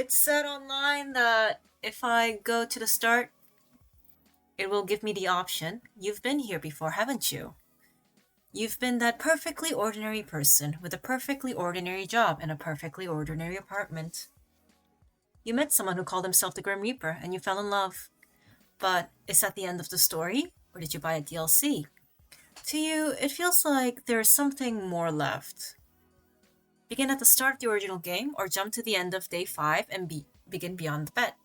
It said online that if I go to the start, it will give me the option. You've been here before, haven't you? You've been that perfectly ordinary person with a perfectly ordinary job and a perfectly ordinary apartment. You met someone who called himself the Grim Reaper and you fell in love. But is that the end of the story? Or did you buy a DLC? To you, it feels like there's something more left. Begin at the start of the original game or jump to the end of day 5 and begin Beyond the Bet.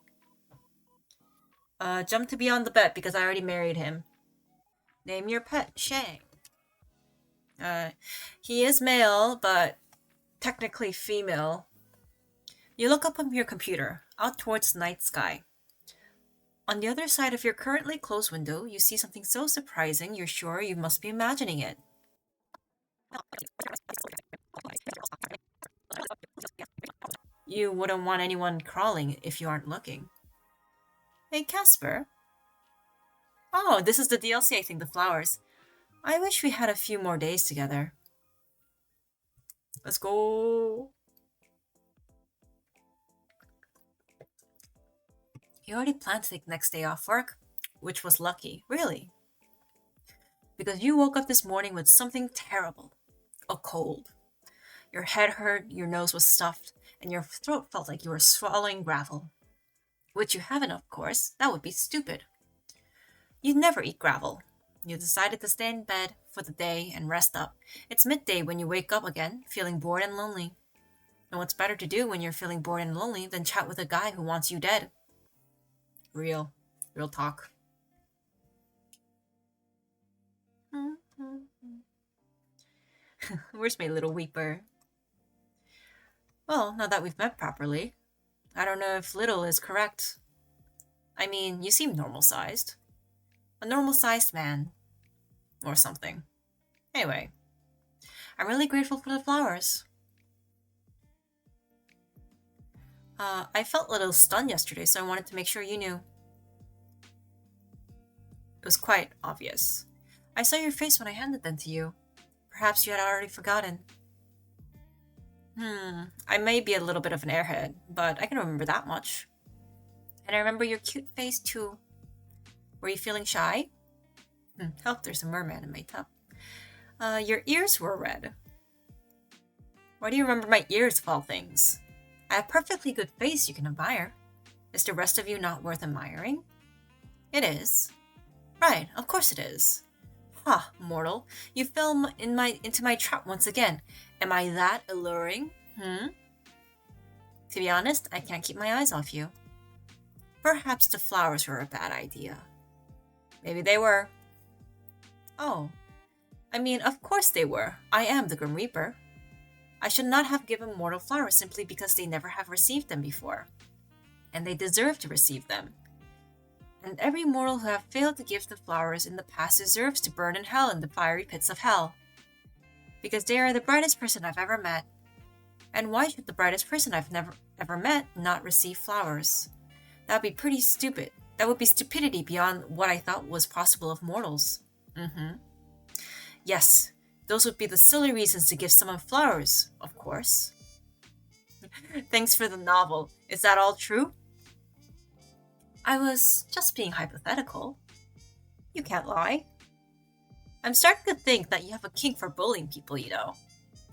Jump to Beyond the Bet because I already married him. Name your pet Shang. He is male, but technically female. You look up on your computer, out towards the night sky. On the other side of your currently closed window, you see something so surprising you're sure you must be imagining it. You wouldn't want anyone crawling if you aren't looking. Hey, Casper. Oh, this is the DLC, I think, the flowers. I wish we had a few more days together. Let's go. You already planned to take the next day off work, which was lucky, really. Because you woke up this morning with something terrible. A cold. Your head hurt, your nose was stuffed, and your throat felt like you were swallowing gravel. Which you haven't, of course. That would be stupid. You'd never eat gravel. You decided to stay in bed for the day and rest up. It's midday when you wake up again, feeling bored and lonely. And what's better to do when you're feeling bored and lonely than chat with a guy who wants you dead? Real talk. Where's my little weeper? Well, now that we've met properly, I don't know if little is correct. I mean, you seem normal-sized. A normal-sized man. Or something. Anyway, I'm really grateful for the flowers. I felt a little stunned yesterday, so I wanted to make sure you knew. It was quite obvious. I saw your face when I handed them to you. Perhaps you had already forgotten. I may be a little bit of an airhead, but I can remember that much. And I remember your cute face too. Were you feeling shy? Help, there's a merman in my tub. Your ears were red. Why do you remember my ears of all things? I have a perfectly good face you can admire. Is the rest of you not worth admiring? It is. Right, of course it is. Ha, mortal, you fell into my trap once again. Am I that alluring? To be honest, I can't keep my eyes off you. Perhaps the flowers were a bad idea. Maybe they were. Oh, I mean, of course they were. I am the Grim Reaper. I should not have given mortal flowers simply because they never have received them before. And they deserve to receive them. And every mortal who have failed to give the flowers in the past deserves to burn in hell in the fiery pits of hell. Because they are the brightest person I've ever met. And why should the brightest person I've never ever met not receive flowers? That would be pretty stupid. That would be stupidity beyond what I thought was possible of mortals. Yes, those would be the silly reasons to give someone flowers, of course. Thanks for the novel. Is that all true? I was just being hypothetical. You can't lie. I'm starting to think that you have a kink for bullying people, you know.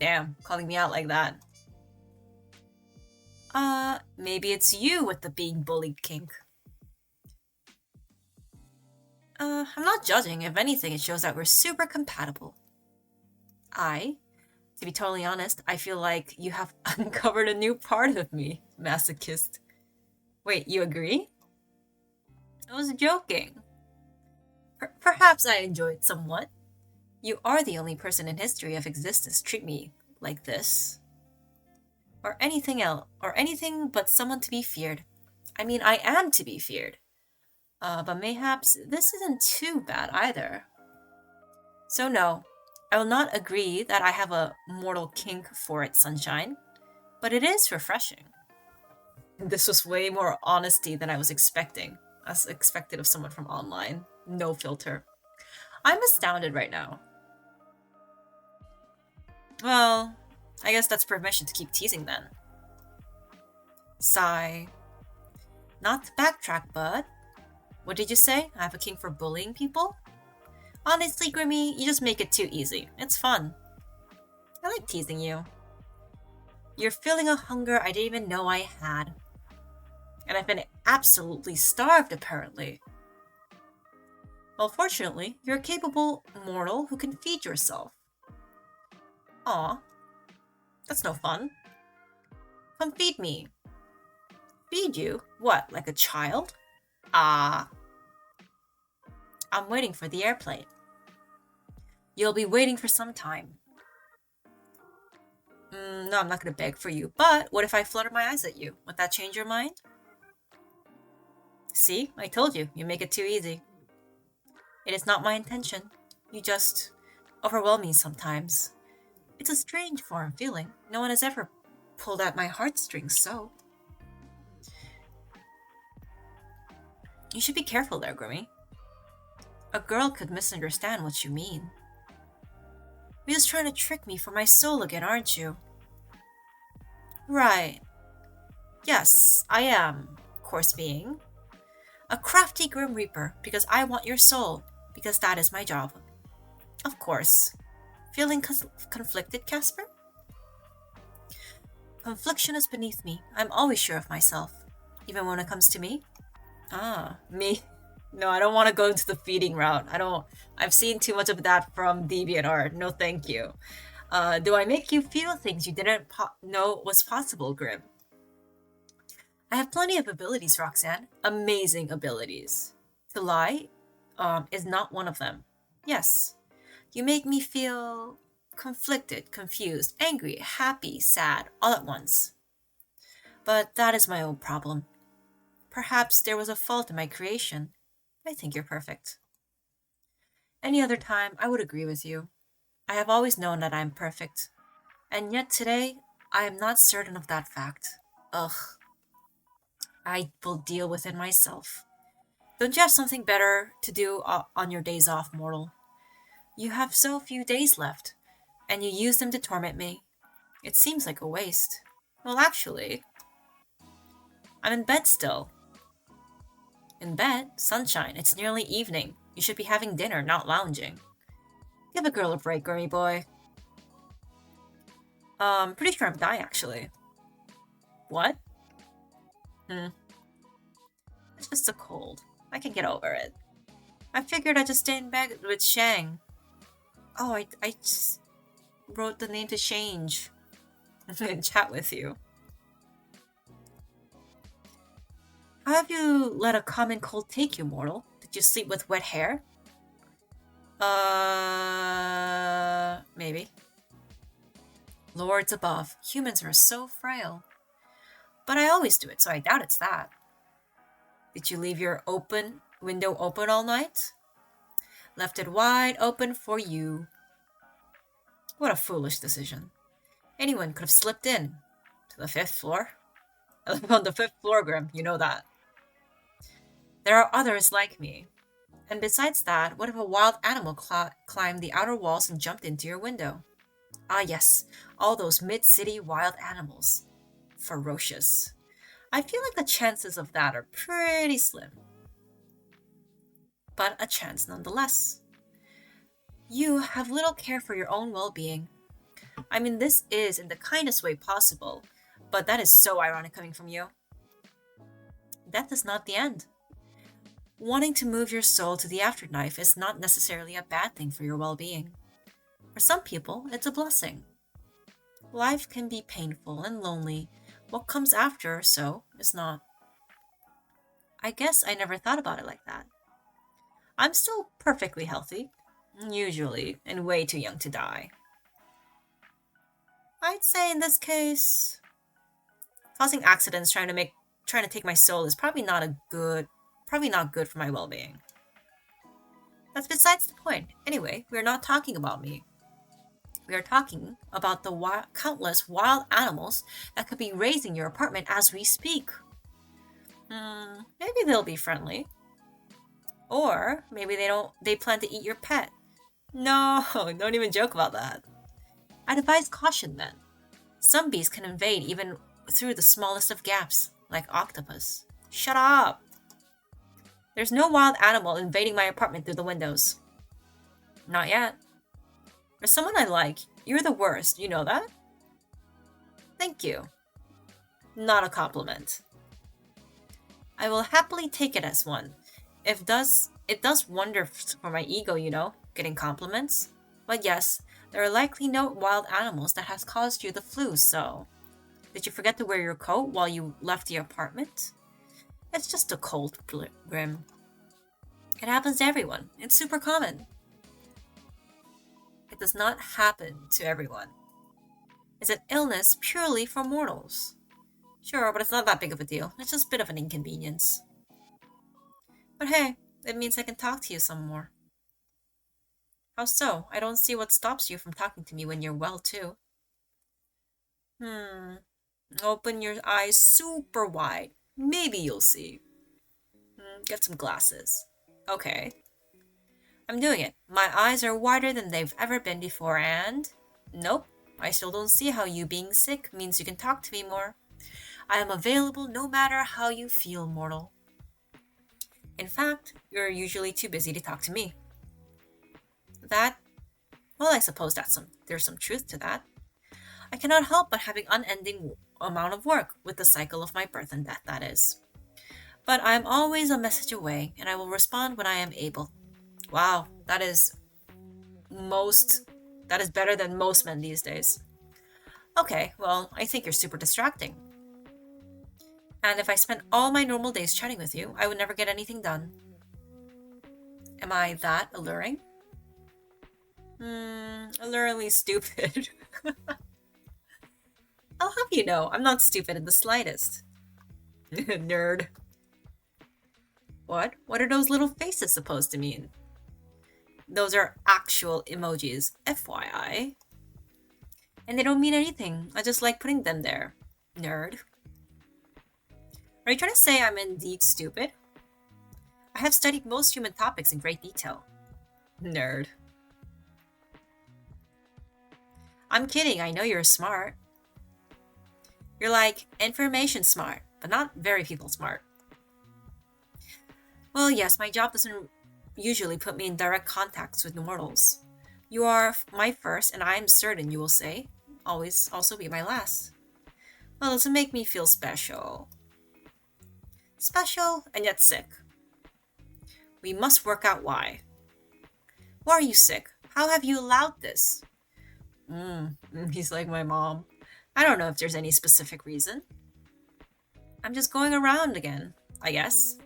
Damn, calling me out like that. Maybe it's you with the being bullied kink. I'm not judging. If anything, it shows that we're super compatible. To be totally honest, I feel like you have uncovered a new part of me, masochist. Wait, you agree? I was joking. Perhaps I enjoy it somewhat. You are the only person in history of existence to treat me like this. Or anything else, or anything but someone to be feared. I mean, I am to be feared. But mayhaps this isn't too bad either. So no, I will not agree that I have a mortal kink for it, Sunshine. But it is refreshing. This was way more honesty than I was expecting. As expected of someone from online. No filter. I'm astounded right now. Well, I guess that's permission to keep teasing then. Sigh. Not to backtrack, but what did you say? I have a king for bullying people? Honestly, Grimmy, you just make it too easy. It's fun. I like teasing you. You're feeling a hunger I didn't even know I had. And I've been absolutely starved, apparently. Well, fortunately, you're a capable mortal who can feed yourself. Aw, that's no fun. Come feed me. Feed you? What, like a child? Ah. I'm waiting for the airplane. You'll be waiting for some time. No, I'm not gonna beg for you, but what if I flutter my eyes at you? Would that change your mind? See, I told you, you make it too easy. It is not my intention. You just overwhelm me sometimes. It's a strange foreign feeling. No one has ever pulled at my heartstrings so. You should be careful there, Grimmy. A girl could misunderstand what you mean. You're just trying to trick me for my soul again, aren't you? Right. Yes, I am, course being. A crafty Grim Reaper, because I want your soul, because that is my job. Of course. Feeling conflicted, Casper? Confliction is beneath me. I'm always sure of myself, even when it comes to me. Ah, me? No, I don't want to go into the feeding route. I've seen too much of that from DeviantArt. No thank you. Do I make you feel things you didn't know was possible, Grim? I have plenty of abilities, Roxanne. Amazing abilities. To lie, is not one of them. Yes. You make me feel conflicted, confused, angry, happy, sad, all at once. But that is my own problem. Perhaps there was a fault in my creation. I think you're perfect. Any other time, I would agree with you. I have always known that I am perfect. And yet today, I am not certain of that fact. Ugh. I will deal with it myself. Don't you have something better to do on your days off, mortal? You have so few days left, and you use them to torment me. It seems like a waste. Well, actually, I'm in bed still. In bed? Sunshine, it's nearly evening. You should be having dinner, not lounging. Give a girl a break, Grimmy boy. Pretty sure I'm dying, actually. What? It's just a cold. I can get over it. I figured I'd just stay in bed with Shang. Oh, I just wrote the name to change. And chat with you. How have you let a common cold take you, mortal? Did you sleep with wet hair? Maybe. Lords above, humans are so frail. But I always do it, so I doubt it's that. Did you leave your window open all night? Left it wide open for you. What a foolish decision. Anyone could have slipped in. To the 5th floor? I live on the 5th floor, Grim, you know that. There are others like me. And besides that, what if a wild animal climbed the outer walls and jumped into your window? Ah yes, all those mid-city wild animals. Ferocious. I feel like the chances of that are pretty slim. But a chance nonetheless. You have little care for your own well-being. I mean, this is in the kindest way possible, but that is so ironic coming from you. Death is not the end. Wanting to move your soul to the afterlife is not necessarily a bad thing for your well-being. For some people, it's a blessing. Life can be painful and lonely. What comes after, so, is not. I guess I never thought about it like that. I'm still perfectly healthy, usually, and way too young to die. I'd say in this case, causing accidents trying to take my soul is probably not good for my well-being. That's besides the point. Anyway, we're not talking about me. We are talking about the countless wild animals that could be raising your apartment as we speak. Maybe they'll be friendly. Or maybe they plan to eat your pet. No, don't even joke about that. I'd advise caution then. Some beasts can invade even through the smallest of gaps. like octopus. Shut up! There's no wild animal invading my apartment through the windows. Not yet. There's someone I like. You're the worst, you know that? Thank you. Not a compliment. I will happily take it as one. It does wonders for my ego, you know, getting compliments. But yes, there are likely no wild animals that has caused you the flu, so... Did you forget to wear your coat while you left the apartment? It's just a cold, Grim. It happens to everyone. It's super common. It does not happen to everyone. It's an illness purely for mortals. Sure, but it's not that big of a deal. It's just a bit of an inconvenience. But hey, it means I can talk to you some more. How so? I don't see what stops you from talking to me when you're well, too. Open your eyes super wide. Maybe you'll see. Get some glasses. Okay. I'm doing it. My eyes are wider than they've ever been before, and... Nope, I still don't see how you being sick means you can talk to me more. I am available no matter how you feel, mortal. In fact, you're usually too busy to talk to me. Well, I suppose there's some truth to that. I cannot help but having unending amount of work with the cycle of my birth and death, that is. But I am always a message away, and I will respond when I am able. Wow, that is better than most men these days. Okay, well, I think you're super distracting. And if I spent all my normal days chatting with you, I would never get anything done. Am I that alluring? Alluringly stupid. I'll have you know, I'm not stupid in the slightest. Nerd. What? What are those little faces supposed to mean? Those are actual emojis, FYI. And they don't mean anything. I just like putting them there. Nerd. Are you trying to say I'm indeed stupid? I have studied most human topics in great detail. Nerd. I'm kidding, I know you're smart. You're like information smart, but not very people smart. Well, yes, my job doesn't usually put me in direct contacts with mortals. You are my first, and I am certain you will say, always also be my last. Well, doesn't make me feel special. Special, and yet sick. We must work out why. Why are you sick? How have you allowed this? He's like my mom. I don't know if there's any specific reason. I'm just going around again, I guess.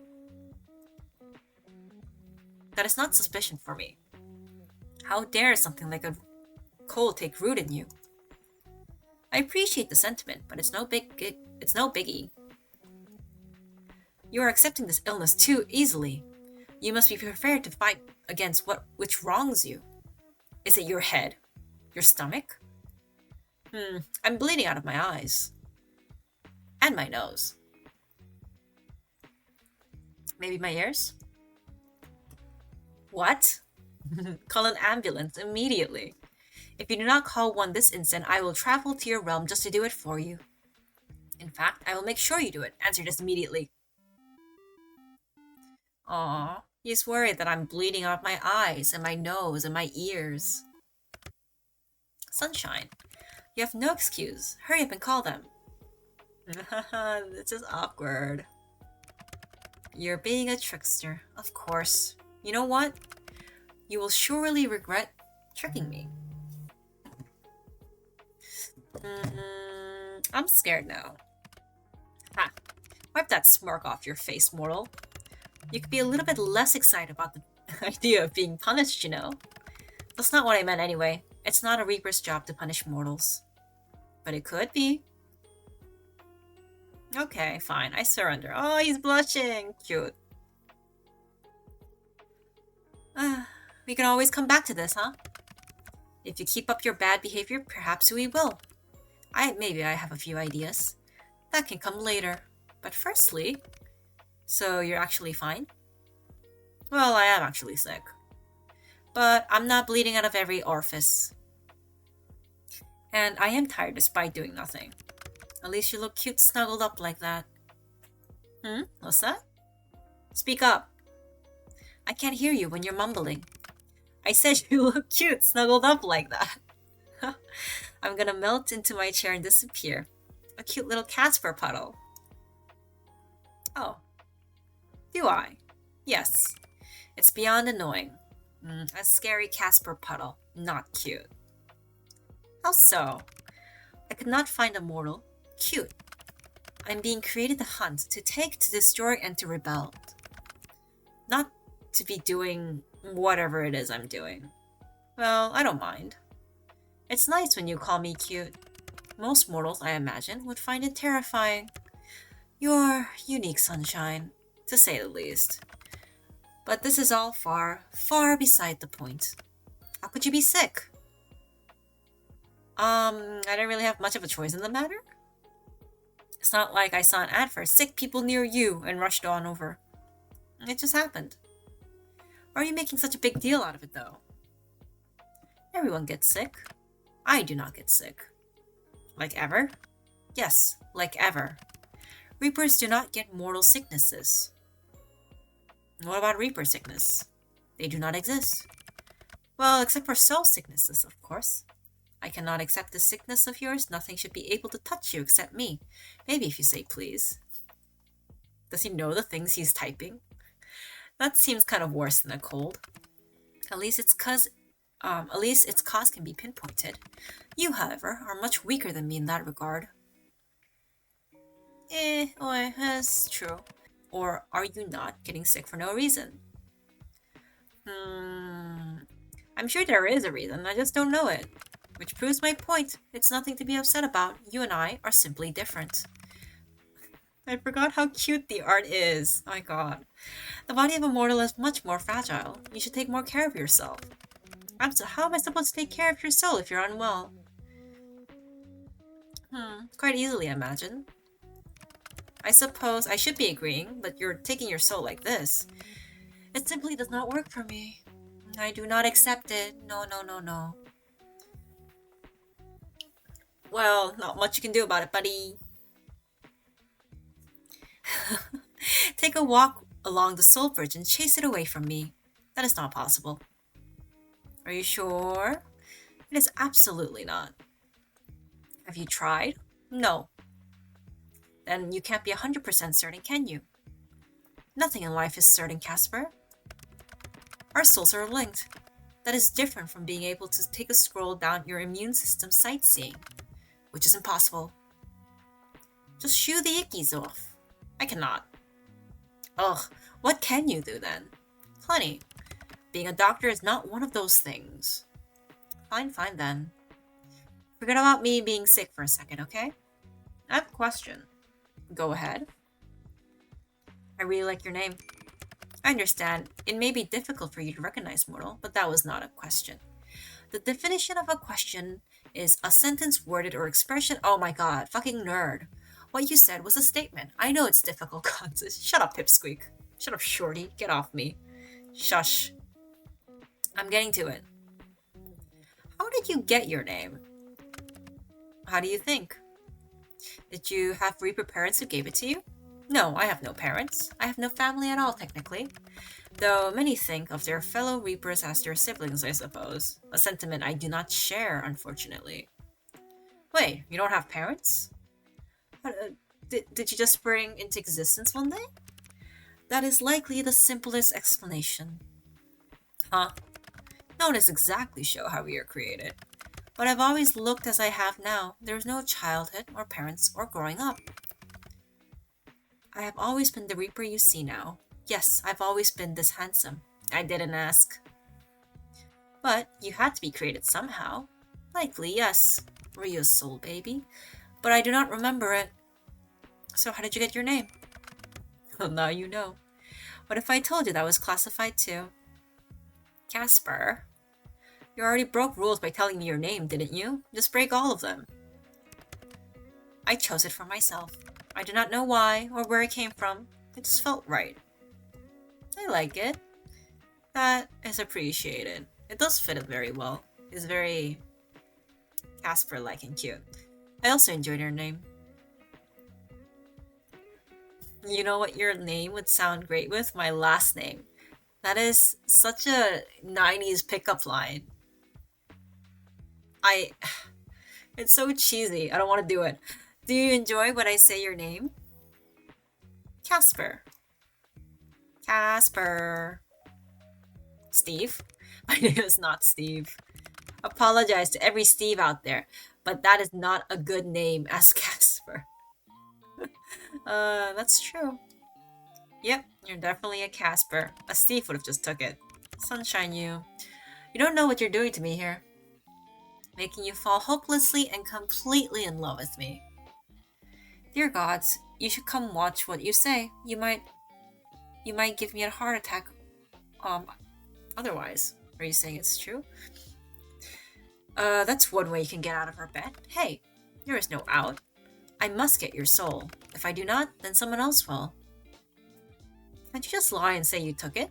That is not suspicion for me. How dare something like a cold take root in you? I appreciate the sentiment, but it's no biggie. You are accepting this illness too easily. You must be prepared to fight against which wrongs you. Is it your head? Your stomach? I'm bleeding out of my eyes. And my nose. Maybe my ears? What? Call an ambulance immediately. If you do not call one this instant, I will travel to your realm just to do it for you. In fact, I will make sure you do it. Answer this immediately. Aw, he's worried that I'm bleeding out my eyes and my nose and my ears. Sunshine, you have no excuse. Hurry up and call them. This is awkward. You're being a trickster, of course. You know what? You will surely regret tricking me. I'm scared now. Ha! Wipe that smirk off your face, mortal. You could be a little bit less excited about the idea of being punished, you know? That's not what I meant anyway. It's not a Reaper's job to punish mortals. But it could be. Okay, fine. I surrender. Oh, he's blushing. Cute. We can always come back to this, huh? If you keep up your bad behavior, perhaps we will. Maybe I have a few ideas. That can come later. But firstly... So you're actually fine? Well, I am actually sick. But I'm not bleeding out of every orifice. And I am tired despite doing nothing. At least you look cute snuggled up like that. What's that? Speak up. I can't hear you when you're mumbling. I said you look cute snuggled up like that. I'm gonna melt into my chair and disappear. A cute little Casper puddle. Oh, do I? Yes. It's beyond annoying. A scary Casper puddle. Not cute. How so? I could not find a mortal. Cute. I'm being created to hunt, to take, to destroy, and to rebel. Not to be doing whatever it is I'm doing. Well, I don't mind. It's nice when you call me cute. Most mortals, I imagine, would find it terrifying. You're unique, sunshine, to say the least. But this is all far, far beside the point. How could you be sick? I didn't really have much of a choice in the matter. It's not like I saw an ad for sick people near you and rushed on over. It just happened. Why are you making such a big deal out of it, though? Everyone gets sick. I do not get sick. Like ever? Yes, like ever. Reapers do not get mortal sicknesses. What about Reaper sickness? They do not exist. Well, except for soul sicknesses, of course. I cannot accept this sickness of yours. Nothing should be able to touch you except me. Maybe if you say please. Does he know the things he's typing? That seems kind of worse than a cold. At least its cause can be pinpointed. You, however, are much weaker than me in that regard. That's true. Or are you not getting sick for no reason? I'm sure there is a reason, I just don't know it. Which proves my point. It's nothing to be upset about. You and I are simply different. I forgot how cute the art is. Oh my god. The body of a mortal is much more fragile. You should take more care of yourself. How am I supposed to take care of your soul if you're unwell? Quite easily, I imagine. I suppose I should be agreeing, but you're taking your soul like this. It simply does not work for me. I do not accept it. No, no, no, no. Well, not much you can do about it, buddy. Take a walk along the soul bridge and chase it away from me. That is not possible. Are you sure? It is absolutely not. Have you tried? No. Then you can't be 100% certain, can you? Nothing in life is certain, Casper. Our souls are linked. That is different from being able to take a stroll down your immune system sightseeing, which is impossible. Just shoo the ickies off. I cannot. Ugh, what can you do then? Plenty. Being a doctor is not one of those things. Fine then. Forget about me being sick for a second, okay? I have a question. Go ahead. I really like your name. I understand it may be difficult for you to recognize mortal, but that was not a question. The definition of a question is a sentence, worded, or expression. Oh my god, fucking nerd. What you said was a statement. I know it's difficult, Constance. Shut up, Pipsqueak. Shut up, Shorty. Get off me. Shush. I'm getting to it. How did you get your name? How do you think? Did you have Reaper parents who gave it to you? No, I have no parents. I have no family at all, technically. Though many think of their fellow Reapers as their siblings, I suppose. A sentiment I do not share, unfortunately. Wait, you don't have parents? Did you just spring into existence one day? That is likely the simplest explanation. Huh? No one is exactly sure how we are created. But I've always looked as I have now. There's no childhood, or parents, or growing up. I have always been the Reaper you see now. Yes, I've always been this handsome. I didn't ask. But you had to be created somehow. Likely, yes. Were you a soul baby? But I do not remember it. So how did you get your name? Well, now you know. What if I told you that was classified too? Casper? You already broke rules by telling me your name, didn't you? Just break all of them. I chose it for myself. I do not know why or where it came from. It just felt right. I like it. That is appreciated. It does fit it very well. It's very Casper-like and cute. I also enjoyed your name. You know what your name would sound great with? My last name. That is such a 90s pickup line. I It's so cheesy. I don't want to do it. Do you enjoy when I say your name? Casper. Casper. Steve? My name is not Steve. Apologize to every Steve out there, but that is not a good name as Casper. That's true. Yep, you're definitely a Casper. A Steve would have just took it. Sunshine, you. You don't know what you're doing to me here. Making you fall hopelessly and completely in love with me. Dear gods, you should come watch what you say. You might give me a heart attack. Um, otherwise. Are you saying it's true? That's one way you can get out of our bed. Hey, there is no out. I must get your soul. If I do not, then someone else will. Can't you just lie and say you took it?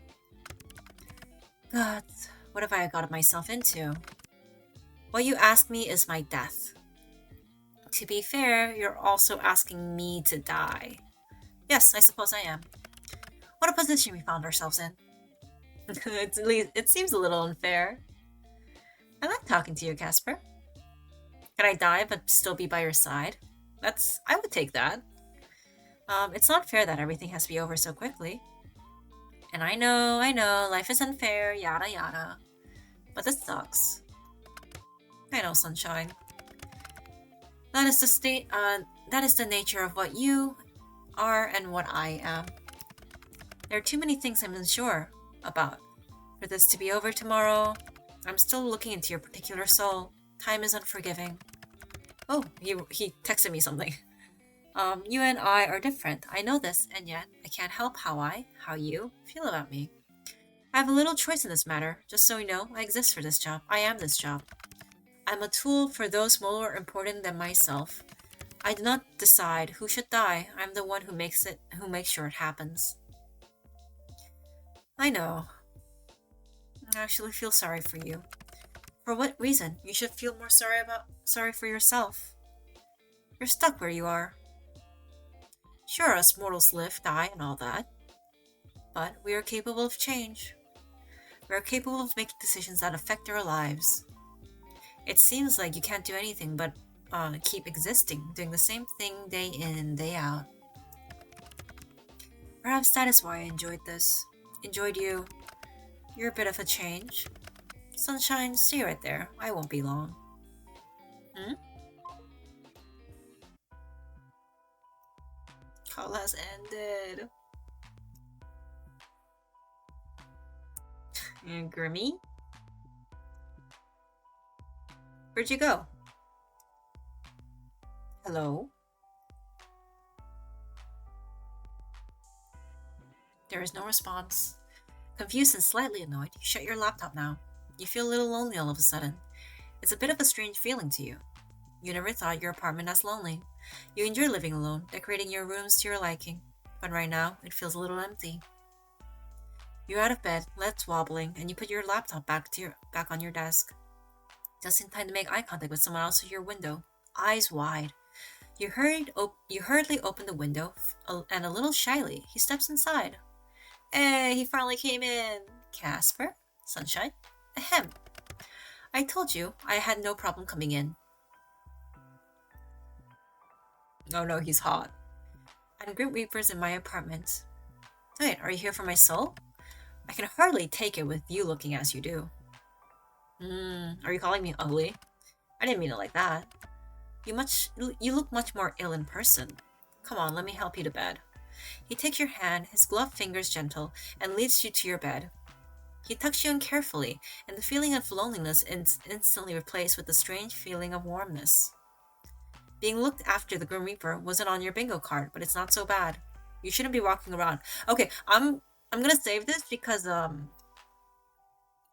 God, what have I got myself into? What you ask me is my death. To be fair, you're also asking me to die. Yes, I suppose I am. What a position we found ourselves in. It seems a little unfair. I like talking to you, Casper. Can I die but still be by your side? I would take that. It's not fair that everything has to be over so quickly. And I know, life is unfair, yada yada. But this sucks. I know, sunshine. That is the nature of what you are and what I am. There are too many things I'm unsure about. For this to be over tomorrow, I'm still looking into your particular soul. Time is unforgiving. Oh, he texted me something. You and I are different. I know this, and yet I can't help how you feel about me. I have a little choice in this matter. Just so you know, I exist for this job. I am this job. I'm a tool for those more important than myself. I do not decide who should die. I'm the one who makes sure it happens. I know. I actually feel sorry for you. For what reason? You should feel more sorry for yourself. You're stuck where you are. Sure, us mortals live, die, and all that. But we are capable of change. We are capable of making decisions that affect our lives. It seems like you can't do anything but keep existing, doing the same thing day in, day out. Perhaps that is why I enjoyed this. Enjoyed you. You're a bit of a change. Sunshine, stay right there. I won't be long. Hmm? Call has ended. And Grimmy? Where'd you go? Hello? There is no response. Confused and slightly annoyed, you shut your laptop now. You feel a little lonely all of a sudden. It's a bit of a strange feeling to you. You never thought your apartment as lonely. You enjoy living alone, decorating your rooms to your liking. But right now, it feels a little empty. You're out of bed, legs wobbling, and you put your laptop back on your desk. Just in time to make eye contact with someone else at your window, eyes wide. You hurriedly open the window, and a little shyly, he steps inside. Hey, he finally came in. Casper? Sunshine? Ahem. I told you I had no problem coming in. Oh no, he's hot. I'm Grim Reaper's in my apartment. Wait, are you here for my soul? I can hardly take it with you looking as you do. Are you calling me ugly? I didn't mean it like that. You look much more ill in person. Come on, let me help you to bed. He takes your hand, his gloved fingers gentle, and leads you to your bed. He tucks you in carefully, and the feeling of loneliness is instantly replaced with a strange feeling of warmness. Being looked after the Grim Reaper wasn't on your bingo card, but it's not so bad. You shouldn't be walking around. Okay, I'm gonna save this because I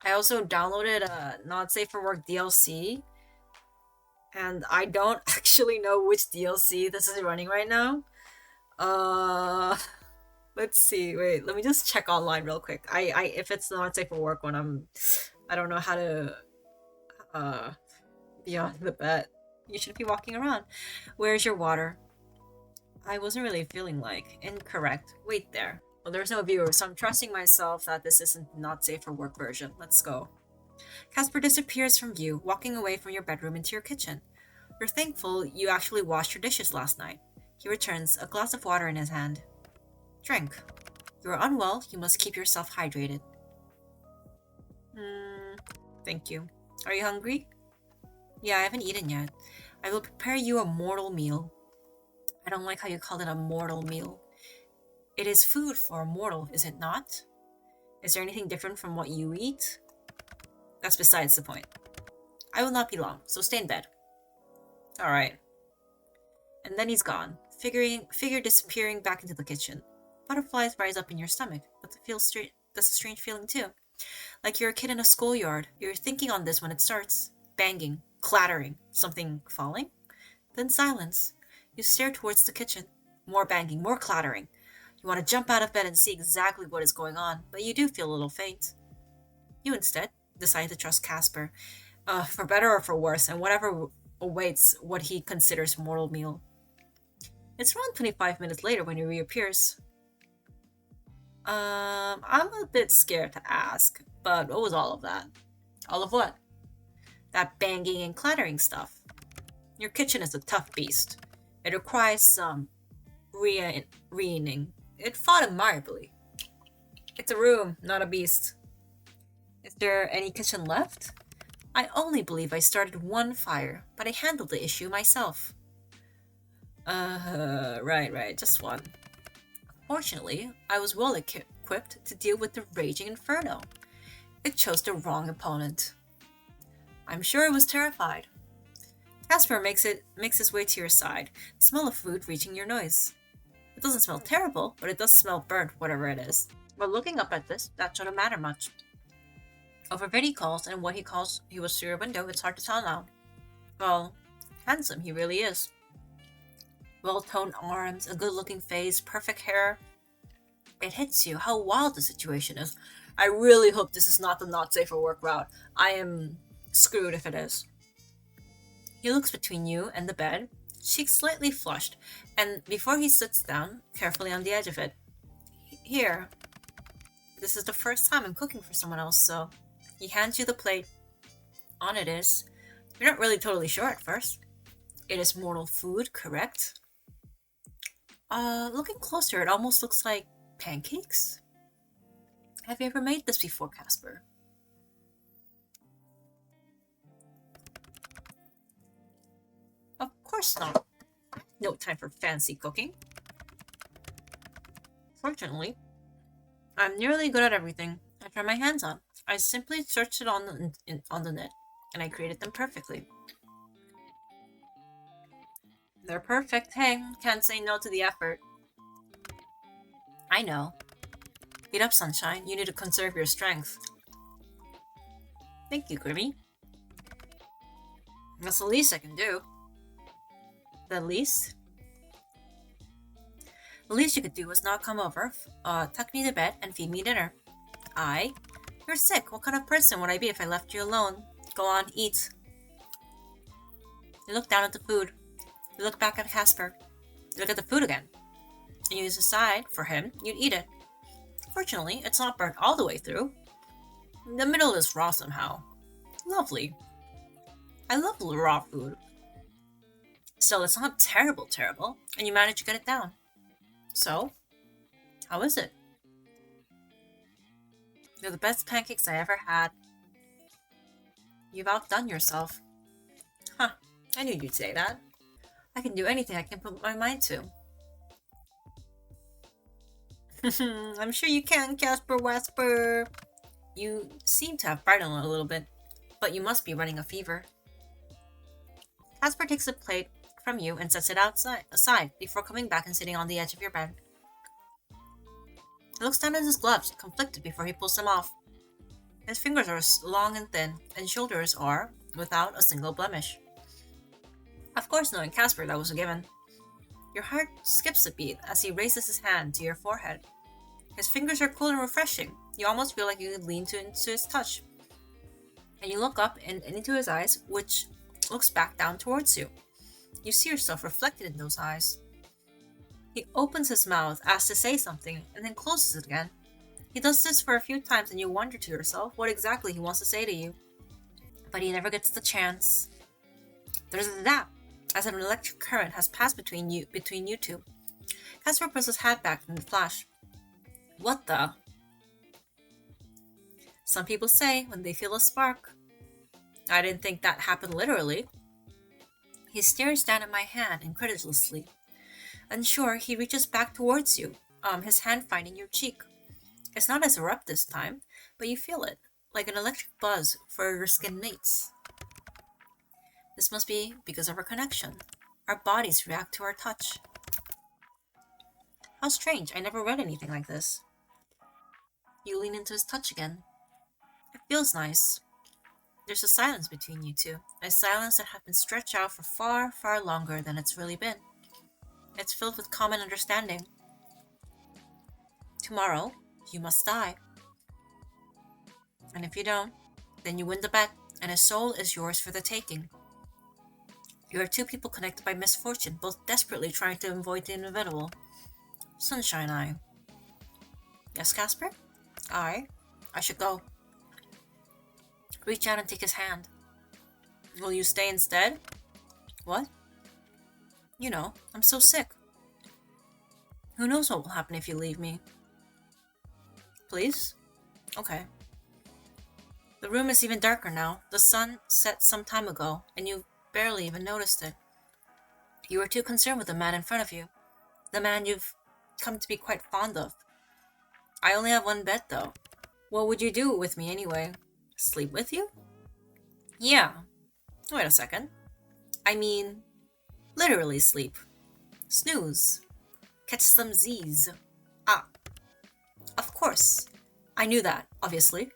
also downloaded Not Safe for Work DLC, and I don't actually know which DLC this is running right now. Let's see. Wait, let me just check online real quick. If it's Not Safe for Work one, I don't know how to be on the bet. You shouldn't be walking around. Where's your water? I wasn't really feeling like. Incorrect. Wait there. Well, there's no viewer, so I'm trusting myself that this isn't not safe for work version. Let's go. Casper disappears from view, walking away from your bedroom into your kitchen. You're thankful you actually washed your dishes last night. He returns, a glass of water in his hand. Drink. You are unwell, you must keep yourself hydrated. Thank you. Are you hungry? Yeah, I haven't eaten yet. I will prepare you a mortal meal. I don't like how you called it a mortal meal. It is food for a mortal, is it not? Is there anything different from what you eat? That's besides the point. I will not be long, so stay in bed. Alright. And then he's gone, figure disappearing back into the kitchen. Butterflies rise up in your stomach, but that's a strange feeling too. Like you're a kid in a schoolyard. You're thinking on this when it starts. Banging, clattering, something falling? Then silence. You stare towards the kitchen. More banging, more clattering. You want to jump out of bed and see exactly what is going on, but you do feel a little faint. You instead decide to trust Casper, for better or for worse, and whatever awaits what he considers mortal meal. It's around 25 minutes later when he reappears. I'm a bit scared to ask, but what was all of that? All of what? That banging and clattering stuff. Your kitchen is a tough beast. It requires some reasoning. It fought admirably. It's a room, not a beast. Is there any kitchen left? I only believe I started one fire, but I handled the issue myself. Right, just one. Fortunately, I was well equipped to deal with the raging inferno. It chose the wrong opponent. I'm sure it was terrified. Casper makes his way to your side, the smell of food reaching your nose. It doesn't smell terrible, but it does smell burnt, whatever it is. But looking up at this, that shouldn't matter much. Over what he calls and what he was through your window, it's hard to tell now. Well, handsome he really is. Well-toned arms, a good-looking face, perfect hair. It hits you how wild the situation is. I really hope this is not the not safe for work route. I am screwed if it is. He looks between you and the bed, cheeks slightly flushed, and before he sits down, carefully on the edge of it. Here. This is the first time I'm cooking for someone else, so he hands you the plate. On it is. You're not really totally sure at first. It is mortal food, correct? Looking closer, it almost looks like pancakes? Have you ever made this before, Casper? Of course not. No time for fancy cooking. Fortunately, I'm nearly good at everything I try my hands on. I simply searched it on the net, and I created them perfectly. They're perfect. Hey, can't say no to the effort. I know. Get up, Sunshine. You need to conserve your strength. Thank you, Grimmy. That's the least I can do. The least? The least you could do was not come over, tuck me to bed, and feed me dinner. You're sick. What kind of person would I be if I left you alone? Go on, eat. You look down at the food. You look back at Casper. You look at the food again. And you decide, for him, you'd eat it. Fortunately, it's not burnt all the way through. The middle is raw somehow. Lovely. I love raw food. Still, it's not terrible, and you manage to get it down. So, how is it? They're the best pancakes I ever had. You've outdone yourself. Huh, I knew you'd say that. I can do anything I can put my mind to. I'm sure you can, Casper Wesper. You seem to have brightened a little bit, but you must be running a fever. Casper takes a plate from you and sets it aside before coming back and sitting on the edge of your bed. He looks down at his gloves, conflicted before he pulls them off. His fingers are long and thin, and shoulders are without a single blemish. Of course, knowing Casper, that was a given. Your heart skips a beat as he raises his hand to your forehead. His fingers are cool and refreshing. You almost feel like you could lean into his touch. And you look up and into his eyes, which looks back down towards you. You see yourself reflected in those eyes. He opens his mouth as to say something and then closes it again. He does this for a few times and you wonder to yourself what exactly he wants to say to you. But he never gets the chance. There's a zap as an electric current has passed between you two. Casper puts his hat back in the flash. What the? Some people say when they feel a spark. I didn't think that happened literally. He stares down at my hand incredulously. Unsure, he reaches back towards you, his hand finding your cheek. It's not as abrupt this time, but you feel it, like an electric buzz for your skin mates. This must be because of our connection. Our bodies react to our touch. How strange, I never read anything like this. You lean into his touch again. It feels nice. There's a silence between you two, a silence that has been stretched out for far, far longer than it's really been. It's filled with common understanding. Tomorrow, you must die. And if you don't, then you win the bet, and his soul is yours for the taking. You are two people connected by misfortune, both desperately trying to avoid the inevitable. Sunshine Eye. Yes, Casper? I should go. Reach out and take his hand. Will you stay instead? What? You know, I'm so sick. Who knows what will happen if you leave me? Please? Okay. The room is even darker now. The sun set some time ago, and you barely even noticed it. You were too concerned with the man in front of you. The man you've come to be quite fond of. I only have one bed, though. What would you do with me anyway? Sleep with you? Yeah. Wait a second. I mean, literally sleep. Snooze. Catch some Z's. Ah. Of course. I knew that, obviously.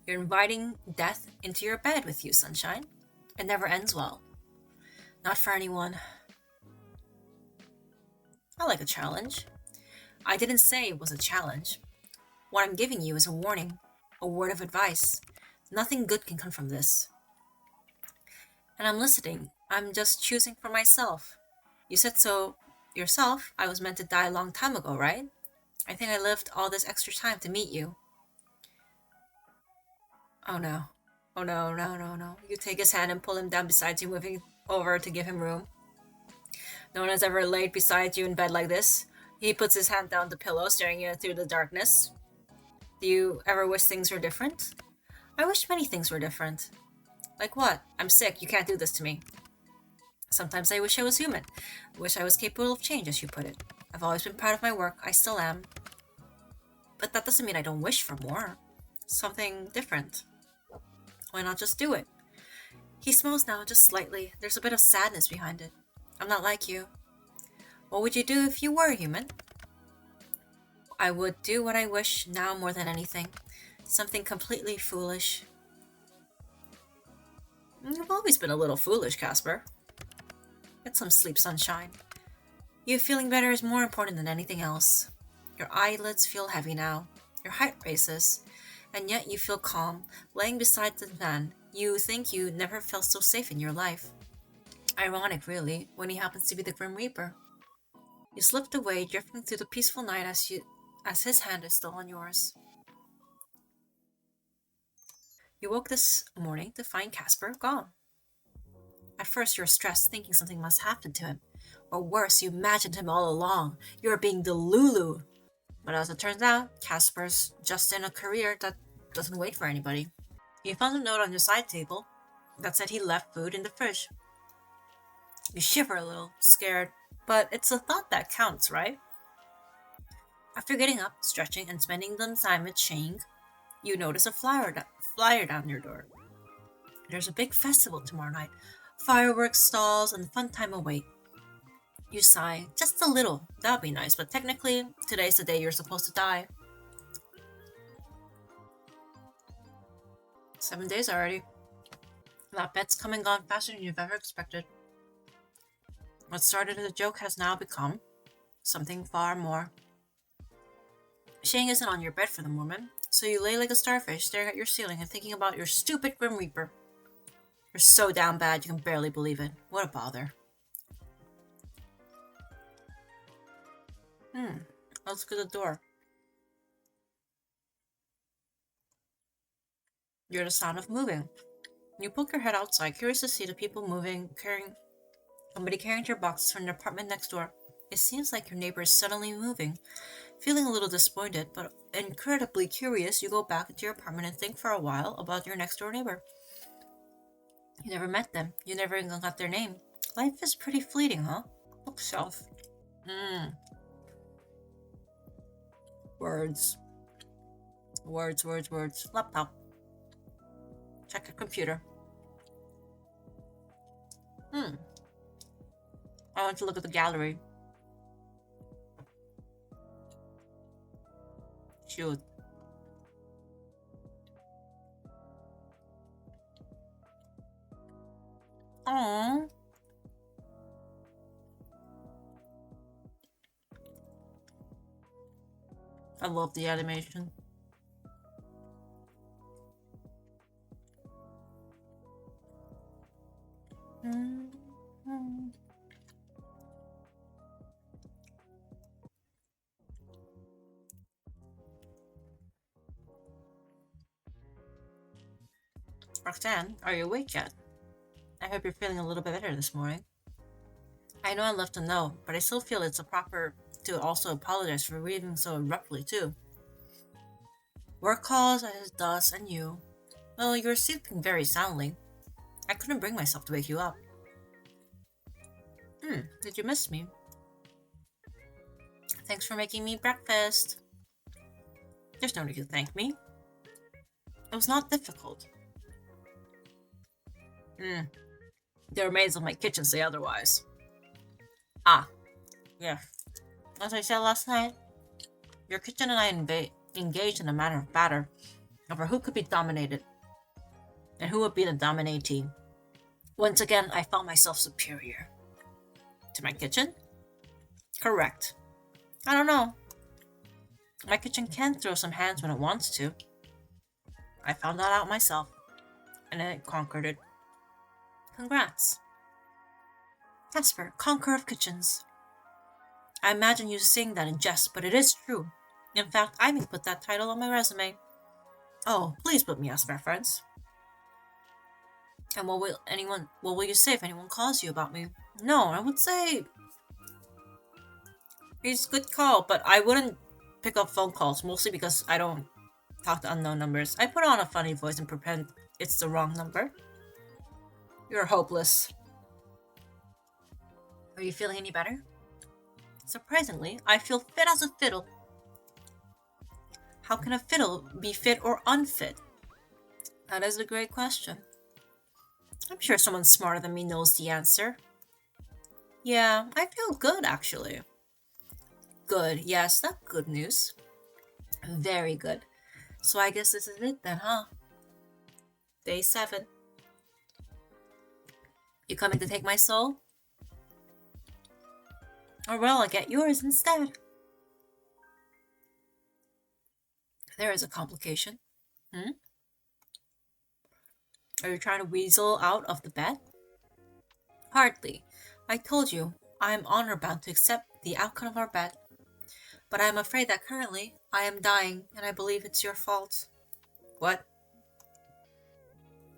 You're inviting death into your bed with you, Sunshine. It never ends well. Not for anyone. I like a challenge. I didn't say it was a challenge. What I'm giving you is a warning, a word of advice. Nothing good can come from this. And I'm listening. I'm just choosing for myself. You said so yourself. I was meant to die a long time ago, right? I think I lived all this extra time to meet you. Oh no. Oh no, no, no, no. You take his hand and pull him down beside you, moving over to give him room. No one has ever laid beside you in bed like this. He puts his hand down the pillow, staring you through the darkness. Do you ever wish things were different? I wish many things were different. Like what? I'm sick, you can't do this to me. Sometimes I wish I was human. I wish I was capable of change, as you put it. I've always been proud of my work, I still am. But that doesn't mean I don't wish for more. Something different. Why not just do it? He smiles now, just slightly. There's a bit of sadness behind it. I'm not like you. What would you do if you were human? I would do what I wish now more than anything. Something completely foolish. You've always been a little foolish, Casper. Get some sleep, Sunshine. You feeling better is more important than anything else. Your eyelids feel heavy now. Your heart races. And yet you feel calm, laying beside the man you think you never felt so safe in your life. Ironic, really, when he happens to be the Grim Reaper. You slipped away, drifting through the peaceful night as his hand is still on yours. You woke this morning to find Casper gone. At first you were stressed, thinking something must happen to him. Or worse, you imagined him all along. You were being Delulu. But as it turns out, Casper's just in a career that doesn't wait for anybody. You found a note on your side table that said he left food in the fridge. You shiver a little, scared, but it's a thought that counts, right? After getting up, stretching, and spending the time with Shang, you notice a flyer down your door. There's a big festival tomorrow night. Fireworks, stalls, and fun time await. You sigh, just a little. That would be nice, but technically, today's the day you're supposed to die. 7 days already. That bet's come and gone faster than you've ever expected. What started as a joke has now become something far more. Shang isn't on your bed for the moment, so you lay like a starfish staring at your ceiling and thinking about your stupid Grim Reaper. You're so down bad you can barely believe it. What a bother. Let's go to the door. You hear the sound of moving. You poke your head outside, curious to see the people moving, somebody carrying your boxes from the apartment next door. It seems like your neighbor is suddenly moving. Feeling a little disappointed, but incredibly curious, you go back into your apartment and think for a while about your next door neighbor. You never met them. You never even got their name. Life is pretty fleeting, huh? Bookshelf. Words. Words. Laptop. Check your computer. I want to look at the gallery. Shoot. Aww. I love the animation. Roxanne, are you awake yet? I hope you're feeling a little bit better this morning. I know I left a note, but I still feel it's proper to also apologize for leaving so abruptly, too. Work calls, as it does, and you. Well, you were sleeping very soundly. I couldn't bring myself to wake you up. Did you miss me? Thanks for making me breakfast. There's no need to thank me. It was not difficult. The remains of my kitchen say otherwise. Ah, yeah. As I said last night, your kitchen and I engaged in a manner of battle over who could be dominated and who would be the dominatee. Once again, I found myself superior. To my kitchen? Correct. I don't know. My kitchen can throw some hands when it wants to. I found that out myself, and then it conquered it. Congrats. Casper, conqueror of kitchens. I imagine you saying that in jest, but it is true. In fact, I may put that title on my resume. Oh, please put me as reference. And what will you say if anyone calls you about me? No, I would say it's a good call, but I wouldn't pick up phone calls, mostly because I don't talk to unknown numbers. I put on a funny voice and pretend it's the wrong number. You're hopeless. Are you feeling any better? Surprisingly, I feel fit as a fiddle. How can a fiddle be fit or unfit? That is a great question. I'm sure someone smarter than me knows the answer. Yeah, I feel good actually. Good, yes, that's good news. Very good. So I guess this is it then, huh? Day 7. You coming to take my soul? Or well, I'll get yours instead. There is a complication. Are you trying to weasel out of the bed? Hardly. I told you, I am honor-bound to accept the outcome of our bet. But I am afraid that currently, I am dying, and I believe it's your fault. What?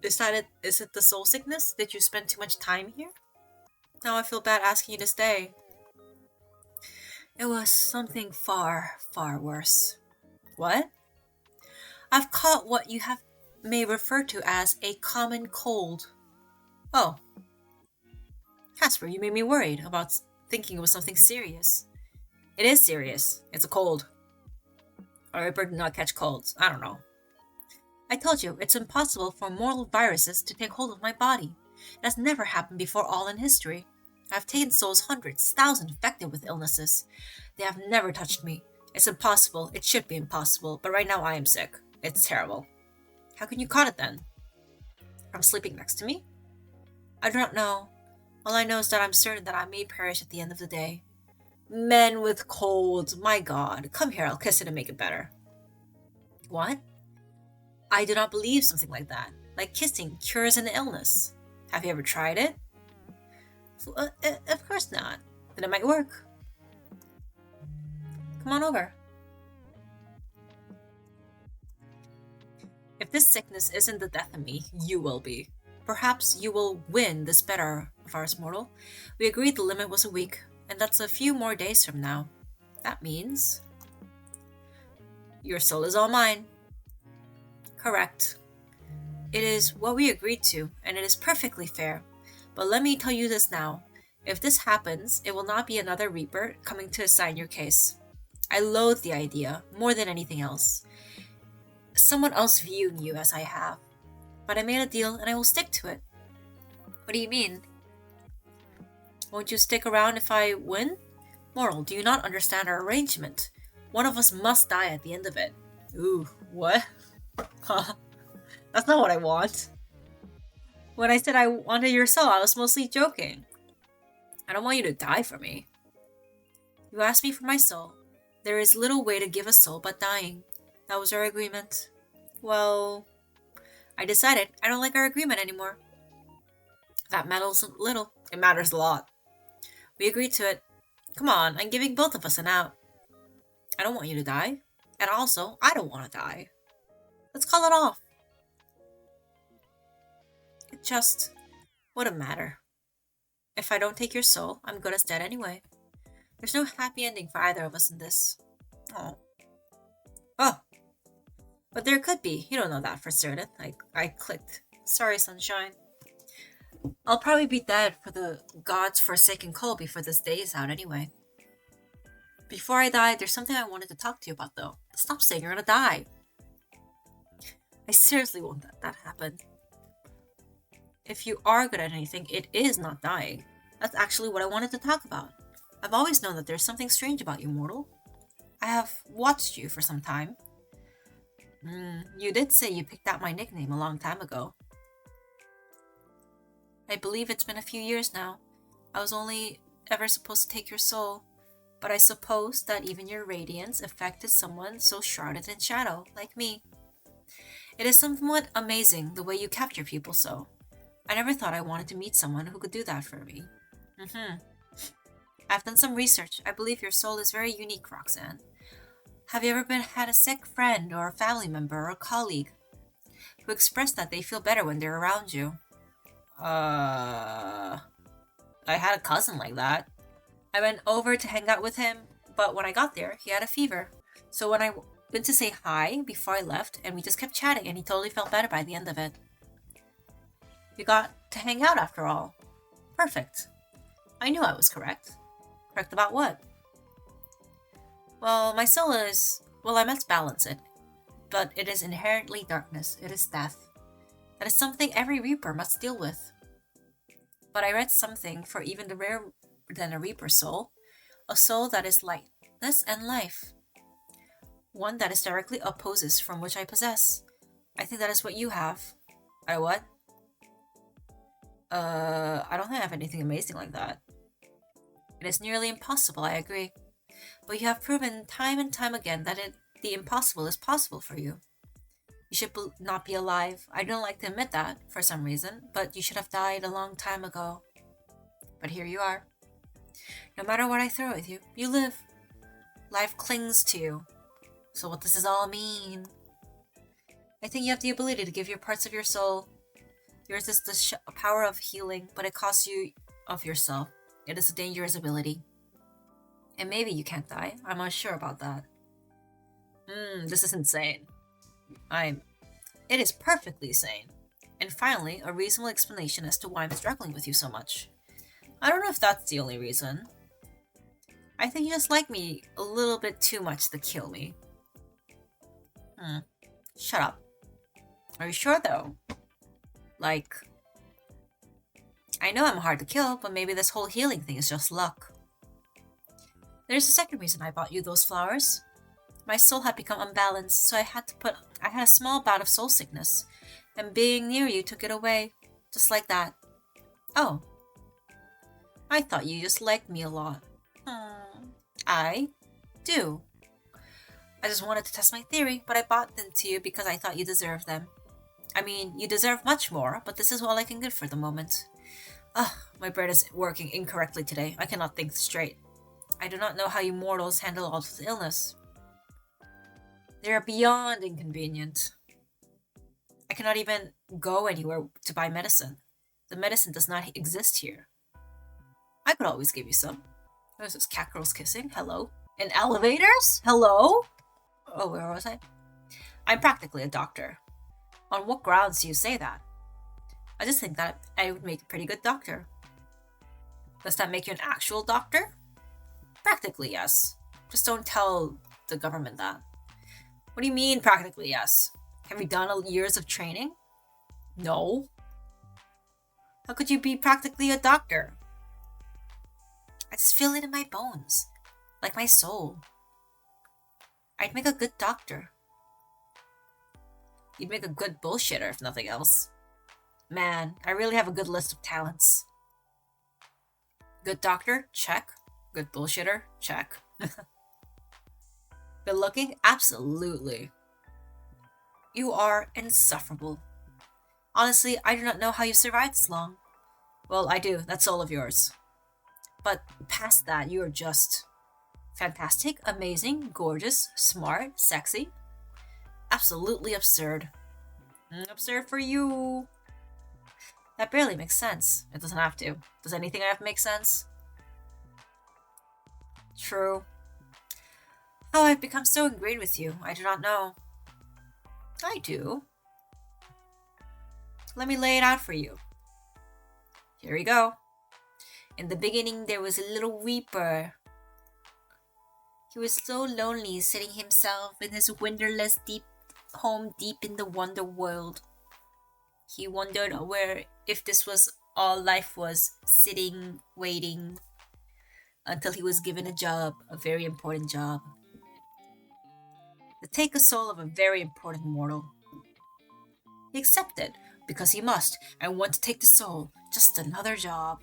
Is that it? Is it the soul sickness? Did you spend too much time here? Now I feel bad asking you to stay. It was something far, far worse. What? I've caught what you may refer to as a common cold. Oh. Casper, you made me worried about thinking it was something serious. It is serious. It's a cold. Or a bird did not catch colds. I don't know. I told you, it's impossible for mortal viruses to take hold of my body. It has never happened before all in history. I've taken souls hundreds, thousands infected with illnesses. They have never touched me. It's impossible. It should be impossible. But right now I am sick. It's terrible. How can you caught it then? From sleeping next to me? I do not know. All I know is that I'm certain that I may perish at the end of the day. Men with colds, my god. Come here, I'll kiss it and make it better. What? I do not believe something like that. Like kissing cures an illness. Have you ever tried it? Of course not. Then it might work. Come on over. If this sickness isn't the death of me, you will be. Perhaps you will win this better of ours, mortal. We agreed the limit was a week, and that's a few more days from now. That means... your soul is all mine. Correct. It is what we agreed to, and it is perfectly fair. But let me tell you this now. If this happens, it will not be another Reaper coming to assign your case. I loathe the idea, more than anything else. Someone else viewing you as I have. But I made a deal, and I will stick to it. What do you mean? Won't you stick around if I win? Mortal, do you not understand our arrangement? One of us must die at the end of it. Ooh, what? Huh. That's not what I want. When I said I wanted your soul, I was mostly joking. I don't want you to die for me. You asked me for my soul. There is little way to give a soul but dying. That was our agreement. Well, I decided I don't like our agreement anymore. That matters little. It matters a lot. We agreed to it. Come on, I'm giving both of us an out. I don't want you to die. And also, I don't want to die. Let's call it off. It just wouldn't matter. If I don't take your soul, I'm good as dead anyway. There's no happy ending for either of us in this. Oh. Oh. But there could be. You don't know that for certain. I clicked. Sorry, sunshine. I'll probably be dead for the god's forsaken call before this day is out anyway. Before I die, there's something I wanted to talk to you about though. Stop saying you're gonna die. I seriously won't let that happen. If you are good at anything, it is not dying. That's actually what I wanted to talk about. I've always known that there's something strange about you, mortal. I have watched you for some time. You did say you picked out my nickname a long time ago. I believe it's been a few years now. I was only ever supposed to take your soul, but I suppose that even your radiance affected someone so shrouded in shadow, like me. It is somewhat amazing the way you capture people so. I never thought I wanted to meet someone who could do that for me. I've done some research. I believe your soul is very unique, Roxanne. Have you ever had a sick friend or a family member or a colleague who expressed that they feel better when they're around you? I had a cousin like that. I went over to hang out with him, but when I got there, he had a fever. So when I went to say hi before I left, and we just kept chatting, and he totally felt better by the end of it. You got to hang out after all. Perfect. I knew I was correct. Correct about what? Well, my soul is... well, I must balance it. But it is inherently darkness. It is death. That is something every Reaper must deal with. But I read something for even the rarer than a Reaper soul. A soul that is lightness and life. One that is directly opposes from which I possess. I think that is what you have. I what? I don't think I have anything amazing like that. It is nearly impossible, I agree. But you have proven time and time again that the impossible is possible for you. You should not be alive. I don't like to admit that, for some reason, but you should have died a long time ago. But here you are. No matter what I throw at you, you live. Life clings to you. So what does this all mean? I think you have the ability to give your parts of your soul. Yours is the power of healing, but it costs you of yourself. It is a dangerous ability. And maybe you can't die. I'm unsure about that. This is insane. It is perfectly sane. And finally, a reasonable explanation as to why I'm struggling with you so much. I don't know if that's the only reason. I think you just like me a little bit too much to kill me. Shut up. Are you sure though? Like, I know I'm hard to kill, but maybe this whole healing thing is just luck. There's a second reason I bought you those flowers. My soul had become unbalanced, so I had a small bout of soul sickness, and being near you took it away, just like that. Oh. I thought you just liked me a lot. I do. I just wanted to test my theory, but I bought them to you because I thought you deserved them. I mean, you deserve much more, but this is all I can give for the moment. My brain is working incorrectly today. I cannot think straight. I do not know how you mortals handle all this illness. They are beyond inconvenient. I cannot even go anywhere to buy medicine. The medicine does not exist here. I could always give you some. What is this? Cat girls kissing? Hello? In elevators? Hello? Oh, where was I? I'm practically a doctor. On what grounds do you say that? I just think that I would make a pretty good doctor. Does that make you an actual doctor? Practically, yes. Just don't tell the government that. What do you mean, practically, yes? Have you done years of training? No. How could you be practically a doctor? I just feel it in my bones, like my soul. I'd make a good doctor. You'd make a good bullshitter, if nothing else. Man, I really have a good list of talents. Good doctor? Check. Good bullshitter? Check. Good looking? Absolutely. You are insufferable. Honestly, I do not know how you survived this long. Well, I do. That's all of yours. But past that, you are just fantastic, amazing, gorgeous, smart, sexy. Absolutely absurd. Absurd for you. That barely makes sense. It doesn't have to. Does anything have to make sense? True. How I've become so ingrained with you, I do not know. I do. Let me lay it out for you. Here we go. In the beginning, there was a little weeper. He was so lonely, sitting himself in his windowless deep home deep in the wonder world. He wondered where if this was all life was, sitting, waiting, until he was given a job, a very important job. To take a soul of a very important mortal. He accepted, because he must, and went to take the soul, just another job.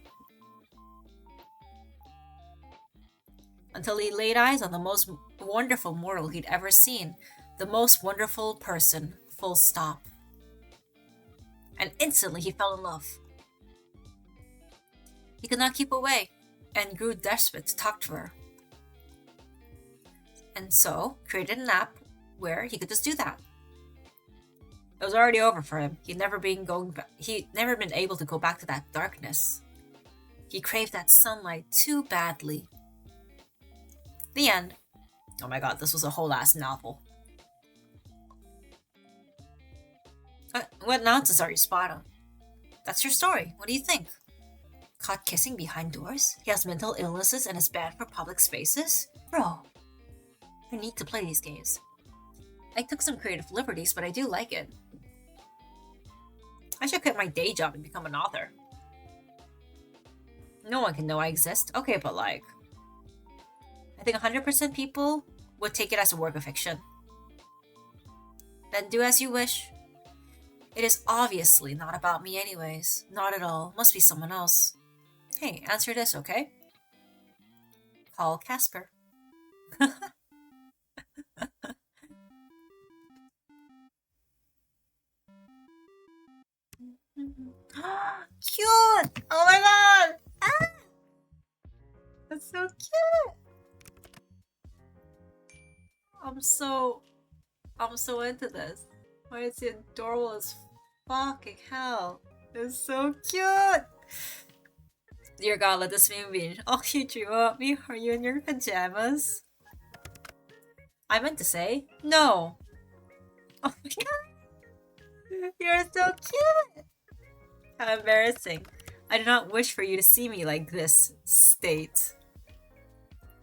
Until he laid eyes on the most wonderful mortal he'd ever seen, the most wonderful person, full stop. And instantly he fell in love. He could not keep away, and grew desperate to talk to her. And so, created an app where he could just do that. It was already over for him. He'd never been able to go back to that darkness. He craved that sunlight too badly. The end. Oh my god, this was a whole ass novel. What nonsense are you spotting? That's your story. What do you think? Caught kissing behind doors? He has mental illnesses and is banned from public spaces? Bro, I need to play these games. I took some creative liberties, but I do like it. I should quit my day job and become an author. No one can know I exist. Okay, but like... I think 100% people would take it as a work of fiction. Then do as you wish. It is obviously not about me anyways. Not at all. Must be someone else. Hey, answer this, okay? Call Casper. Cute! Oh my god! Ah! That's so cute! I'm so into this. Why is he adorable as fucking hell? It's so cute! Dear god, let this meme be. Oh, you drew up me? Are you in your pajamas? I meant to say, no! Oh my god! You're so cute! How embarrassing. I do not wish for you to see me like this state.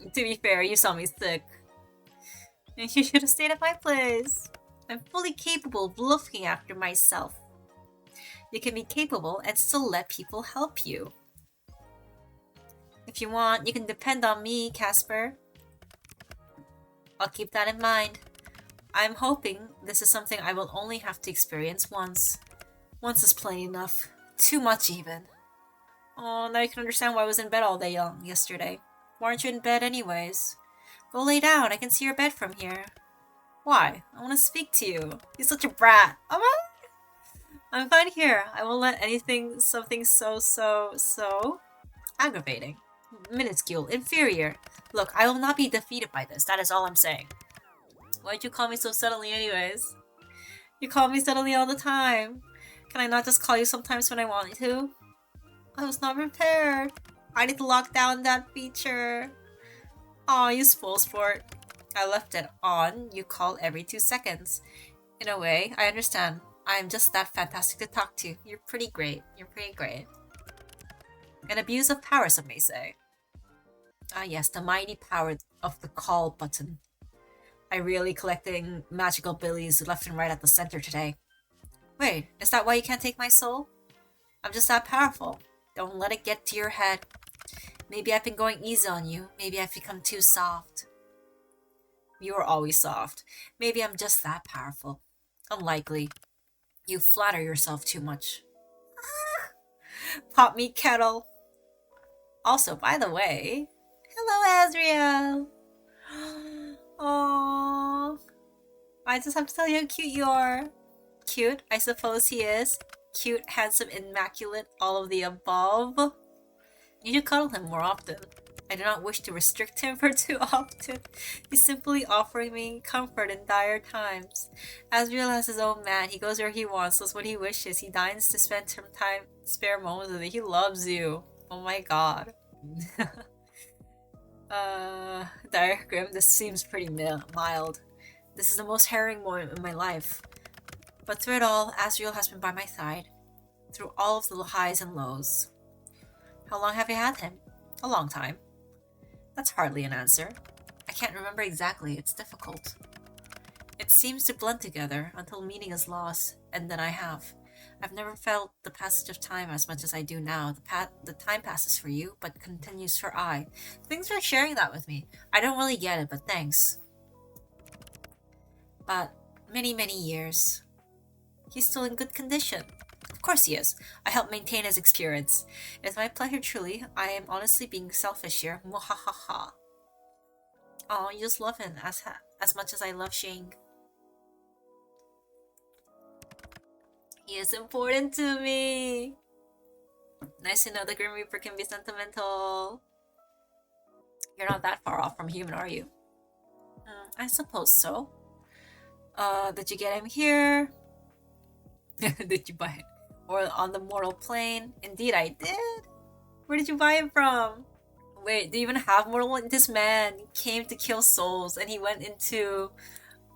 To be fair, you saw me sick. And you should have stayed at my place. I'm fully capable of looking after myself. You can be capable and still let people help you. If you want, you can depend on me, Casper. I'll keep that in mind. I'm hoping this is something I will only have to experience once. Once is plenty enough. Too much even. Oh, now you can understand why I was in bed all day long yesterday. Why aren't you in bed anyways? Go lay down, I can see your bed from here. Why? I want to speak to you. You're such a brat. Oh my... I'm fine here. I won't let something so aggravating. minuscule, inferior. Look, I will not be defeated by this, that is all I'm saying. Why'd you call me so suddenly anyways? You call me suddenly all the time. Can I not just call you sometimes when I want to? I was not prepared. I need to lock down that feature. Aw, you spoil sport. I left it on. You call every 2 seconds. In a way, I understand. I am just that fantastic to talk to. You're pretty great. You're pretty great. An abuse of power, some may say. Ah yes, the mighty power of the call button. I really collecting magical billies left and right at the center today. Wait, is that why you can't take my soul? I'm just that powerful. Don't let it get to your head. Maybe I've been going easy on you. Maybe I've become too soft. You are always soft. Maybe I'm just that powerful. Unlikely. You flatter yourself too much. Pop me kettle. Also, by the way, hello, Azriel. Aww. I just have to tell you how cute you are. Cute, I suppose he is. Cute, handsome, immaculate, all of the above. You should cuddle him more often. I do not wish to restrict him for too often. He's simply offering me comfort in dire times. Azriel has his own man. He goes where he wants, does what he wishes. He dines to spend some time, spare moments with you. He loves you. Oh my god. Diagram, this seems pretty mild. This is the most harrowing moment in my life. But through it all, Azriel has been by my side. Through all of the highs and lows. How long have you had him? A long time. That's hardly an answer. I can't remember exactly, it's difficult. It seems to blend together until meaning is lost, and then I have. I've never felt the passage of time as much as I do now. The time passes for you, but continues for I. Thanks for sharing that with me. I don't really get it, but thanks. But many, many years. He's still in good condition. Of course he is. I help maintain his experience. It is my pleasure truly. I am honestly being selfish here. Mwahaha. Oh, you just love him as much as I love Shing. He is important to me. Nice to know the Grim Reaper can be sentimental. You're not that far off from human, are you? I suppose so. Did you get him here? Did you buy it? Or on the mortal plane? Indeed I did. Where did you buy it from? Wait, do you even have mortal? This man came to kill souls and he went into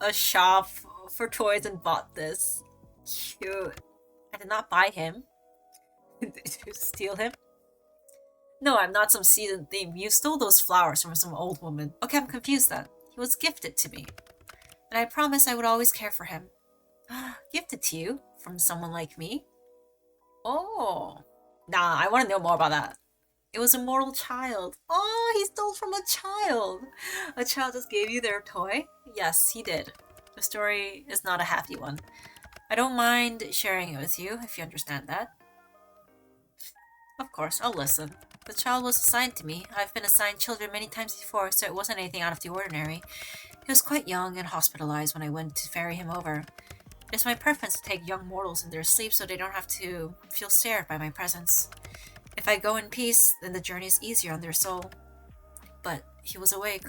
a shop for toys and bought this. Cute. I did not buy him. Did you steal him? No, I'm not some seasoned thief. You stole those flowers from some old woman. Okay, I'm confused then. He was gifted to me. And I promised I would always care for him. Gifted to you? From someone like me? Oh. Nah, I want to know more about that. It was a mortal child. Oh, he stole from a child. A child just gave you their toy? Yes, he did. The story is not a happy one. I don't mind sharing it with you, if you understand that. Of course, I'll listen. The child was assigned to me. I've been assigned children many times before, so it wasn't anything out of the ordinary. He was quite young and hospitalized when I went to ferry him over. It is my preference to take young mortals in their sleep so they don't have to feel scared by my presence. If I go in peace, then the journey is easier on their soul. But he was awake.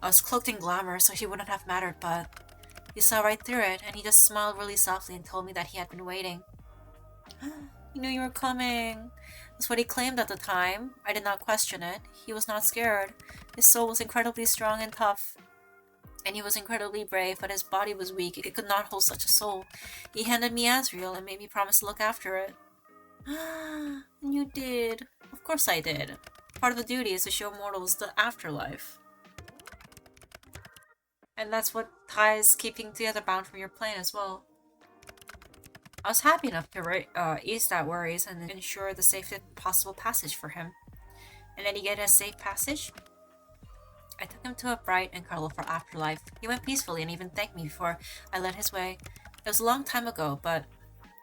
I was cloaked in glamour, so he wouldn't have mattered, but he saw right through it, and he just smiled really softly and told me that he had been waiting. He knew you were coming. That's what he claimed at the time. I did not question it. He was not scared. His soul was incredibly strong and tough. And he was incredibly brave, but his body was weak. It could not hold such a soul. He handed me Azriel and made me promise to look after it. And you did. Of course I did. Part of the duty is to show mortals the afterlife. And that's what ties keeping together bound from your plane as well. I was happy enough to ease that worries and ensure the safest possible passage for him. And then he get a safe passage? I took him to a bright and colorful afterlife. He went peacefully and even thanked me before I led his way. It was a long time ago, but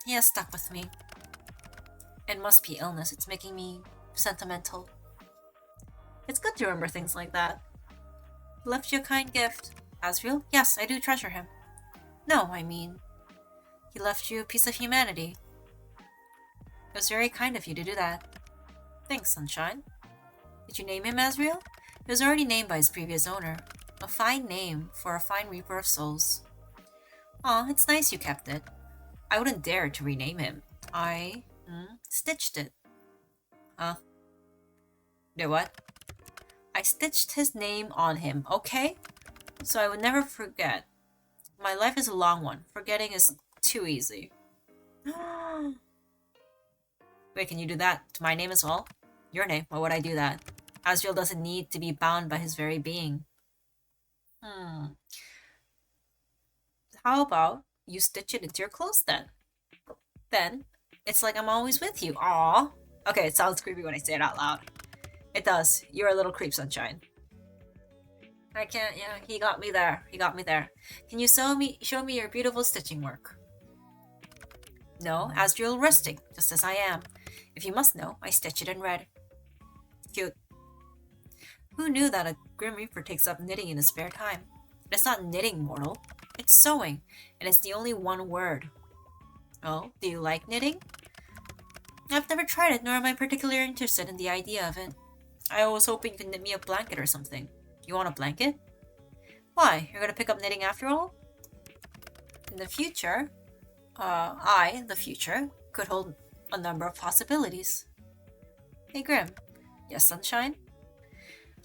he has stuck with me. It must be illness. It's making me sentimental. It's good to remember things like that. He left you a kind gift. Azriel? Yes, I do treasure him. No, I mean, he left you a piece of humanity. It was very kind of you to do that. Thanks, Sunshine. Did you name him Azrael? He was already named by his previous owner. A fine name for a fine reaper of souls. Aw, it's nice you kept it. I wouldn't dare to rename him. I stitched it. Huh? Did what? I stitched his name on him, okay? So I would never forget. My life is a long one. Forgetting is too easy. Wait, can you do that to my name as well? Your name, why would I do that? Azrael doesn't need to be bound by his very being. How about you stitch it into your clothes then? Then, it's like I'm always with you. Aw. Okay, it sounds creepy when I say it out loud. It does. You're a little creep, Sunshine. I can't, yeah, he got me there. He got me there. Can you show me your beautiful stitching work? No, Azrael resting, just as I am. If you must know, I stitch it in red. Cute. Who knew that a Grim Reaper takes up knitting in his spare time? It's not knitting, mortal. It's sewing, and it's the only one word. Oh, do you like knitting? I've never tried it, nor am I particularly interested in the idea of it. I was hoping you could knit me a blanket or something. You want a blanket? Why? You're gonna pick up knitting after all? In the future, the future, could hold a number of possibilities. Hey, Grim. Yes, Sunshine?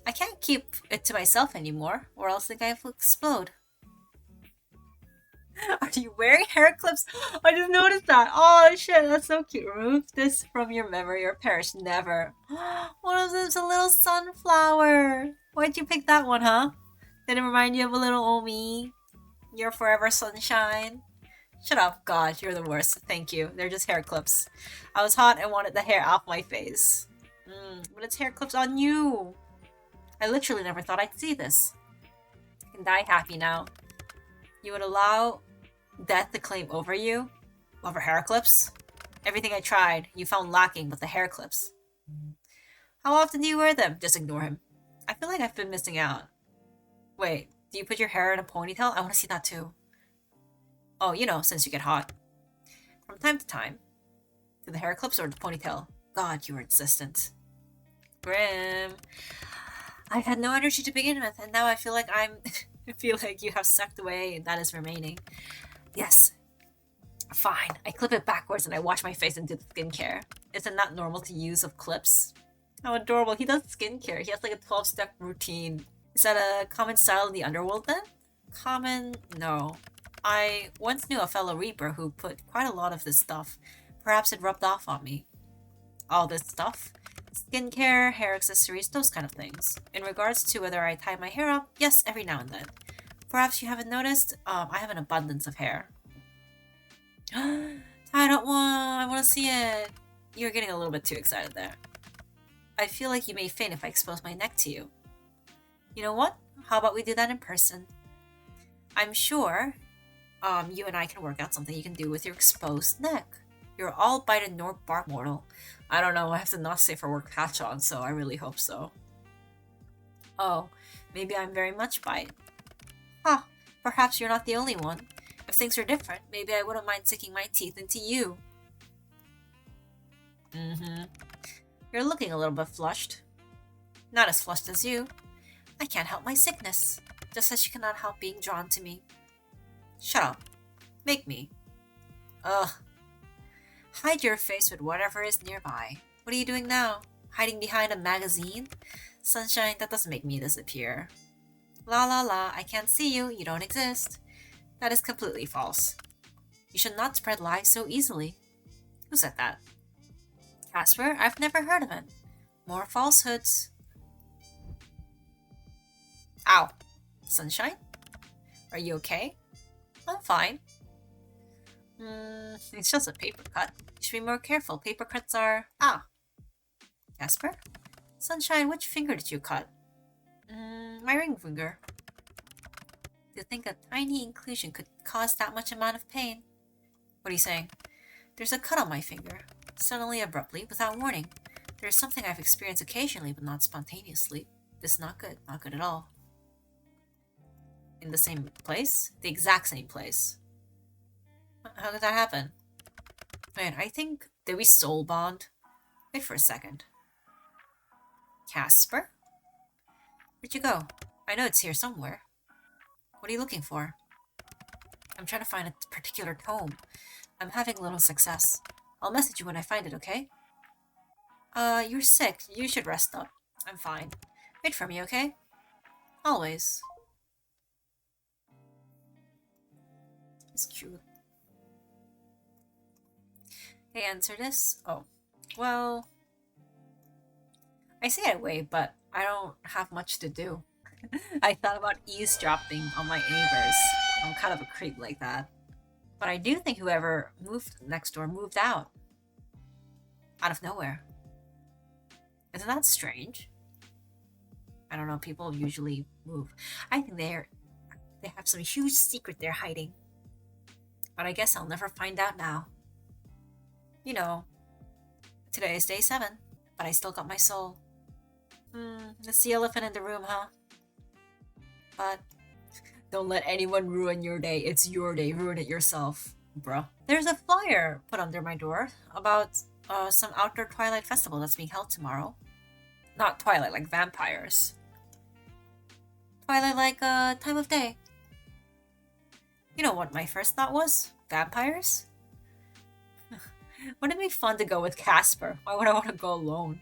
I can't keep it to myself anymore, or else the guy will explode. Are you wearing hair clips? I just noticed that. Oh shit, that's so cute. Remove this from your memory or perish never. What is this? A little sunflower. Why'd you pick that one, huh? Did it remind you of a little Omi? Your forever sunshine? Shut up, God, you're the worst. Thank you. They're just hair clips. I was hot and wanted the hair off my face. But it's hair clips on you. I literally never thought I'd see this. I can die happy now. You would allow death to claim over you? Over hair clips? Everything I tried, you found lacking but the hair clips. How often do you wear them? Just ignore him. I feel like I've been missing out. Wait, do you put your hair in a ponytail? I want to see that too. Oh, you know, since you get hot. From time to time. Do the hair clips or the ponytail? God, you were insistent. Grim. I had no energy to begin with, and now I feel like I feel like you have sucked away that is remaining. Yes. Fine. I clip it backwards and I wash my face and do the skincare. Isn't that normal to use of clips? How adorable. He does skincare. He has like a 12-step routine. Is that a common style in the underworld then? Common? No. I once knew a fellow Reaper who put quite a lot of this stuff. Perhaps it rubbed off on me. All this stuff? Skincare, hair accessories, those kind of things. In regards to whether I tie my hair up, yes, every now and then. Perhaps you haven't noticed, I have an abundance of hair. I don't want, I want to see it. You're getting a little bit too excited there. I feel like you may faint if I expose my neck to you. You know what? How about we do that in person? I'm sure, you and I can work out something you can do with your exposed neck. You're all bite and nor bark, mortal. I don't know, I have to not safe for work patch on, so I really hope so. Oh, maybe I'm very much bite. Huh, perhaps you're not the only one. If things were different, maybe I wouldn't mind sinking my teeth into you. You're looking a little bit flushed. Not as flushed as you. I can't help my sickness, just as you cannot help being drawn to me. Shut up. Make me. Ugh. Hide your face with whatever is nearby. What are you doing now? Hiding behind a magazine? Sunshine, that doesn't make me disappear. La la la, I can't see you, you don't exist. That is completely false. You should not spread lies so easily. Who said that? Casper? I've never heard of it. More falsehoods. Ow. Sunshine? Are you okay? I'm fine. It's just a paper cut. You should be more careful. Paper cuts are... Ah. Casper? Sunshine, which finger did you cut? My ring finger. To think a tiny inclusion could cause that much amount of pain. What are you saying? There's a cut on my finger. Suddenly, abruptly, without warning. There's something I've experienced occasionally, but not spontaneously. This is not good. Not good at all. In the same place? The exact same place. How did that happen? Wait, I think... Did we soul bond? Wait for a second. Casper? Where'd you go? I know it's here somewhere. What are you looking for? I'm trying to find a particular tome. I'm having little success. I'll message you when I find it, okay? You're sick. You should rest up. I'm fine. Wait for me, okay? Always. It's cute. Hey, answer this? Oh. Well... I say it away, but I don't have much to do. I thought about eavesdropping on my neighbors. I'm kind of a creep like that. But I do think whoever moved next door moved out. Out of nowhere. Isn't that strange? I don't know, people usually move. I think they have some huge secret they're hiding. But I guess I'll never find out now. You know, today is day 7, but I still got my soul. That's the elephant in the room, huh? But don't let anyone ruin your day. It's your day. Ruin it yourself, bruh. There's a flyer put under my door about some outdoor Twilight festival that's being held tomorrow. Not Twilight, like vampires. Twilight like time of day. You know what my first thought was? Vampires? Wouldn't it be fun to go with Casper? Why would I want to go alone?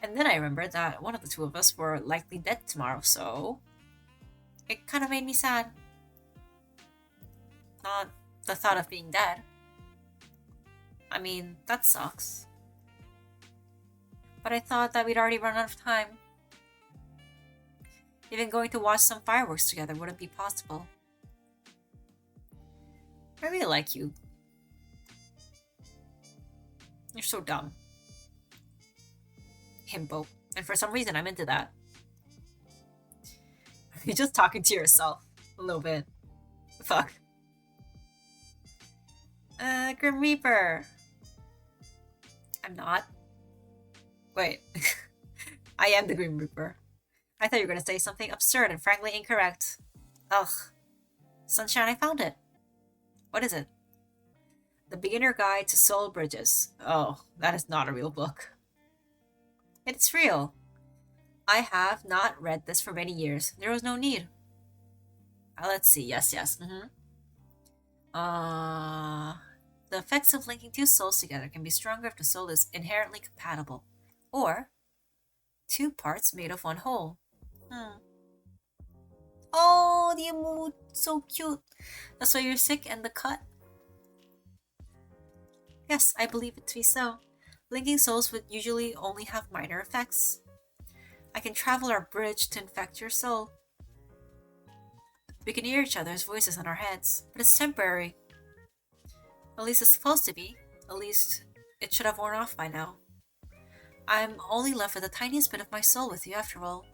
And then I remembered that one of the two of us were likely dead tomorrow, so... It kind of made me sad. Not the thought of being dead. I mean, that sucks. But I thought that we'd already run out of time. Even going to watch some fireworks together wouldn't be possible. I really like you. You're so dumb. Himbo. And for some reason, I'm into that. You're just talking to yourself. A little bit. Fuck. Grim Reaper. I'm not. Wait. I am the Grim Reaper. I thought you were gonna say something absurd and frankly incorrect. Ugh. Sunshine, I found it. What is it? The Beginner Guide to Soul Bridges. Oh, that is not a real book. It's real. I have not read this for many years. There was no need. Let's see. Yes. The effects of linking two souls together can be stronger if the soul is inherently compatible. Or, two parts made of one whole. Oh, the emote. So cute. That's why you're sick and the cut? Yes, I believe it to be so. Linking souls would usually only have minor effects. I can travel our bridge to infect your soul. We can hear each other's voices in our heads, but it's temporary. At least it's supposed to be. At least it should have worn off by now. I'm only left with the tiniest bit of my soul with you after all.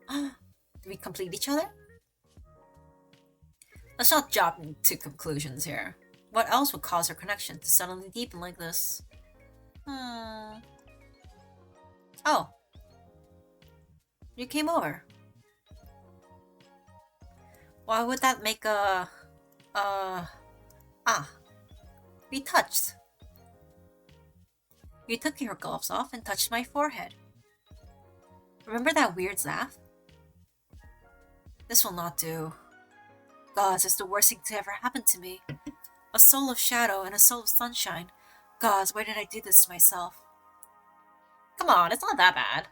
Do we complete each other? Let's not jump into conclusions here. What else would cause our connection to suddenly deepen like this? Oh. You came over. Why would that make we touched. You took your gloves off and touched my forehead. Remember that weird laugh? This will not do. Gods, it's the worst thing to ever happen to me. A soul of shadow and a soul of sunshine. Gods, why did I do this to myself? Come on, it's not that bad.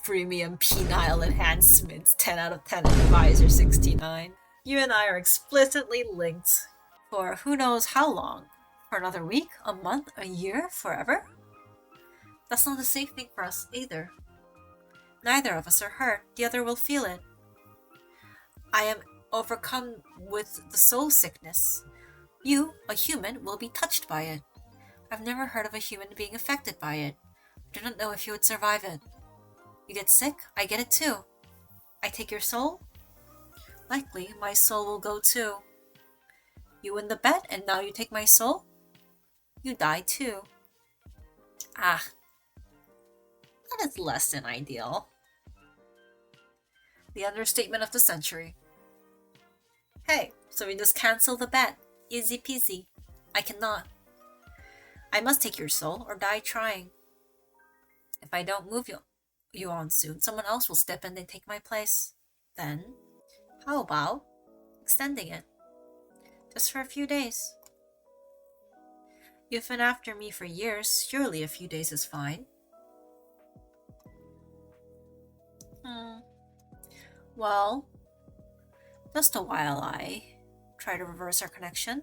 Premium penile enhancements, 10 out of 10 advisor 69. You and I are explicitly linked. For who knows how long? For another week, a month, a year, forever? That's not a safe thing for us either. Neither of us are hurt, the other will feel it. I am overcome with the soul sickness. You, a human, will be touched by it. I've never heard of a human being affected by it. I do not know if you would survive it. You get sick, I get it too. I take your soul? Likely, my soul will go too. You win the bet, and now you take my soul? You die too. Ah. That is less than ideal. The understatement of the century. Hey, so we just cancel the bet. Easy peasy. I cannot. I must take your soul or die trying. If I don't move you on soon, someone else will step in and take my place. Then, how about extending it? Just for a few days. You've been after me for years, surely a few days is fine. Hmm. Well, just a while I try to reverse our connection.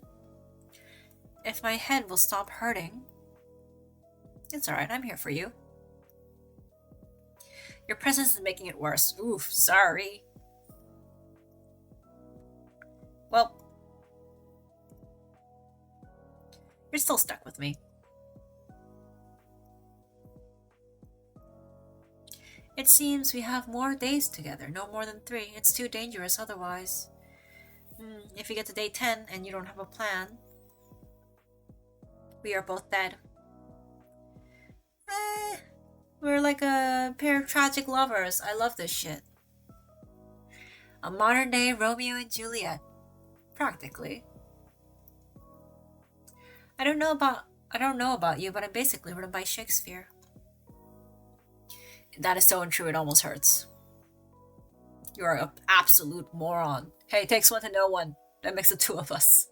If my head will stop hurting, it's alright, I'm here for you. Your presence is making it worse. Oof, sorry. Well, you're still stuck with me. It seems we have more days together, no more than 3. It's too dangerous otherwise. If you get to day 10 and you don't have a plan, we are both dead. We're like a pair of tragic lovers. I love this shit. A modern day Romeo and Juliet. Practically. I don't know about you, but I'm basically written by Shakespeare. That is so untrue, it almost hurts. You're an absolute moron. Hey, it takes one to know one. That makes the 2 of us.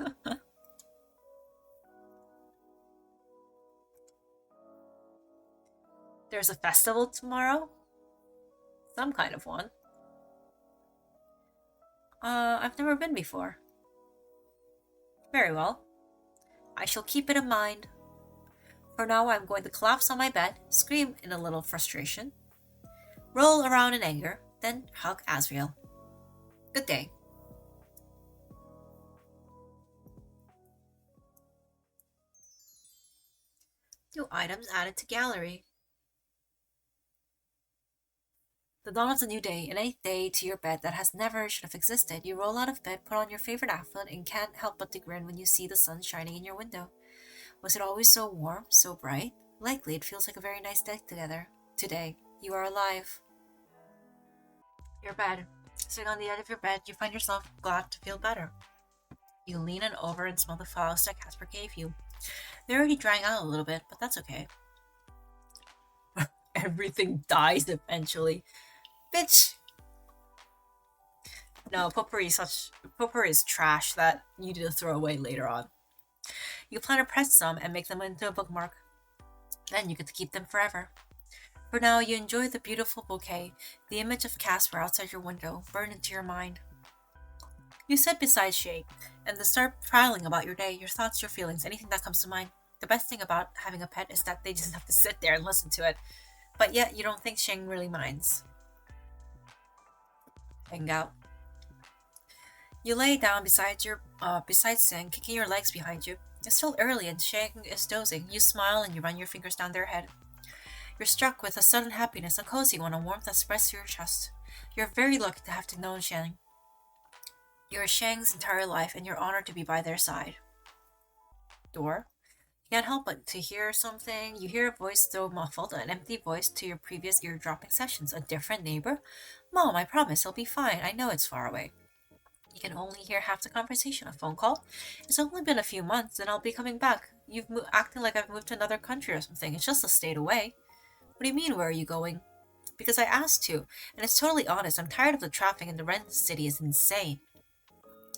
There's a festival tomorrow? Some kind of one. I've never been before. Very well. I shall keep it in mind. For now, I'm going to collapse on my bed, scream in a little frustration, roll around in anger, then hug Asriel. Good day. New items added to gallery. The dawn of the new day, an 8th day to your bed that has never should have existed. You roll out of bed, put on your favorite outfit, and can't help but to grin when you see the sun shining in your window. Was it always so warm, so bright? Likely it feels like a very nice day together. Today, you are alive. Your bed. Sitting on the edge of your bed, you find yourself glad to feel better. You lean in over and smell the flowers that Casper gave you. They're already drying out a little bit, but that's okay. Everything dies eventually. Bitch! No, potpourri is trash that you need to throw away later on. You plan to press some and make them into a bookmark. Then you get to keep them forever. For now, you enjoy the beautiful bouquet, the image of Casper outside your window, burned into your mind. You sit beside Shay, and then start prattling about your day, your thoughts, your feelings, anything that comes to mind. The best thing about having a pet is that they just have to sit there and listen to it. But yet, you don't think Shang really minds. Hang out. You lay down beside Sing, kicking your legs behind you. It's still early and Shang is dozing. You smile and you run your fingers down their head. You're struck with a sudden happiness, a cozy one, a warmth that spreads through your chest. You're very lucky to have known Shang. You're Shang's entire life, and you're honored to be by their side. Door. You can't help but to hear something. You hear a voice, though muffled, an empty voice to your previous ear-dropping sessions. A different neighbor? Mom, I promise I'll be fine. I know it's far away. You can only hear half the conversation. A phone call? It's only been a few months, and I'll be coming back. You've acting like I've moved to another country or something. It's just a state away. What do you mean, where are you going? Because I asked to, and it's totally honest. I'm tired of the traffic, and the rent in the city is insane.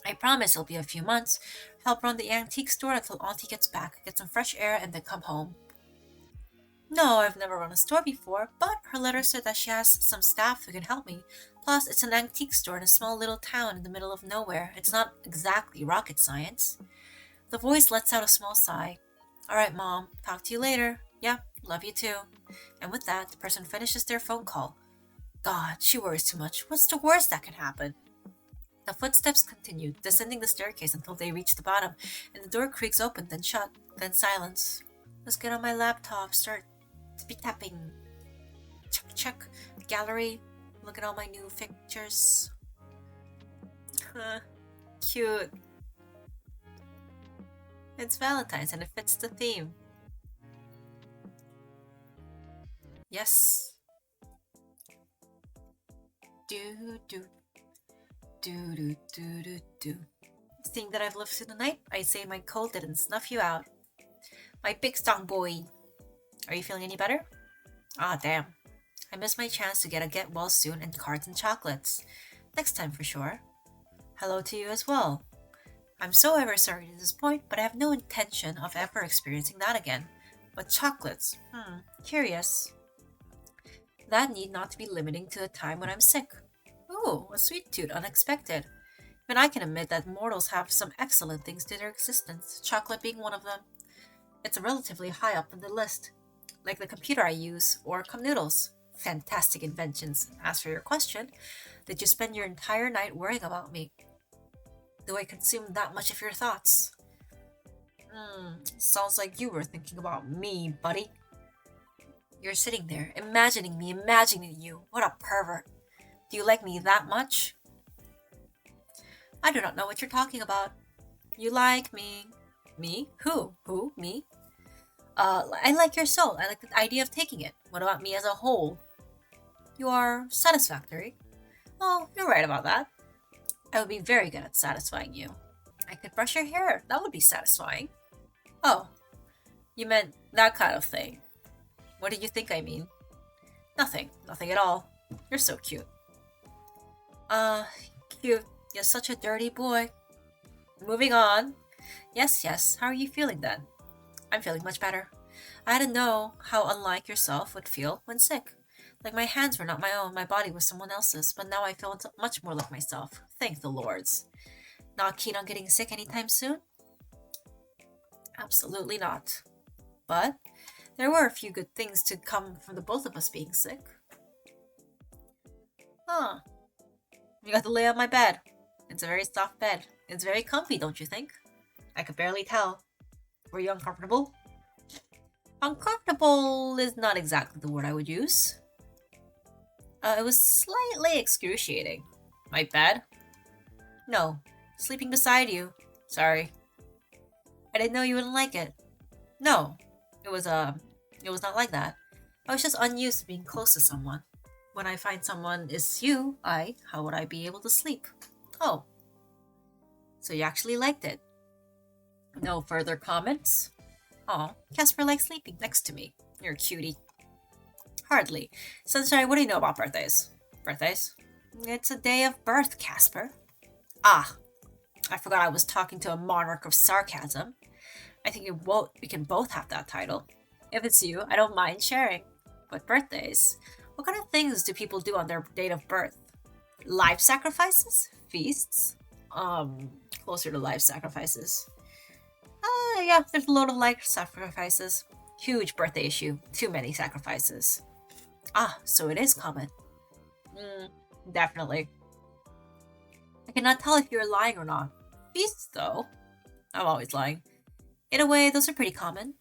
I promise it'll be a few months. Help run the antique store until Auntie gets back, get some fresh air, and then come home. No, I've never run a store before, but her letter said that she has some staff who can help me. Plus, it's an antique store in a small little town in the middle of nowhere. It's not exactly rocket science. The voice lets out a small sigh. Alright, Mom. Talk to you later. Yep, love you too. And with that, the person finishes their phone call. God, she worries too much. What's the worst that can happen? The footsteps continued, descending the staircase until they reached the bottom, and the door creaks open, then shut, then silence. Let's get on my laptop, start tapping. Check. Gallery. Look at all my new pictures. Cute. It's Valentine's and it fits the theme. Yes. Seeing that I've lived through the night, I say my cold didn't snuff you out. My big strong boy. Are you feeling any better? Ah, damn. I missed my chance to get a get well soon and cards and chocolates. Next time for sure. Hello to you as well. I'm so ever sorry to disappoint, but I have no intention of ever experiencing that again. But chocolates, curious. That need not be limiting to the time when I'm sick. Ooh, a sweet tooth, unexpected. But I can admit that mortals have some excellent things to their existence, chocolate being one of them. It's relatively high up on the list, like the computer I use or cup noodles. Fantastic inventions. As for your question, did you spend your entire night worrying about me? Do I consume that much of your thoughts? Sounds like you were thinking about me, buddy. You're sitting there, imagining me, imagining you. What a pervert. Do you like me that much? I do not know what you're talking about. You like me. Me? Who? Who? Me? I like your soul. I like the idea of taking it. What about me as a whole? You are satisfactory. Oh, you're right about that. I would be very good at satisfying you. I could brush your hair. That would be satisfying. Oh, you meant that kind of thing. What did you think I mean? Nothing. Nothing at all. You're so cute. Uh, cute. You're such a dirty boy. Moving on. Yes, yes. How are you feeling then? I'm feeling much better. I didn't know how unlike yourself would feel when sick. Like my hands were not my own, my body was someone else's, but now I feel much more like myself. Thank the Lords. Not keen on getting sick anytime soon? Absolutely not. But there were a few good things to come from the both of us being sick. Huh. You got to lay on my bed. It's a very soft bed. It's very comfy, don't you think? I could barely tell. Were you uncomfortable? Uncomfortable is not exactly the word I would use. It was slightly excruciating. My bed? No. Sleeping beside you. Sorry. I didn't know you wouldn't like it. No. It was not like that. I was just unused to being close to someone. When I find someone is you, how would I be able to sleep? Oh. So you actually liked it? No further comments? Aw, Casper likes sleeping next to me. You're a cutie. Hardly. Sunshine, what do you know about birthdays? Birthdays? It's a day of birth, Casper. Ah, I forgot I was talking to a monarch of sarcasm. I think we can both have that title. If it's you, I don't mind sharing. But birthdays? What kind of things do people do on their date of birth? Life sacrifices? Feasts? Closer to life sacrifices. Yeah, there's a load of life sacrifices. Huge birthday issue. Too many sacrifices. Ah, so it is common. Definitely. I cannot tell if you're lying or not. Feasts, though. I'm always lying. In a way, those are pretty common.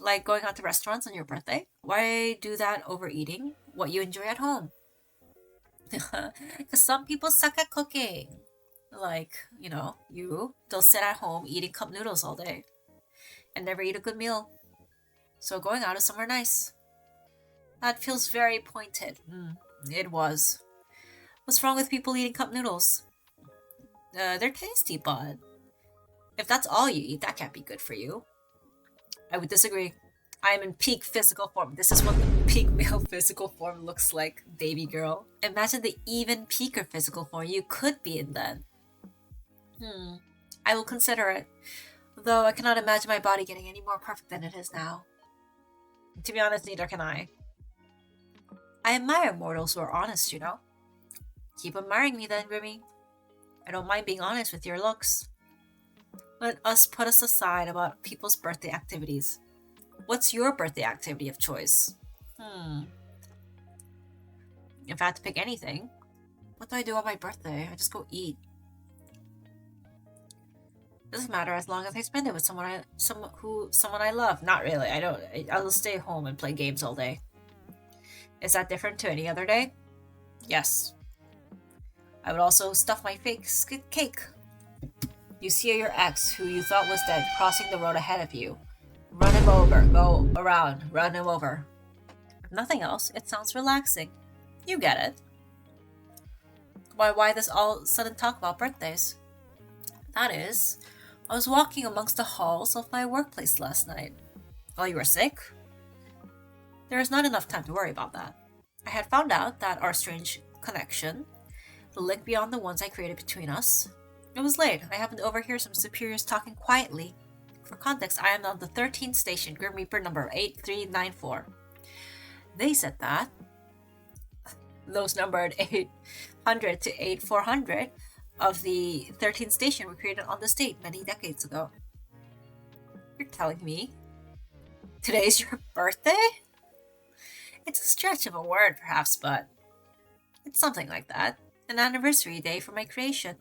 Like going out to restaurants on your birthday. Why do that over eating what you enjoy at home? Because some people suck at cooking. Like, they'll sit at home eating cup noodles all day and never eat a good meal. So going out is somewhere nice. That feels very pointed. It was. What's wrong with people eating cup noodles? They're tasty, but if that's all you eat, that can't be good for you. I would disagree. I am in peak physical form. This is what the peak male physical form looks like, baby girl. Imagine the even peaker physical form you could be in then. I will consider it. Though I cannot imagine my body getting any more perfect than it is now. To be honest, neither can I. I admire mortals who are honest, Keep admiring me then, Grimmy. I don't mind being honest with your looks. Let us put us aside about people's birthday activities. What's your birthday activity of choice? If I had to pick anything, what do I do on my birthday? I just go eat. Doesn't matter as long as I spend it with someone I love. Not really. I'll stay home and play games all day. Is that different to any other day? Yes. I would also stuff my fake cake. You see your ex, who you thought was dead, crossing the road ahead of you. Run him over. Go around. Run him over. If nothing else, it sounds relaxing. You get it. Why this all sudden talk about birthdays? That is, I was walking amongst the halls of my workplace last night. While you were sick? There is not enough time to worry about that. I had found out that our strange connection, the link beyond the ones I created between us. It was late. I happened to overhear some superiors talking quietly. For context, I am on the 13th station, Grim Reaper number 8394. They said that those numbered 800 to 8400 of the 13th station were created on the state many decades ago. You're telling me today's your birthday? It's a stretch of a word, perhaps, but it's something like that. An anniversary day for my creation.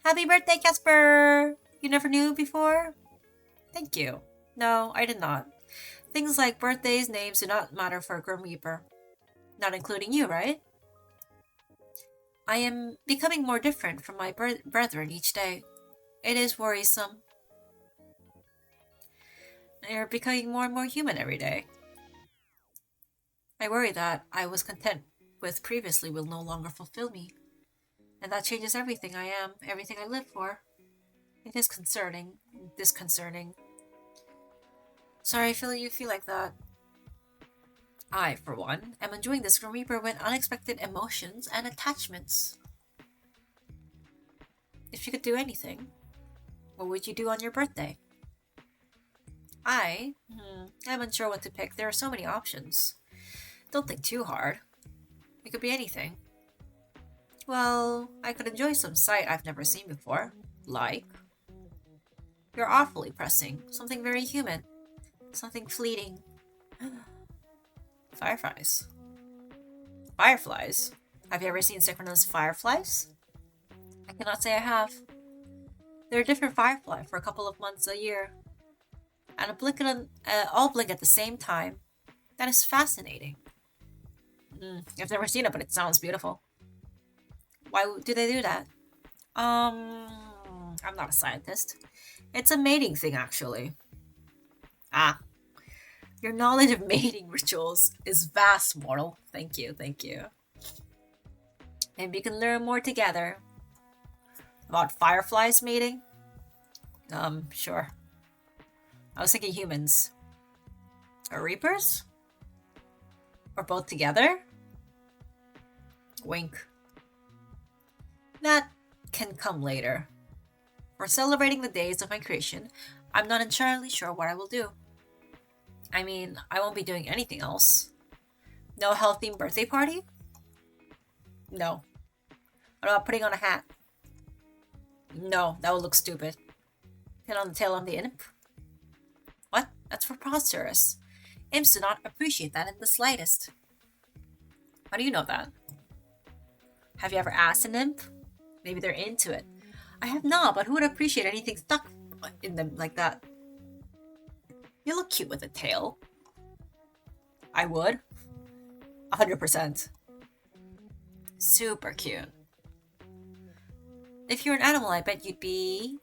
Happy birthday, Casper! You never knew before? Thank you. No, I did not. Things like birthdays, names do not matter for a Grim Reaper. Not including you, right? I am becoming more different from my brethren each day. It is worrisome. You're becoming more and more human every day. I worry that I was content with previously will no longer fulfill me. And that changes everything I am, everything I live for. It is disconcerting. Sorry, I feel you feel like that. I, for one, am enjoying this Grim Reaper with unexpected emotions and attachments. If you could do anything, what would you do on your birthday? I'm unsure what to pick. There are so many options. Don't think too hard. It could be anything. Well, I could enjoy some sight I've never seen before. Like? You're awfully pressing. Something very human. Something fleeting. Fireflies. Fireflies? Have you ever seen synchronous fireflies? I cannot say I have. They're a different firefly for a couple of months a year. And all blink at the same time. That is fascinating. I've never seen it, but it sounds beautiful. Why do they do that? I'm not a scientist. It's a mating thing, actually. Your knowledge of mating rituals is vast, mortal. Thank you. Maybe you can learn more together. About fireflies mating? Sure. I was thinking humans. Or reapers? Or both together? Wink. That can come later. For celebrating the days of my creation, I'm not entirely sure what I will do. I mean, I won't be doing anything else. No healthy birthday party? No. What about putting on a hat? No, that would look stupid. Pin on the tail of the imp? What? That's preposterous. Imps do not appreciate that in the slightest. How do you know that? Have you ever asked an imp? Maybe they're into it. I have not, but who would appreciate anything stuck in them like that? You look cute with a tail. I would. 100%. Super cute. If you're an animal, I bet you'd be...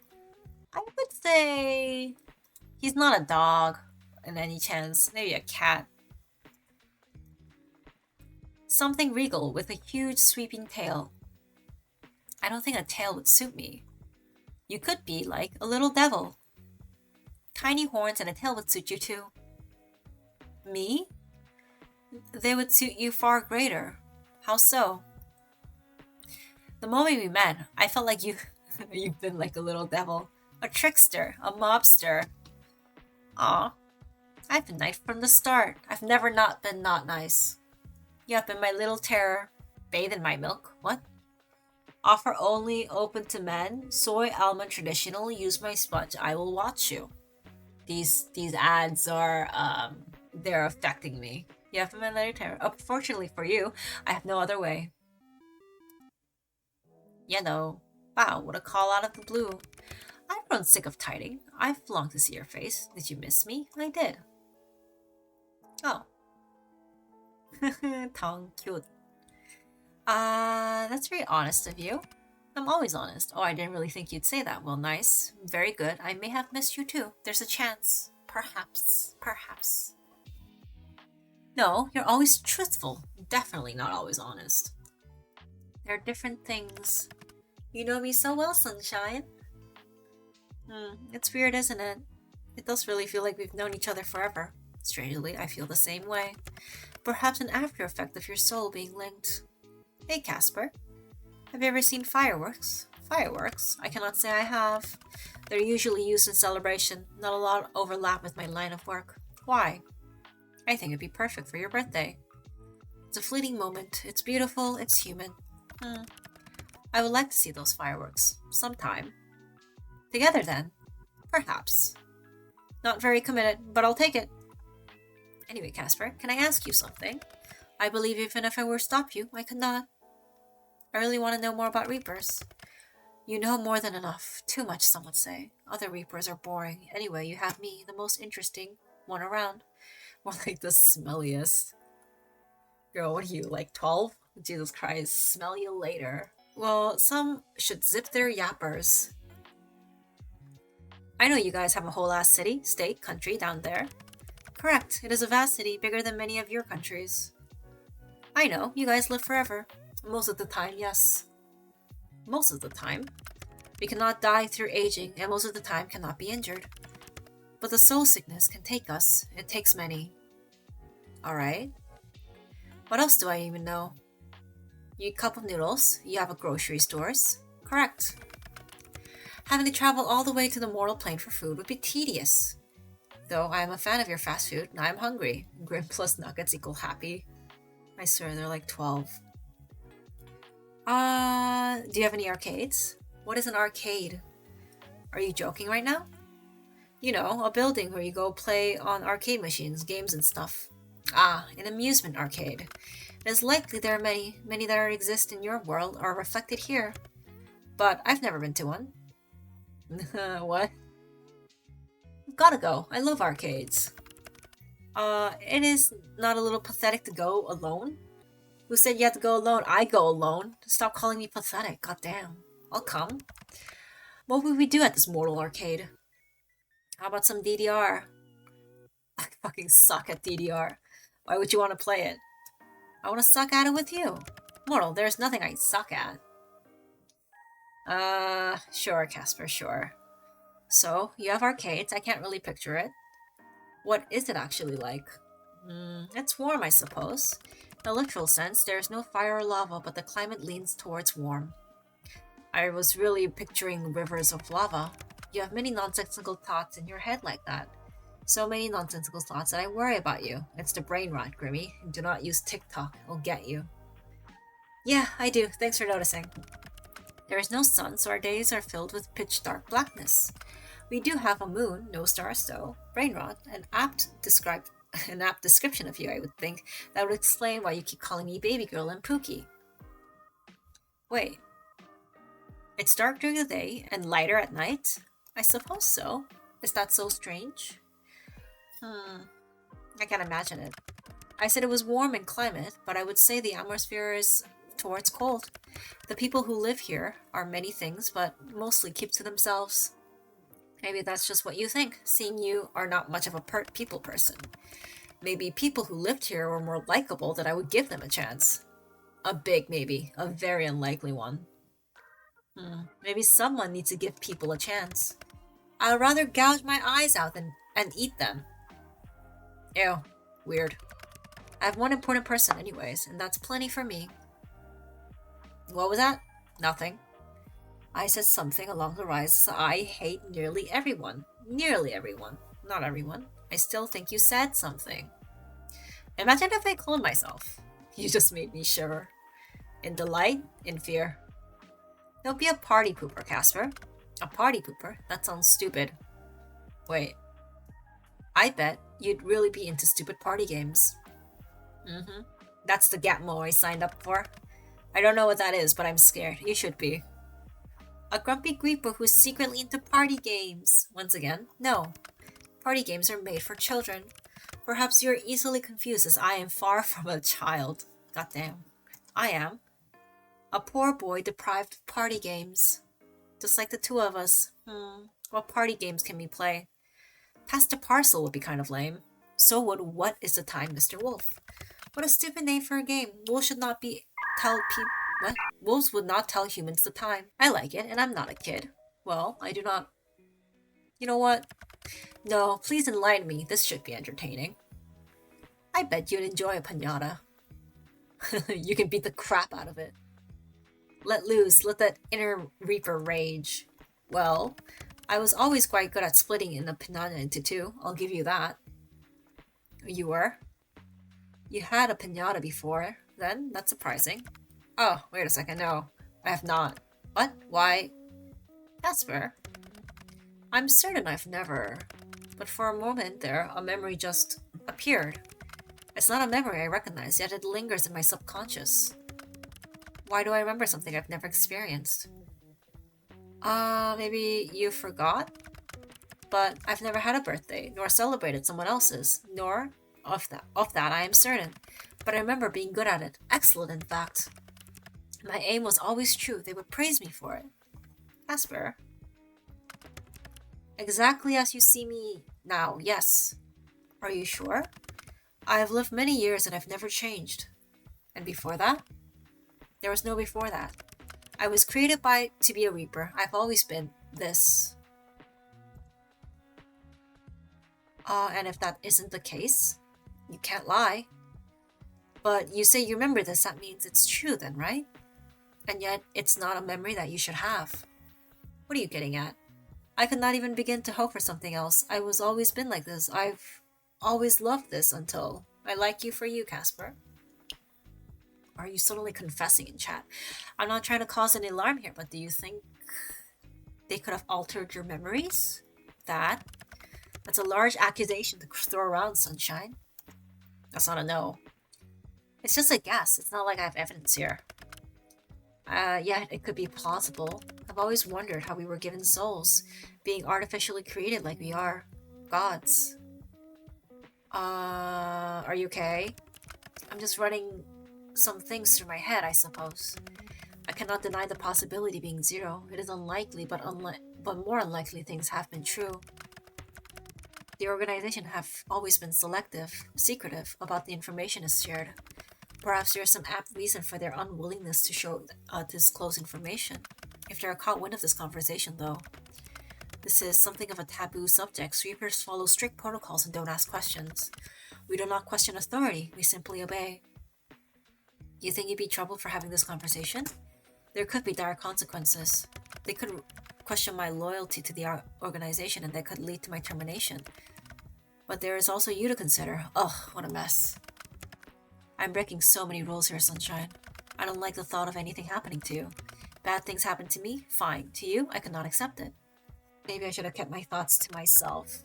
I would say... He's not a dog, in any chance. Maybe a cat. Something regal with a huge sweeping tail. I don't think a tail would suit me. You could be like a little devil. Tiny horns and a tail would suit you too. Me? They would suit you far greater. How so? The moment we met, I felt like you've been like a little devil. A trickster, a mobster. Aw. I've been nice from the start. I've never not been not nice. You have been my little terror. Bathe in my milk. What? Offer only open to men. Soy, almond, traditional. Use my sponge. I will watch you. These ads are, they're affecting me. You have been my little terror. Unfortunately for you, I have no other way. You know. Wow, what a call out of the blue. I've grown sick of tiding. I've longed to see your face. Did you miss me? I did. Oh. Tongue, cute. That's very honest of you. I'm always honest. Oh, I didn't really think you'd say that. Well, nice. Very good. I may have missed you too. There's a chance. Perhaps. No, you're always truthful. Definitely not always honest. They're different things. You know me so well, sunshine. It's weird, isn't it? It does really feel like we've known each other forever. Strangely, I feel the same way. Perhaps an after effect of your soul being linked. Hey, Casper. Have you ever seen fireworks? Fireworks? I cannot say I have. They're usually used in celebration, not a lot overlap with my line of work. Why? I think it'd be perfect for your birthday. It's a fleeting moment. It's beautiful. It's human. I would like to see those fireworks. Sometime. Together then? Perhaps. Not very committed, but I'll take it. Anyway, Casper, can I ask you something? I believe even if I were to stop you, I could not. I really want to know more about Reapers. You know more than enough. Too much, some would say. Other Reapers are boring. Anyway, you have me, the most interesting one around. More like the smelliest. Girl, what are you, like 12? Jesus Christ, smell you later. Well, some should zip their yappers. I know you guys have a whole ass city, state, country down there. Correct, it is a vast city, bigger than many of your countries. I know, you guys live forever. Most of the time, yes. Most of the time. We cannot die through aging, and most of the time cannot be injured. But the soul sickness can take us. It takes many. Alright. What else do I even know? You eat a cup of noodles. You have a grocery stores. Correct. Having to travel all the way to the mortal plane for food would be tedious. Though I am a fan of your fast food, and I am hungry. Grim plus nuggets equal happy. I swear they're like 12. Do you have any arcades? What is an arcade? Are you joking right now? You know, a building where you go play on arcade machines, games and stuff. Ah, an amusement arcade. It is likely there are many that exist in your world are reflected here. But I've never been to one. What? Gotta go. I love arcades. It is not a little pathetic to go alone? Who said you had to go alone? I go alone. Stop calling me pathetic. Goddamn. I'll come. What would we do at this mortal arcade? How about some DDR? I fucking suck at DDR. Why would you want to play it? I want to suck at it with you. Mortal, there's nothing I suck at. Sure, Casper, sure. So, you have arcades. I can't really picture it. What is it actually like? It's warm, I suppose. In a literal sense, there is no fire or lava, but the climate leans towards warm. I was really picturing rivers of lava. You have many nonsensical thoughts in your head like that. So many nonsensical thoughts that I worry about you. It's the brain rot, Grimmy. Do not use TikTok. It'll get you. Yeah, I do. Thanks for noticing. There is no sun, so our days are filled with pitch dark blackness. We do have a moon, no stars though. Brain rot, an apt description of you, I would think, that would explain why you keep calling me baby girl and Pookie. Wait. It's dark during the day and lighter at night? I suppose so. Is that so strange? I can't imagine it. I said it was warm in climate, but I would say the atmosphere is towards cold. The people who live here are many things, but mostly keep to themselves. Maybe that's just what you think, seeing you are not much of a people person. Maybe people who lived here were more likable that I would give them a chance. A big maybe, a very unlikely one. Maybe someone needs to give people a chance. I'd rather gouge my eyes out and eat them. Ew, weird. I have one important person anyways, and that's plenty for me. What was that? Nothing. I said something along the lines, I hate nearly everyone. Nearly everyone. Not everyone. I still think you said something. Imagine if I cloned myself. You just made me shiver. In delight, in fear. Don't be a party pooper, Casper. A party pooper? That sounds stupid. Wait. I bet you'd really be into stupid party games. That's the Gatmo I signed up for. I don't know what that is, but I'm scared. You should be. A grumpy creeper who's secretly into party games. Once again, no. Party games are made for children. Perhaps you're easily confused as I am far from a child. Goddamn. I am. A poor boy deprived of party games. Just like the two of us. What party games can we play? Pass the parcel would be kind of lame. So would What is the Time, Mr. Wolf? What a stupid name for a game. Wolves should not be What? Wolves would not tell humans the time. I like it, and I'm not a kid. Well, I do not... You know what? No, please enlighten me. This should be entertaining. I bet you'd enjoy a pinata. You can beat the crap out of it. Let loose, let that inner reaper rage. Well, I was always quite good at splitting in a pinata into two, I'll give you that. You were? You had a pinata before, then? That's surprising. Oh, wait a second, no. I have not. What? Why? Casper. I'm certain I've never. But for a moment there, a memory just appeared. It's not a memory I recognize, yet it lingers in my subconscious. Why do I remember something I've never experienced? Maybe you forgot? But I've never had a birthday, nor celebrated someone else's, nor of that I am certain. But I remember being good at it, excellent in fact. My aim was always true, they would praise me for it. Casper. Exactly as you see me now, yes. Are you sure? I have lived many years and I've never changed. And before that? There was no before that. I was created to be a reaper. I've always been this. And if that isn't the case, you can't lie. But you say you remember this, that means it's true then, right? And yet, it's not a memory that you should have. What are you getting at? I could not even begin to hope for something else. I was always been like this. I've always loved this until I like you for you, Casper. Are you suddenly confessing in chat? I'm not trying to cause any alarm here, but do you think they could have altered your memories? That's a large accusation to throw around, Sunshine. That's not a no. It's just a guess. It's not like I have evidence here. Yeah, it could be plausible. I've always wondered how we were given souls, being artificially created like we are. Gods. Are you okay? I'm just running some things through my head, I suppose. I cannot deny the possibility being zero. It is unlikely, but more unlikely things have been true. The organization have always been selective, secretive about the information is shared. Perhaps there is some apt reason for their unwillingness to disclose information. If they are caught wind of this conversation, though, this is something of a taboo subject. Sweepers follow strict protocols and don't ask questions. We do not question authority, we simply obey. You think you'd be troubled for having this conversation? There could be dire consequences. They could question my loyalty to the organization and that could lead to my termination. But there is also you to consider. Ugh, what a mess. I'm breaking so many rules here, Sunshine. I don't like the thought of anything happening to you. Bad things happen to me, fine. To you, I cannot accept it. Maybe I should have kept my thoughts to myself.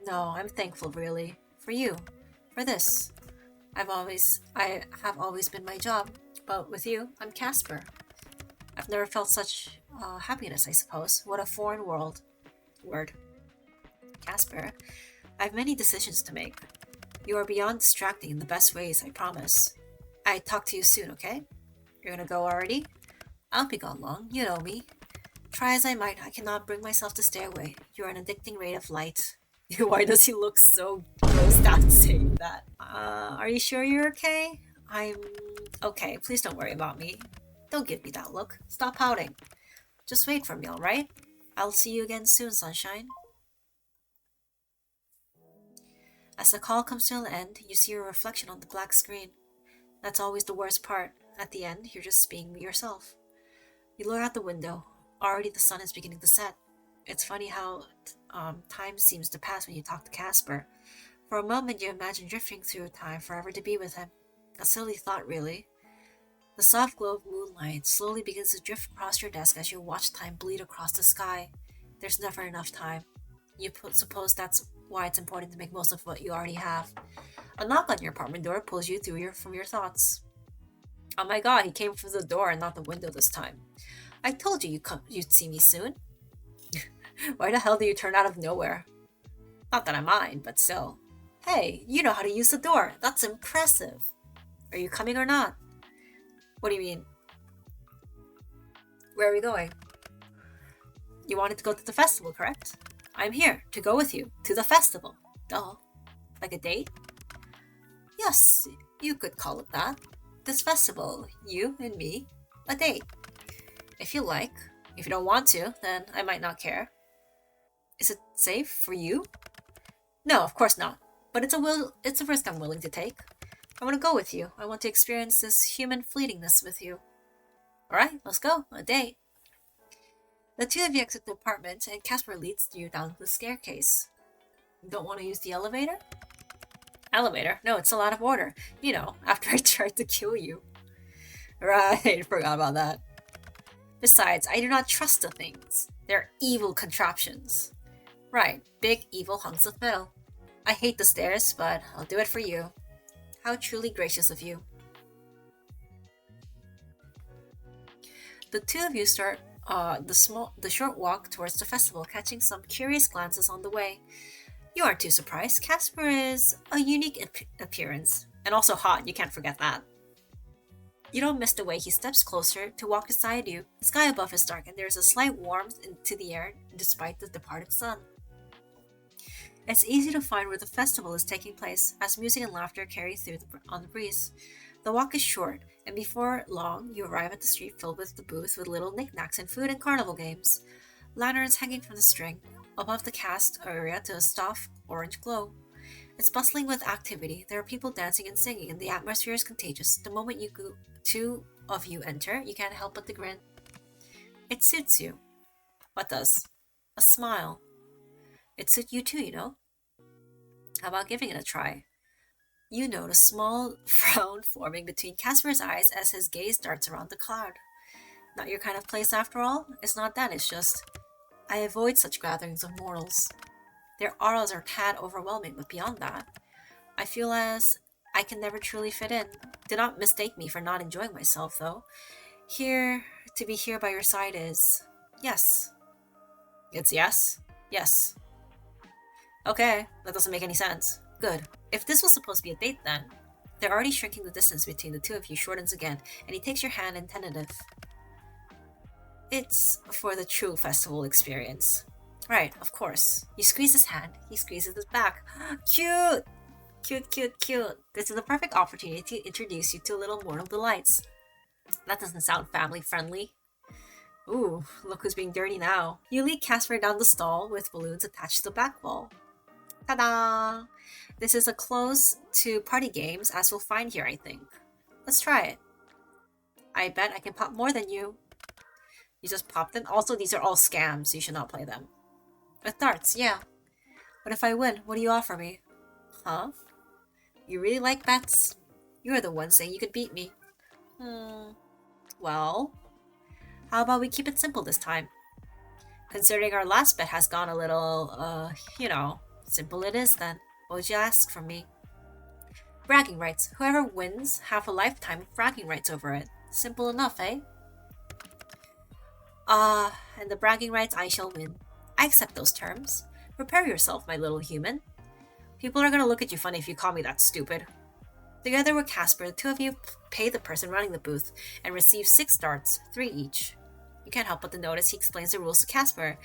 No, I'm thankful, really. For you. For this. I have always been my job. But with you, I'm Casper. I've never felt such happiness, I suppose. What a foreign word. Casper, I have many decisions to make. You are beyond distracting in the best ways, I promise. I talk to you soon, okay? You're gonna go already? I'll be gone long, you know me. Try as I might, I cannot bring myself to stay away. You're an addicting ray of light. Why does he look so grossed out saying that? Are you sure you're okay? I'm okay, please don't worry about me. Don't give me that look. Stop pouting. Just wait for me, alright? I'll see you again soon, Sunshine. As the call comes to an end, you see your reflection on the black screen. That's always the worst part. At the end, you're just being yourself. You look out the window. Already the sun is beginning to set. It's funny how time seems to pass when you talk to Casper. For a moment, you imagine drifting through time forever to be with him. A silly thought, really. The soft glow of moonlight slowly begins to drift across your desk as you watch time bleed across the sky. There's never enough time. You suppose that's why it's important to make most of what you already have. A knock on your apartment door pulls you from your thoughts. Oh my god, he came through the door and not the window this time. I told you you'd see me soon. Why the hell do you turn out of nowhere? Not that I mind, but still. Hey, you know how to use the door. That's impressive. Are you coming or not? What do you mean? Where are we going? You wanted to go to the festival, correct? I'm here to go with you to the festival. Duh. Like a date? Yes, you could call it that. This festival, you and me, a date. If you like. If you don't want to, then I might not care. Is it safe for you? No, of course not. But it's a risk I'm willing to take. I want to go with you. I want to experience this human fleetingness with you. Alright, let's go. A date. The two of you exit the apartment, and Casper leads you down the staircase. You don't want to use the elevator? Elevator? No, it's a lot of order. You know, after I tried to kill you. Right, forgot about that. Besides, I do not trust the things. They're evil contraptions. Right, big evil hunks of metal. I hate the stairs, but I'll do it for you. How truly gracious of you. The two of you start the short walk towards the festival, catching some curious glances on the way. You aren't too surprised. Casper is a unique appearance, and also hot, you can't forget that. You don't miss the way he steps closer to walk beside you. The sky above is dark, and there is a slight warmth into the air despite the departed sun. It's easy to find where the festival is taking place, as music and laughter carry through on the breeze. The walk is short, and before long you arrive at the street filled with the booths with little knickknacks and food and carnival games. Lanterns hanging from the string, above the cast area to a soft orange glow. It's bustling with activity. There are people dancing and singing, and the atmosphere is contagious. The moment two of you enter, you can't help but to grin. It suits you. What does? A smile. It suits you too, you know. How about giving it a try? You note a small frown forming between Casper's eyes as his gaze darts around the crowd. Not your kind of place after all? It's not that, it's just... I avoid such gatherings of mortals. Their auras are tad overwhelming, but beyond that, I feel as I can never truly fit in. Do not mistake me for not enjoying myself, though. To be here by your side is... yes. It's yes? Yes. Okay, that doesn't make any sense. Good. If this was supposed to be a date then, they're already shrinking the distance between the two of you shortens again, and he takes your hand in tentative. It's for the true festival experience. Right, of course. You squeeze his hand, he squeezes his back. Cute! Cute, cute, cute. This is the perfect opportunity to introduce you to little mortal delights. That doesn't sound family friendly. Ooh, look who's being dirty now. You lead Casper down the stall with balloons attached to the back wall. Ta-da! This is a close to party games as we'll find here, I think. Let's try it. I bet I can pop more than you. You just pop them? Also, these are all scams, so you should not play them. With darts, yeah. What if I win? What do you offer me? Huh? You really like bets? You're the one saying you could beat me. Well, how about we keep it simple this time? Considering our last bet has gone a little, simple it is then. What would you ask from me? Bragging rights. Whoever wins have a lifetime of bragging rights over it. Simple enough, eh? And the bragging rights I shall win. I accept those terms. Prepare yourself, my little human. People are gonna look at you funny if you call me that stupid. Together with Casper, the two of you pay the person running the booth and receive 6 darts, 3 each. You can't help but to notice he explains the rules to Casper.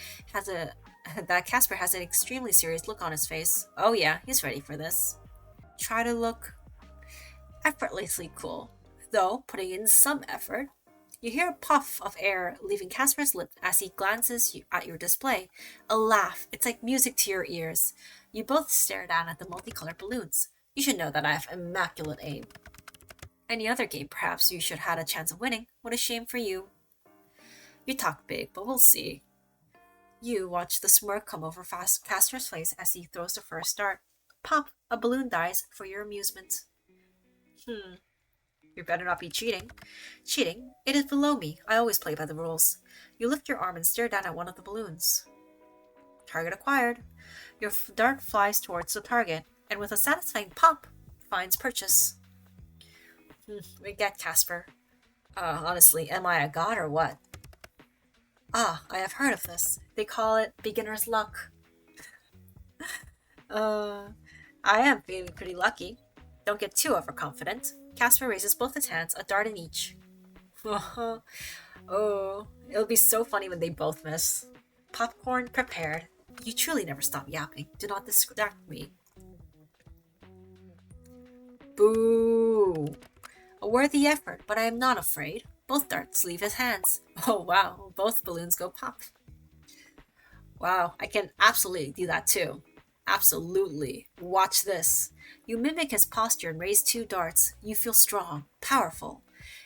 That Casper has an extremely serious look on his face. Oh yeah, he's ready for this. Try to look effortlessly cool, though putting in some effort. You hear a puff of air leaving Casper's lip as he glances at your display. A laugh. It's like music to your ears. You both stare down at the multicolored balloons. You should know that I have immaculate aim. Any other game, perhaps you should have had a chance of winning. What a shame for you. You talk big, but we'll see. You watch the smirk come over Casper's face as he throws the first dart. Pop! A balloon dies for your amusement. You better not be cheating. Cheating? It is below me. I always play by the rules. You lift your arm and stare down at one of the balloons. Target acquired. Your dart flies towards the target, and with a satisfying pop, finds purchase. We get Casper. Honestly, am I a god or what? Ah, I have heard of this. They call it beginner's luck. I am feeling pretty lucky. Don't get too overconfident. Casper raises both his hands, a dart in each. Oh, it'll be so funny when they both miss. Popcorn prepared. You truly never stop yapping. Do not distract me. Boo! A worthy effort, but I am not afraid. Both darts leave his hands. Oh wow, both balloons go pop. Wow, I can absolutely do that too. Absolutely. Watch this. You mimic his posture and raise two darts. You feel strong, powerful.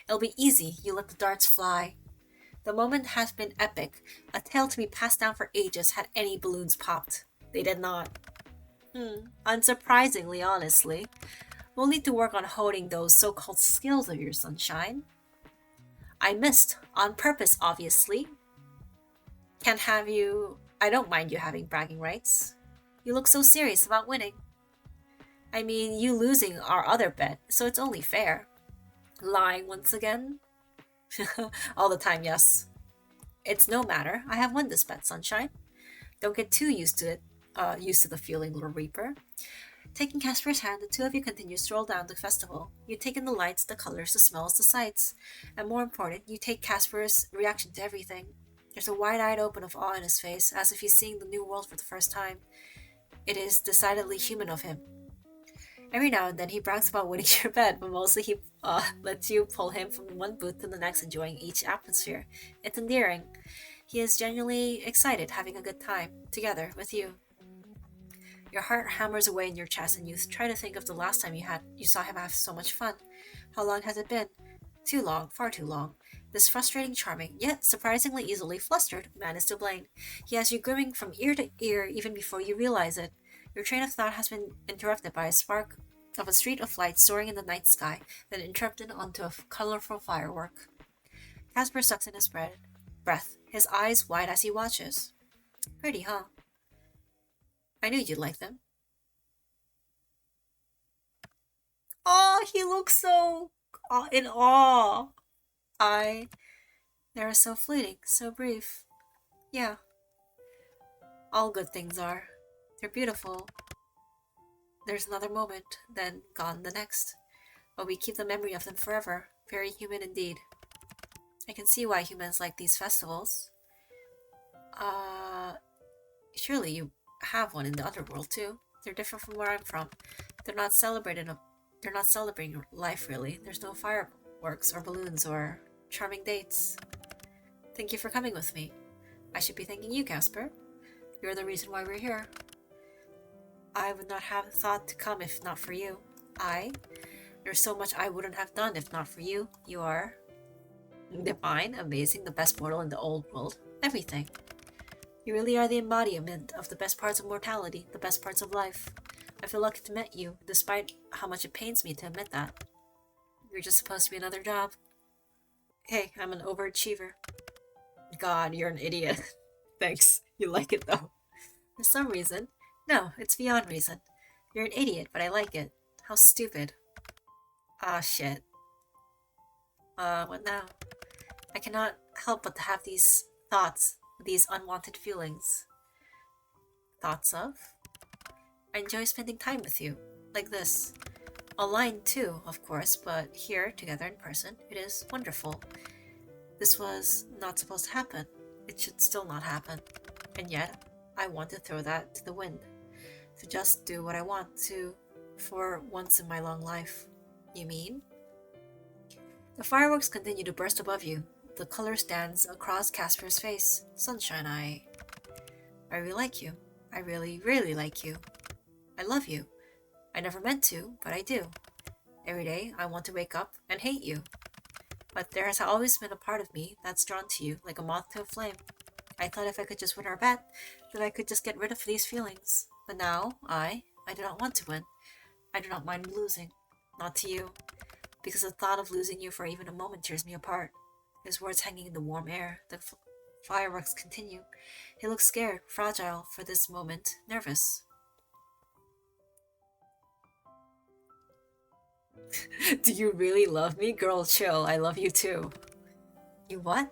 It'll be easy. You let the darts fly. The moment has been epic, a tale to be passed down for ages had any balloons popped. They did not. Unsurprisingly, honestly. We'll need to work on honing those so-called skills of yours, Sunshine. I missed, on purpose, obviously. Can't have you... I don't mind you having bragging rights. You look so serious about winning. I mean, you losing our other bet, so it's only fair. Lying once again? All the time, yes. It's no matter. I have won this bet, Sunshine. Don't get too used to it. Used to the feeling, little Reaper. Taking Casper's hand, the two of you continue to stroll down the festival. You take in the lights, the colors, the smells, the sights. And more important, you take Casper's reaction to everything. There's a wide-eyed open of awe in his face, as if he's seeing the new world for the first time. It is decidedly human of him. Every now and then he brags about winning your bet, but mostly he lets you pull him from one booth to the next, enjoying each atmosphere. It's endearing. He is genuinely excited, having a good time, together, with you. Your heart hammers away in your chest, and you try to think of the last time you saw him have so much fun. How long has it been? Too long, far too long. This frustrating, charming, yet surprisingly easily flustered man is to blame. He has you grinning from ear to ear even before you realize it. Your train of thought has been interrupted by a spark of a streak of light soaring in the night sky, then interrupted onto a colorful firework. Casper sucks in his breath, his eyes wide as he watches. Pretty, huh? I knew you'd like them. Oh, he looks so in awe. They're so fleeting, so brief. Yeah, all good things are. They're beautiful. There's another moment, then gone the next. But we keep the memory of them forever. Very human indeed. I can see why humans like these festivals. Surely you have one in the other world too. They're different from where I'm from. They're not celebrating life really. There's no fireworks or balloons or charming dates. Thank you for coming with me. I should be thanking you, Casper. You're the reason why we're here. I would not have thought to come if not for you. There's so much I wouldn't have done if not for you. You are divine, amazing, the best mortal in the old world. Everything. You really are the embodiment of the best parts of mortality, the best parts of life. I feel lucky to meet you, despite how much it pains me to admit that. You're just supposed to be another job. Hey, I'm an overachiever. God, you're an idiot. Thanks. You like it though. For some reason. No, it's beyond reason. You're an idiot, but I like it. How stupid. Ah, shit. What now? I cannot help but to have these thoughts, these unwanted feelings. Thoughts of? I enjoy spending time with you, like this. Online too, of course, but here, together in person, it is wonderful. This was not supposed to happen. It should still not happen. And yet, I want to throw that to the wind. To just do what I want to for once in my long life. You mean? The fireworks continue to burst above you. The color stands across Casper's face. Sunshine, I really like you. I really, really like you. I love you. I never meant to, but I do. Every day, I want to wake up and hate you. But there has always been a part of me that's drawn to you, like a moth to a flame. I thought if I could just win our bet, that I could just get rid of these feelings. But now, I do not want to win. I do not mind losing. Not to you. Because the thought of losing you for even a moment tears me apart. His words hanging in the warm air. The fireworks continue. He looks scared, fragile for this moment, nervous. Do you really love me? Girl, chill. I love you too. You what?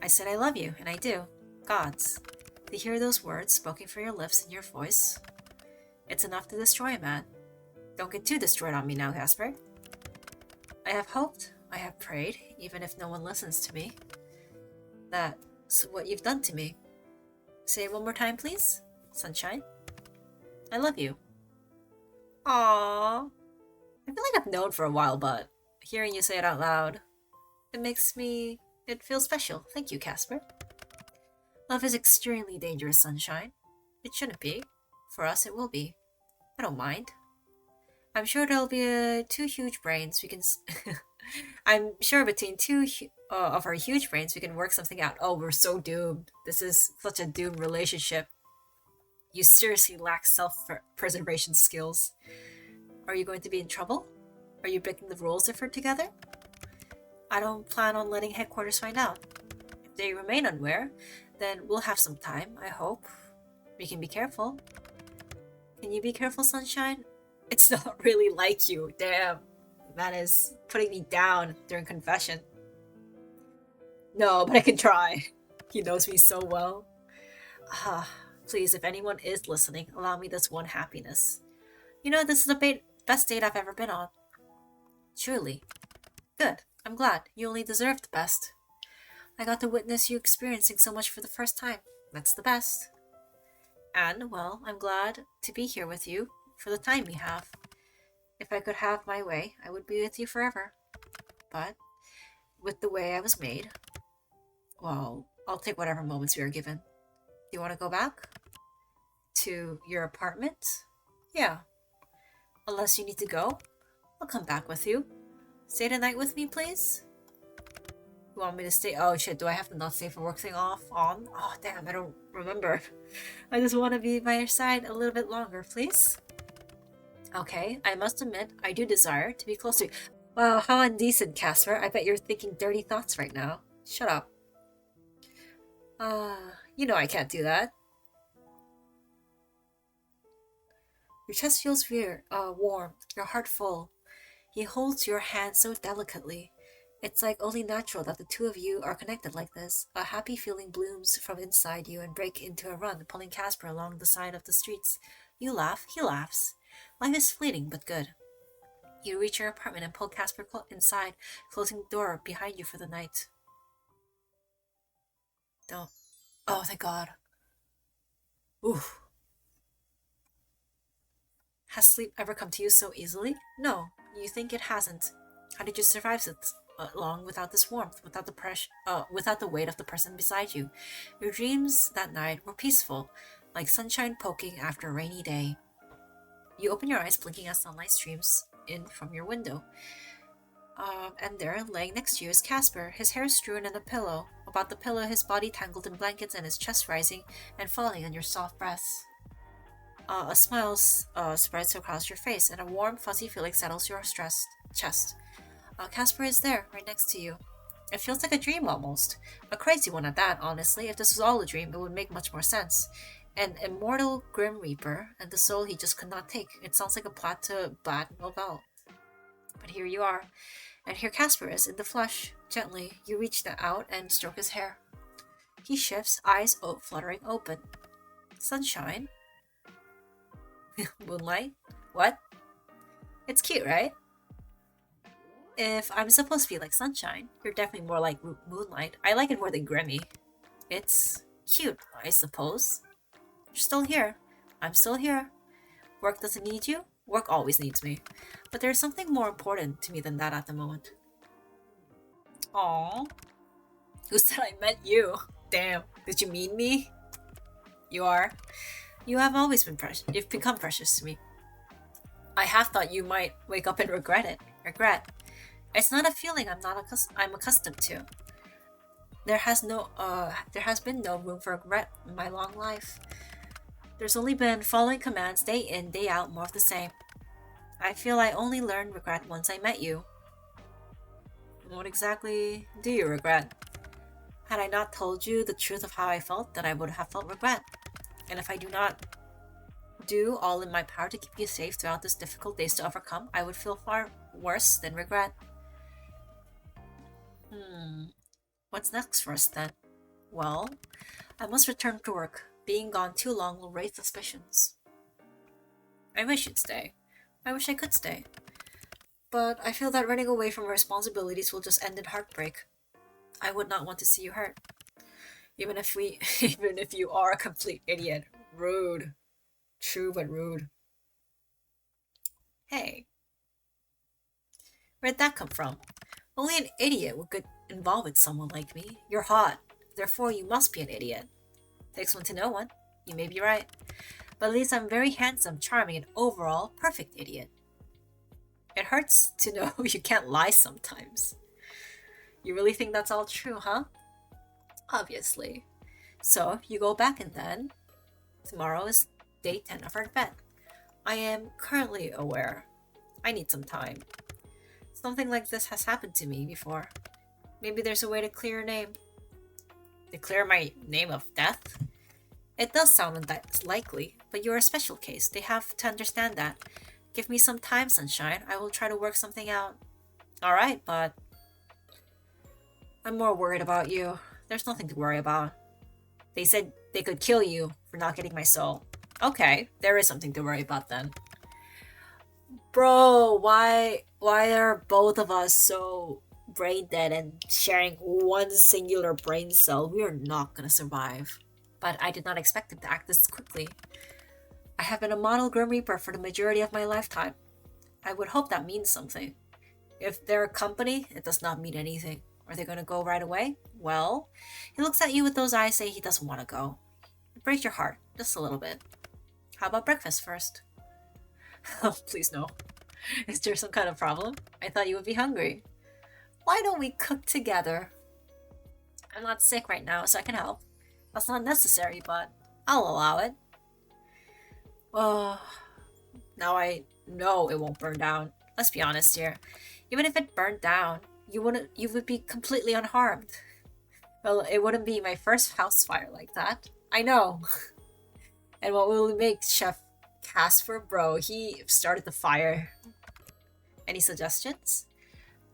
I said I love you, and I do. Gods. To hear those words spoken from your lips and your voice, it's enough to destroy a man. Don't get too destroyed on me now, Casper. I have hoped, I have prayed, even if no one listens to me. That's what you've done to me. Say it one more time, please. Sunshine. I love you. Aww. I feel like I've known for a while, but hearing you say it out loud, it feels special. Thank you, Casper. Love is extremely dangerous, Sunshine. It shouldn't be. For us, it will be. I don't mind. I'm sure there'll be two huge brains. I'm sure between of our huge brains, we can work something out. Oh, we're so doomed. This is such a doomed relationship. You seriously lack self-preservation skills. Are you going to be in trouble? Are you breaking the rules if we're together? I don't plan on letting headquarters find out. If they remain unaware, then we'll have some time, I hope. We can be careful. Can you be careful, Sunshine? It's not really like you. Damn. Man is putting me down during confession. No, but I can try. He knows me so well. Ah, please, if anyone is listening, allow me this one happiness. You know, this is the best date I've ever been on. Truly. Good. I'm glad. You only deserve the best. I got to witness you experiencing so much for the first time. That's the best. And, well, I'm glad to be here with you for the time we have. If I could have my way, I would be with you forever. But, with the way I was made, well, I'll take whatever moments we are given. Do you want to go back? To your apartment? Yeah. Unless you need to go, I'll come back with you. Stay the night with me, please? You want me to stay? Oh shit, do I have to not stay for work thing on? Oh damn, I don't remember. I just want to be by your side a little bit longer, please. Okay, I must admit, I do desire to be close to you. Wow, how indecent, Casper. I bet you're thinking dirty thoughts right now. Shut up. You know I can't do that. Your chest feels warm, your heart full. He holds your hand so delicately. It's like only natural that the two of you are connected like this. A happy feeling blooms from inside you and breaks into a run, pulling Casper along the side of the streets. You laugh, he laughs. Life is fleeting but good. You reach your apartment and pull Casper inside, closing the door behind you for the night. Don't. Oh, thank God. Oof. Has sleep ever come to you so easily? No, you think it hasn't. How did you survive so long without this warmth, without the weight of the person beside you? Your dreams that night were peaceful, like sunshine poking after a rainy day. You open your eyes, blinking as sunlight streams in from your window. And there, laying next to you, is Casper, his hair strewn in a pillow. About the pillow, his body tangled in blankets and his chest rising and falling on your soft breasts. A smile spreads across your face, and a warm, fuzzy feeling settles your stressed chest. Casper is there, right next to you. It feels like a dream almost. A crazy one at that, honestly. If this was all a dream, it would make much more sense. An immortal Grim Reaper, and the soul he just could not take. It sounds like a plot to a bad novel. But here you are. And here Casper is, in the flesh. Gently, you reach out and stroke his hair. He shifts, eyes fluttering open. Sunshine? Moonlight? What? It's cute, right? If I'm supposed to be like Sunshine, you're definitely more like Moonlight. I like it more than Grimmy. It's cute, I suppose. You're still here. I'm still here. Work doesn't need you. Work always needs me. But there's something more important to me than that at the moment. Aww. Who said I meant you? Damn. Did you mean me? You are. You have always been precious. You've become precious to me. I have thought you might wake up and regret it. Regret. It's not a feeling I'm accustomed to. There has been no room for regret in my long life. There's only been following commands day in, day out, more of the same. I feel I only learned regret once I met you. What exactly do you regret? Had I not told you the truth of how I felt, then I would have felt regret. And if I do not do all in my power to keep you safe throughout these difficult days to overcome, I would feel far worse than regret. What's next for us then? Well, I must return to work. Being gone too long will raise suspicions. I wish you'd stay. I wish I could stay. But I feel that running away from responsibilities will just end in heartbreak. I would not want to see you hurt. Even if you are a complete idiot. Rude. True but rude. Hey. Where'd that come from? Only an idiot would get involved with someone like me. You're hot. Therefore, you must be an idiot. Takes one to know one. You may be right. But at least I'm very handsome, charming, and overall perfect idiot. It hurts to know you can't lie sometimes. You really think that's all true, huh? Obviously. So, you go back and then, tomorrow is day 10 of our vet. I am currently aware. I need some time. Something like this has happened to me before. Maybe there's a way to clear your name. To clear my name of death? It does sound likely, but you're a special case. They have to understand that. Give me some time, Sunshine. I will try to work something out. Alright, but I'm more worried about you. There's nothing to worry about. They said they could kill you for not getting my soul. Okay, there is something to worry about then. Bro, why are both of us so brain dead and sharing one singular brain cell? We are not gonna survive. But I did not expect him to act this quickly. I have been a model Grim Reaper for the majority of my lifetime. I would hope that means something. If they're a company, it does not mean anything. Are they gonna go right away? Well, he looks at you with those eyes saying he doesn't want to go. It breaks your heart, just a little bit. How about breakfast first? Oh, please no. Is there some kind of problem? I thought you would be hungry. Why don't we cook together? I'm not sick right now, so I can help. That's not necessary, but I'll allow it. Oh, now I know it won't burn down. Let's be honest here. Even if it burned down, you would be completely unharmed. Well, it wouldn't be my first house fire like that. I know. And what will we make Chef Casper, bro? He started the fire. Any suggestions?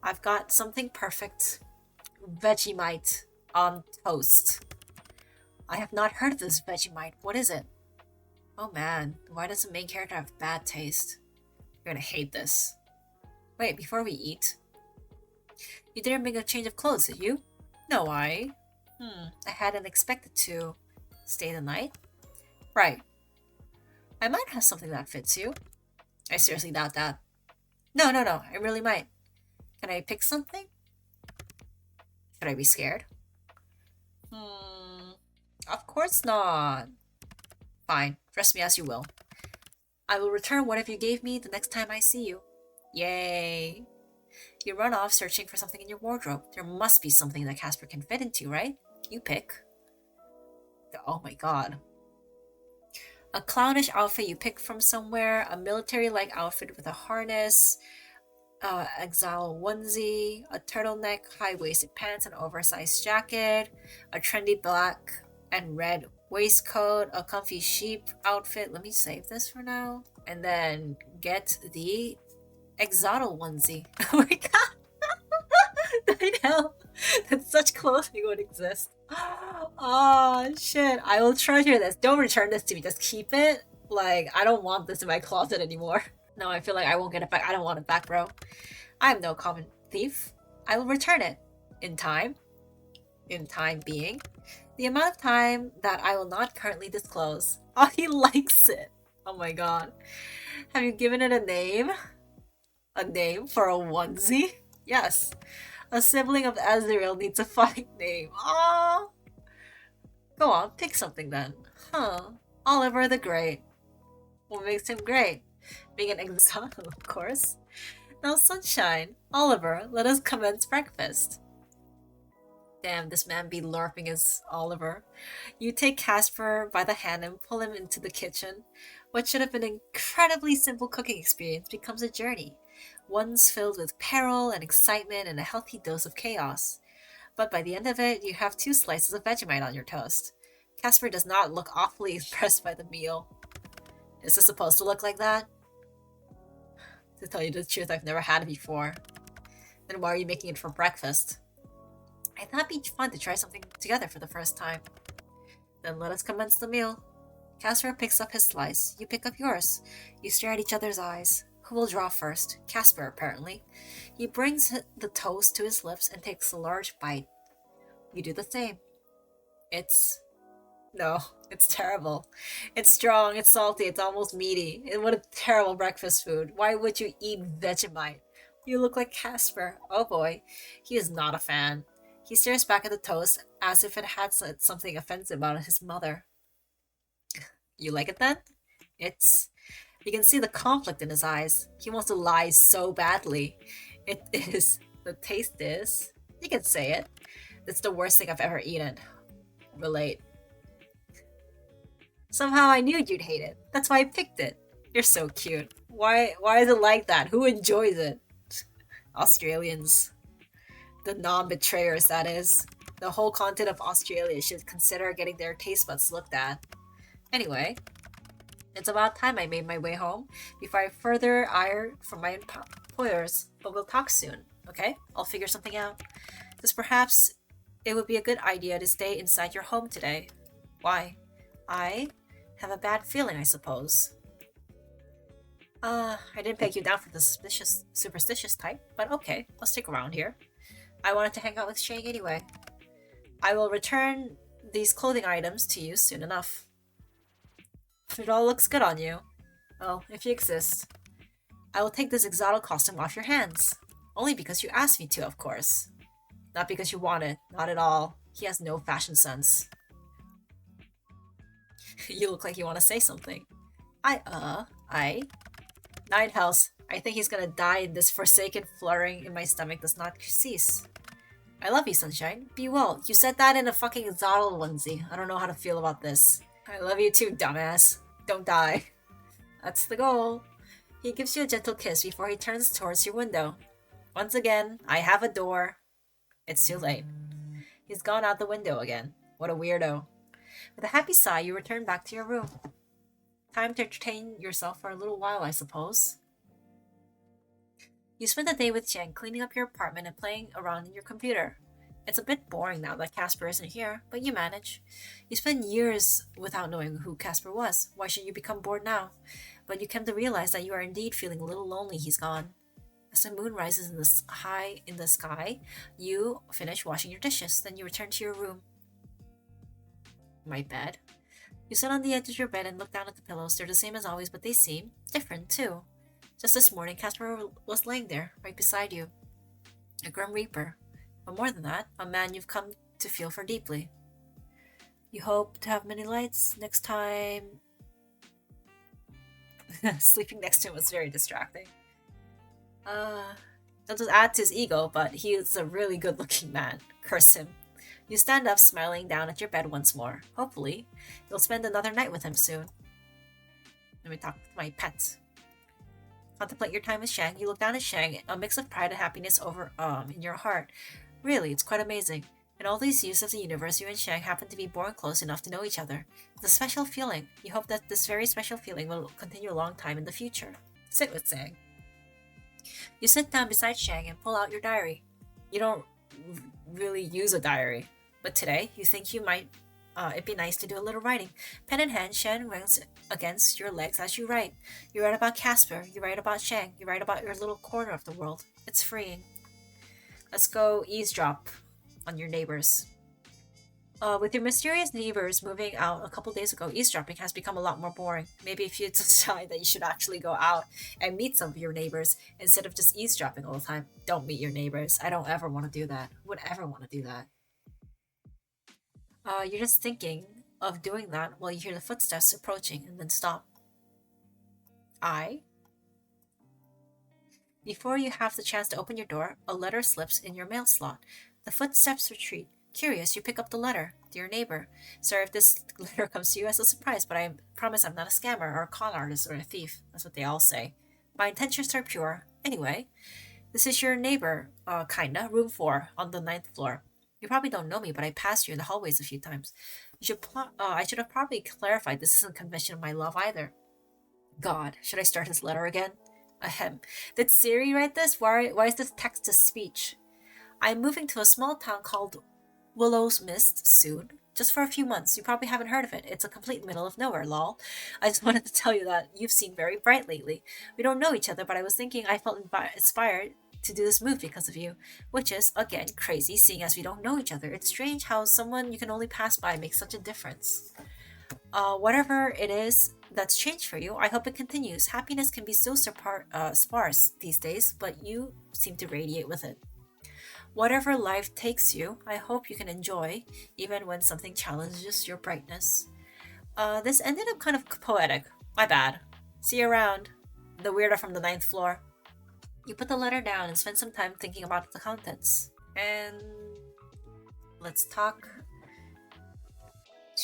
I've got something perfect. Vegemite on toast. I have not heard of this Vegemite. What is it? Oh man, why does the main character have bad taste? You're gonna hate this. Wait, before we eat. You didn't bring a change of clothes, did you? No, I hadn't expected to stay the night. Right. I might have something that fits you. I seriously doubt that. No, I really might. Can I pick something? Should I be scared? Of course not. Fine, dress me as you will. I will return whatever you gave me the next time I see you. Yay. You run off searching for something in your wardrobe. There must be something that Casper can fit into, right? You pick. Oh my god. A clownish outfit you pick from somewhere, a military-like outfit with a harness, exile onesie, a turtleneck, high-waisted pants, an oversized jacket, a trendy black and red waistcoat, a comfy sheep outfit. Let me save this for now. And then get the exotic onesie. Oh my god! I know that such clothing would exist. Oh shit! I will treasure this. Don't return this to me. Just keep it. Like, I don't want this in my closet anymore. No, I feel like I won't get it back. I don't want it back, bro. I am no common thief. I will return it. In time. In time being. The amount of time that I will not currently disclose. Oh, he likes it. Oh my god. Have you given it a name? A name for a onesie? Yes. A sibling of Azrael needs a fine name. Aww. Go on, pick something then. Huh. Oliver the Great. What makes him great? Being an exile, of course. Now, Sunshine, Oliver, let us commence breakfast. Damn, this man be LARPing as Oliver. You take Casper by the hand and pull him into the kitchen. What should have been an incredibly simple cooking experience becomes a journey. One's filled with peril and excitement and a healthy dose of chaos. But by the end of it, you have 2 slices of Vegemite on your toast. Casper does not look awfully impressed by the meal. Is this supposed to look like that? To tell you the truth, I've never had it before. Then why are you making it for breakfast? I thought it'd be fun to try something together for the first time. Then let us commence the meal. Casper picks up his slice. You pick up yours. You stare at each other's eyes. Who will draw first? Casper, apparently. He brings the toast to his lips and takes a large bite. You do the same. No, it's terrible. It's strong, it's salty, it's almost meaty. And what a terrible breakfast food. Why would you eat Vegemite? You look like Casper. Oh boy, he is not a fan. He stares back at the toast as if it had said something offensive about his mother. You like it then? It's You can see the conflict in his eyes. He wants to lie so badly. It is. The taste is. You can say it. It's the worst thing I've ever eaten. Relate. Somehow I knew you'd hate it. That's why I picked it. You're so cute. Why is it like that? Who enjoys it? Australians. The non-betrayers, that is. The whole continent of Australia should consider getting their taste buds looked at. Anyway, it's about time I made my way home before I further ire from my employers, but we'll talk soon, okay? I'll figure something out. Because perhaps it would be a good idea to stay inside your home today. Why? I have a bad feeling, I suppose. I didn't peg you down for the superstitious type, but okay, I'll stick around here. I wanted to hang out with Shang anyway. I will return these clothing items to you soon enough. It all looks good on you. Well, if you exist. I will take this exotic costume off your hands. Only because you asked me to, of course. Not because you want it. Not at all. He has no fashion sense. You look like you want to say something. Night House. I think he's gonna die and this forsaken fluttering in my stomach does not cease. I love you, Sunshine. Be well. You said that in a fucking exotic onesie. I don't know how to feel about this. I love you too, dumbass. Don't die. That's the goal. He gives you a gentle kiss before he turns towards your window. Once again, I have a door. It's too late. He's gone out the window again. What a weirdo. With a happy sigh, you return back to your room. Time to entertain yourself for a little while, I suppose. You spend the day with Jen cleaning up your apartment and playing around in your computer. It's a bit boring now that Casper isn't here, but you manage. You spend years without knowing who Casper was. Why should you become bored now? But you come to realize that you are indeed feeling a little lonely he's gone. As the moon rises high in the sky, you finish washing your dishes, then you return to your room. My bed. You sit on the edge of your bed and look down at the pillows. They're the same as always, but they seem different too. Just this morning, Casper was laying there, right beside you. A grim reaper. But more than that, a man you've come to feel for deeply. You hope to have many lights next time. Sleeping next to him was very distracting. That just add to his ego, but he is a really good-looking man. Curse him. You stand up, smiling down at your bed once more. Hopefully, you'll spend another night with him soon. Let me talk to my pet. Contemplate your time with Shang. You look down at Shang, a mix of pride and happiness over in your heart. Really, it's quite amazing. In all these years of the universe, you and Shang happen to be born close enough to know each other. It's a special feeling. You hope that this very special feeling will continue a long time in the future. Sit with Shang. You sit down beside Shang and pull out your diary. You don't really use a diary, but today you think you might it'd be nice to do a little writing. Pen in hand, Shang runs against your legs as you write. You write about Casper, you write about Shang, you write about your little corner of the world. It's freeing. Let's go eavesdrop on your neighbors. With your mysterious neighbors moving out a couple days ago, eavesdropping has become a lot more boring. Maybe if you decide that you should actually go out and meet some of your neighbors instead of just eavesdropping all the time. Don't meet your neighbors. I don't ever want to do that. Would ever want to do that. You're just thinking of doing that while you hear the footsteps approaching and then stop. Before you have the chance to open your door, a letter slips in your mail slot. The footsteps retreat. Curious, you pick up the letter. Dear neighbor, sorry if this letter comes to you as a surprise, but I promise I'm not a scammer or a con artist or a thief. That's what they all say. My intentions are pure. Anyway, this is your neighbor, kinda, room 4, on the 9th floor. You probably don't know me, but I passed you in the hallways a few times. I should have probably clarified this isn't a confession of my love either. God, should I start this letter again? Ahem. Did Siri write this? Why is this text to speech? I'm moving to a small town called Willow's Mist soon. Just for a few months. You probably haven't heard of it. It's a complete middle of nowhere, lol. I just wanted to tell you that you've seemed very bright lately. We don't know each other, but I was thinking I felt inspired to do this move because of you. Which is, again, crazy, seeing as we don't know each other. It's strange how someone you can only pass by makes such a difference. Whatever it is that's changed for you, I hope it continues. Happiness can be so sparse these days, but you seem to radiate with it. Whatever life takes you, I hope you can enjoy, even when something challenges your brightness. This ended up kind of poetic. My bad. See you around. The weirdo from the ninth floor. You put the letter down and spend some time thinking about the contents. And let's talk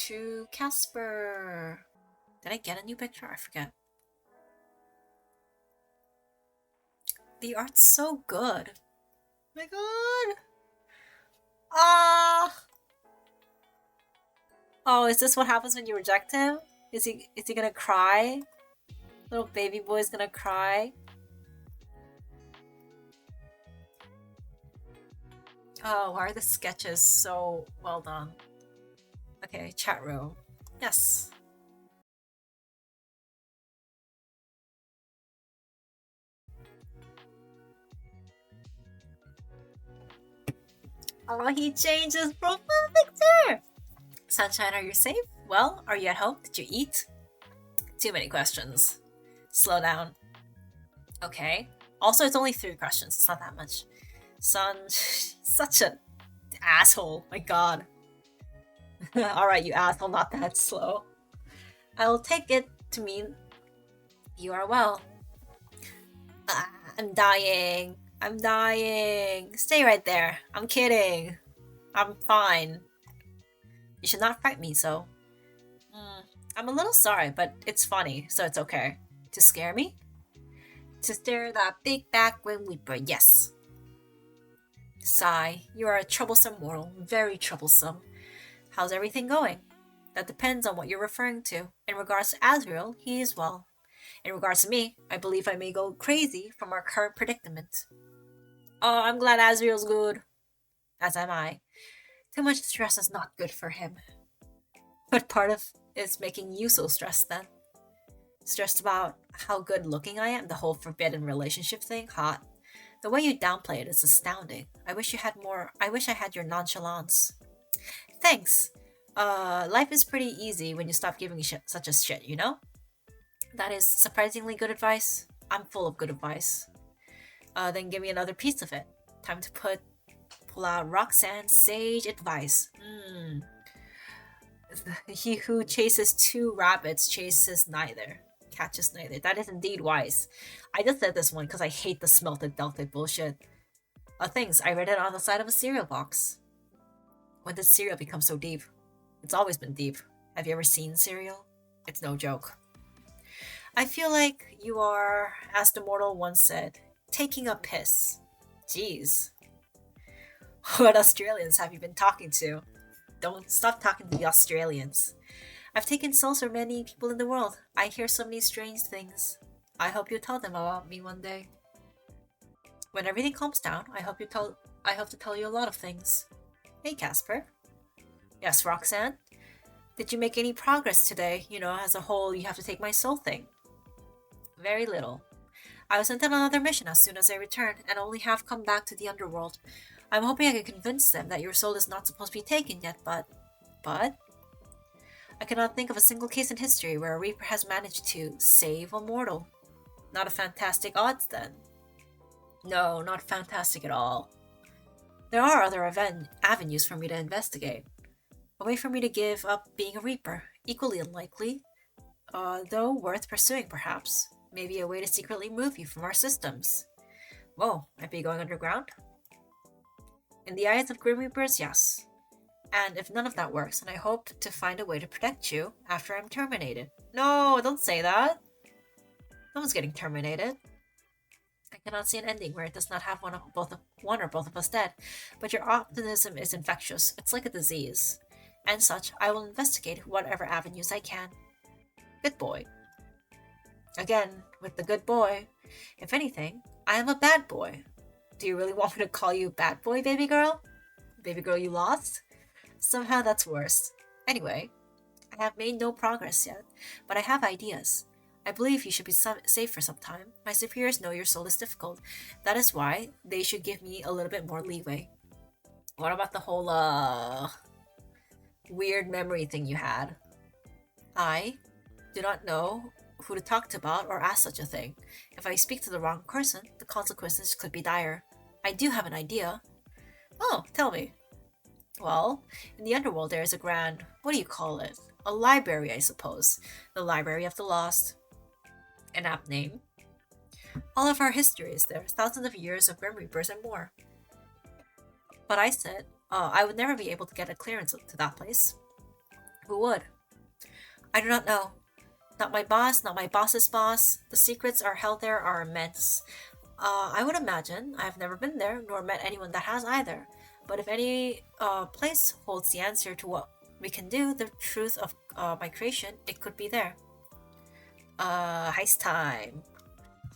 to Casper. Did I get a new picture? I forget. The art's so good. My god. Ah. Oh, is this what happens when you reject him? Is he gonna cry? Little baby boy's gonna cry. Oh, why are the sketches so well done? Okay, chat room. Yes. Oh, he changed his profile picture! Sunshine, are you safe? Well, are you at home? Did you eat? Too many questions. Slow down. Okay. Also, it's only 3 questions. It's not that much. Sun, such an asshole. My god. Alright, you asshole, not that slow. I'll take it to mean you are well. I'm dying. I'm dying. Stay right there. I'm kidding. I'm fine. You should not frighten me so. I'm a little sorry, but it's funny, so it's okay. To scare me? To stare that big back when weeper, yes. Sigh, you are a troublesome mortal, very troublesome. How's everything going? That depends on what you're referring to. In regards to Azrael, he is well. In regards to me, I believe I may go crazy from our current predicament. Oh, I'm glad Azrael's good. As am I. Too much stress is not good for him. What part of is making you so stressed then? Stressed about how good looking I am? The whole forbidden relationship thing? Hot. The way you downplay it is astounding. I wish I had your nonchalance. Thanks. Life is pretty easy when you stop giving such a shit, you know? That is surprisingly good advice. I'm full of good advice. Then give me another piece of it. Time to pull out Roxanne's sage advice. He who chases 2 rabbits chases neither. Catches neither. That is indeed wise. I just said this one because I hate the smelted delta bullshit. Things, I read it on the side of a cereal box. When did cereal become so deep? It's always been deep. Have you ever seen cereal? It's no joke. I feel like you are, as the mortal once said, taking a piss. Jeez. What Australians have you been talking to? Don't stop talking to the Australians. I've taken souls for many people in the world. I hear so many strange things. I hope you tell them about me one day. When everything calms down, I hope to tell you a lot of things. Hey, Casper. Yes, Roxanne? Did you make any progress today? You know, as a whole, you have to take my soul thing. Very little. I was sent on another mission as soon as I returned, and only have come back to the underworld. I'm hoping I can convince them that your soul is not supposed to be taken yet, but... I cannot think of a single case in history where a Reaper has managed to save a mortal. Not a fantastic odds, then. No, not fantastic at all. There are other avenues for me to investigate. A way for me to give up being a Reaper, equally unlikely, though worth pursuing perhaps. Maybe a way to secretly move you from our systems. Whoa, might be going underground? In the eyes of Grim Reapers, yes. And if none of that works, then I hope to find a way to protect you after I'm terminated. No, don't say that. No one's getting terminated. I cannot see an ending where it does not have one or both of us dead, but your optimism is infectious. It's like a disease. And such, I will investigate whatever avenues I can. Good boy. Again, with the good boy. If anything, I am a bad boy. Do you really want me to call you bad boy, baby girl? Baby girl you lost? Somehow that's worse. Anyway, I have made no progress yet, but I have ideas. I believe you should be safe for some time. My superiors know your soul is difficult. That is why they should give me a little bit more leeway. What about the whole, weird memory thing you had? I do not know who to talk to about or ask such a thing. If I speak to the wrong person, the consequences could be dire. I do have an idea. Oh, tell me. Well, in the underworld there is a grand, what do you call it? A library, I suppose. The Library of the Lost. An apt name. All of our history is there, thousands of years of Grim Reapers and more. But I said, I would never be able to get a clearance to that place. Who would? I do not know. Not my boss, not my boss's boss. The secrets are held there are immense. I would imagine. I have never been there, nor met anyone that has either. But if any place holds the answer to what we can do, the truth of my creation, it could be there. Heist time.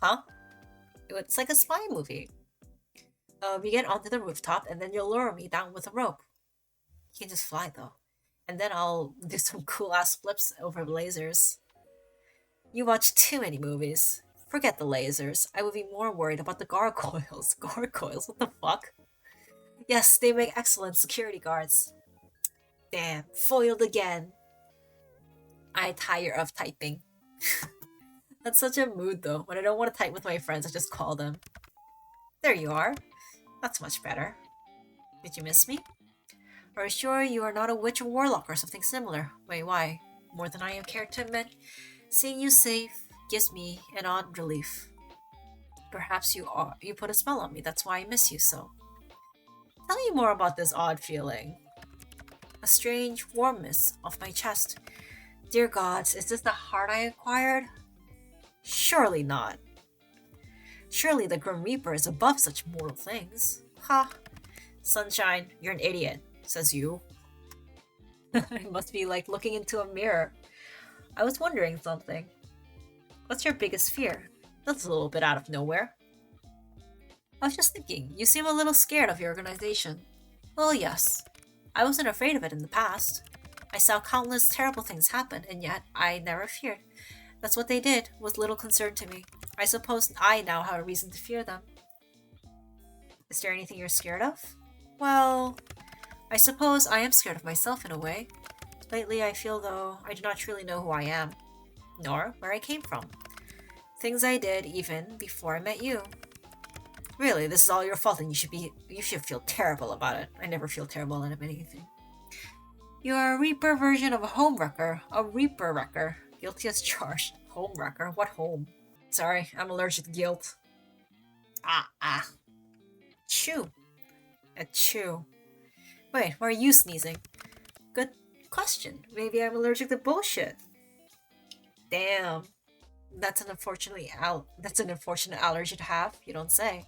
Huh? It's like a spy movie. We get onto the rooftop, and then you'll lure me down with a rope. You can just fly, though. And then I'll do some cool-ass flips over lasers. You watch too many movies. Forget the lasers. I would be more worried about the gargoyles. Gargoyles? What the fuck? Yes, they make excellent security guards. Damn, foiled again. I tire of typing. That's such a mood though. When I don't want to type with my friends, I just call them. There you are. That's much better. Did you miss me? Are you sure you are not a witch or warlock or something similar? Wait, why? More than I care to admit. Seeing you safe gives me an odd relief. Perhaps you put a spell on me, that's why I miss you so. Tell me more about this odd feeling. A strange warmness off my chest. Dear gods, is this the heart I acquired? Surely not. Surely the Grim Reaper is above such mortal things. Ha! Sunshine, you're an idiot, says you. It must be like looking into a mirror. I was wondering something. What's your biggest fear? That's a little bit out of nowhere. I was just thinking, you seem a little scared of your organization. Well, yes. I wasn't afraid of it in the past. I saw countless terrible things happen, and yet I never feared. That's what they did, was little concern to me. I suppose I now have a reason to fear them. Is there anything you're scared of? Well, I suppose I am scared of myself in a way. Lately I feel though I do not truly know who I am, nor where I came from. Things I did even before I met you. Really, this is all your fault and you should feel terrible about it. I never feel terrible about anything. You are a Reaper version of a home wrecker. A Reaper wrecker. Guilty as charged. Home wrecker? What home? Sorry, I'm allergic to guilt. Chew. Achoo. Wait, why are you sneezing? Good question. Maybe I'm allergic to bullshit. Damn. That's an unfortunate allergy to have, you don't say.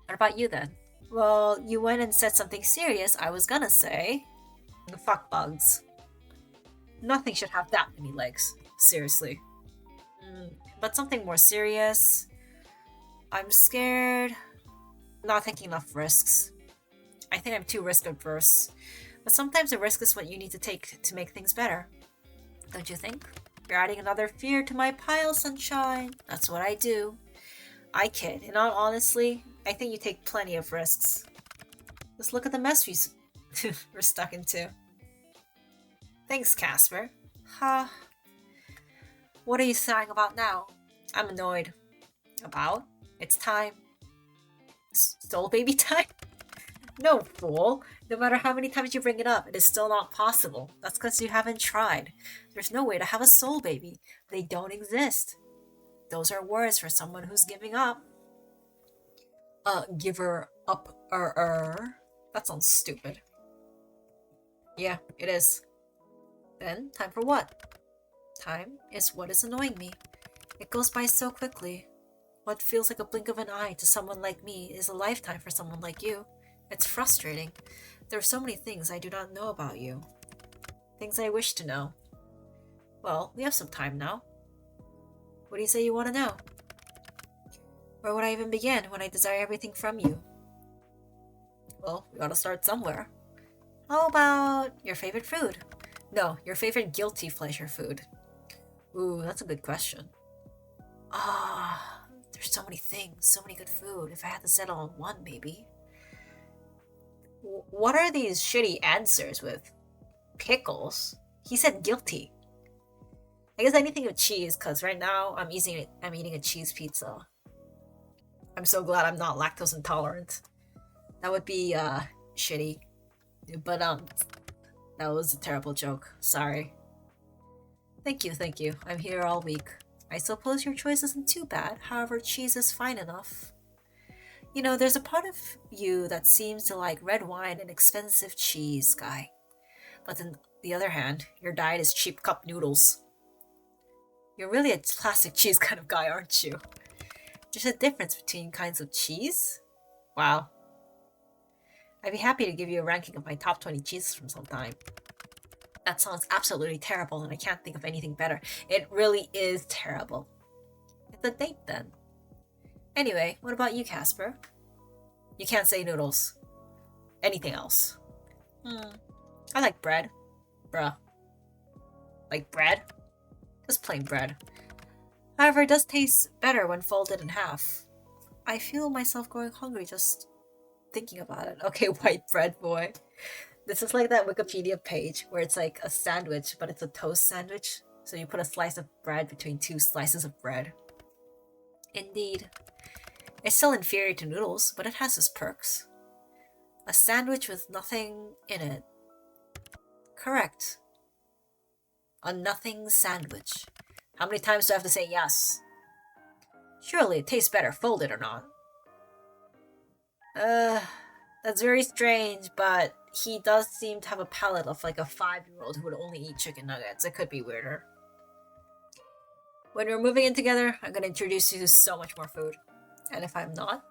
What about you then? Well, you went and said something serious. I was gonna say, fuck bugs. Nothing should have that many legs. Seriously. But something more serious. I'm scared. Not taking enough risks. I think I'm too risk adverse. But sometimes the risk is what you need to take to make things better. Don't you think? You're adding another fear to my pile, Sunshine. That's what I do. I kid. In all honestly, I think you take plenty of risks. Just look at the mess we're stuck into. Thanks, Casper. Ha. What are you sighing about now? I'm annoyed. About? It's time. Soul baby time? No, fool. No matter how many times you bring it up, it is still not possible. That's because you haven't tried. There's no way to have a soul baby. They don't exist. Those are words for someone who's giving up. Giver up, That sounds stupid. Yeah, it is. Then, time for what? Time is what is annoying me. It goes by so quickly. What feels like a blink of an eye to someone like me is a lifetime for someone like you. It's frustrating. There are so many things I do not know about you. Things I wish to know. Well, we have some time now. What do you say you want to know? Where would I even begin when I desire everything from you? Well, we gotta start somewhere. How about your favorite food? No, your favorite guilty pleasure food. Ooh, that's a good question. There's so many things, so many good food. If I had to settle on one, maybe. What are these shitty answers with pickles? He said guilty. I guess anything with cheese, because right now I'm eating a cheese pizza. I'm so glad I'm not lactose intolerant. That would be shitty. But that was a terrible joke. Sorry. Thank you. I'm here all week. I suppose your choice isn't too bad, however, cheese is fine enough. You know, there's a part of you that seems to like red wine and expensive cheese, guy. But on the other hand, your diet is cheap cup noodles. You're really a classic cheese kind of guy, aren't you? There's a difference between kinds of cheese? Wow. I'd be happy to give you a ranking of my top 20 cheeses from some time. That sounds absolutely terrible and I can't think of anything better. It really is terrible. It's a date then. Anyway, what about you, Casper? You can't say noodles. Anything else? I like bread. Bruh. Like bread? Just plain bread. However, it does taste better when folded in half. I feel myself growing hungry just thinking about it. Okay, white bread boy. This is like that Wikipedia page where it's like a sandwich, but it's a toast sandwich. So you put a slice of bread between two slices of bread. Indeed. It's still inferior to noodles, but it has its perks. A sandwich with nothing in it. Correct. A nothing sandwich. How many times do I have to say yes? Surely it tastes better folded or not. That's very strange, but he does seem to have a palate of like a 5-year-old who would only eat chicken nuggets. It could be weirder. When we're moving in together, I'm gonna introduce you to so much more food. And if I'm not,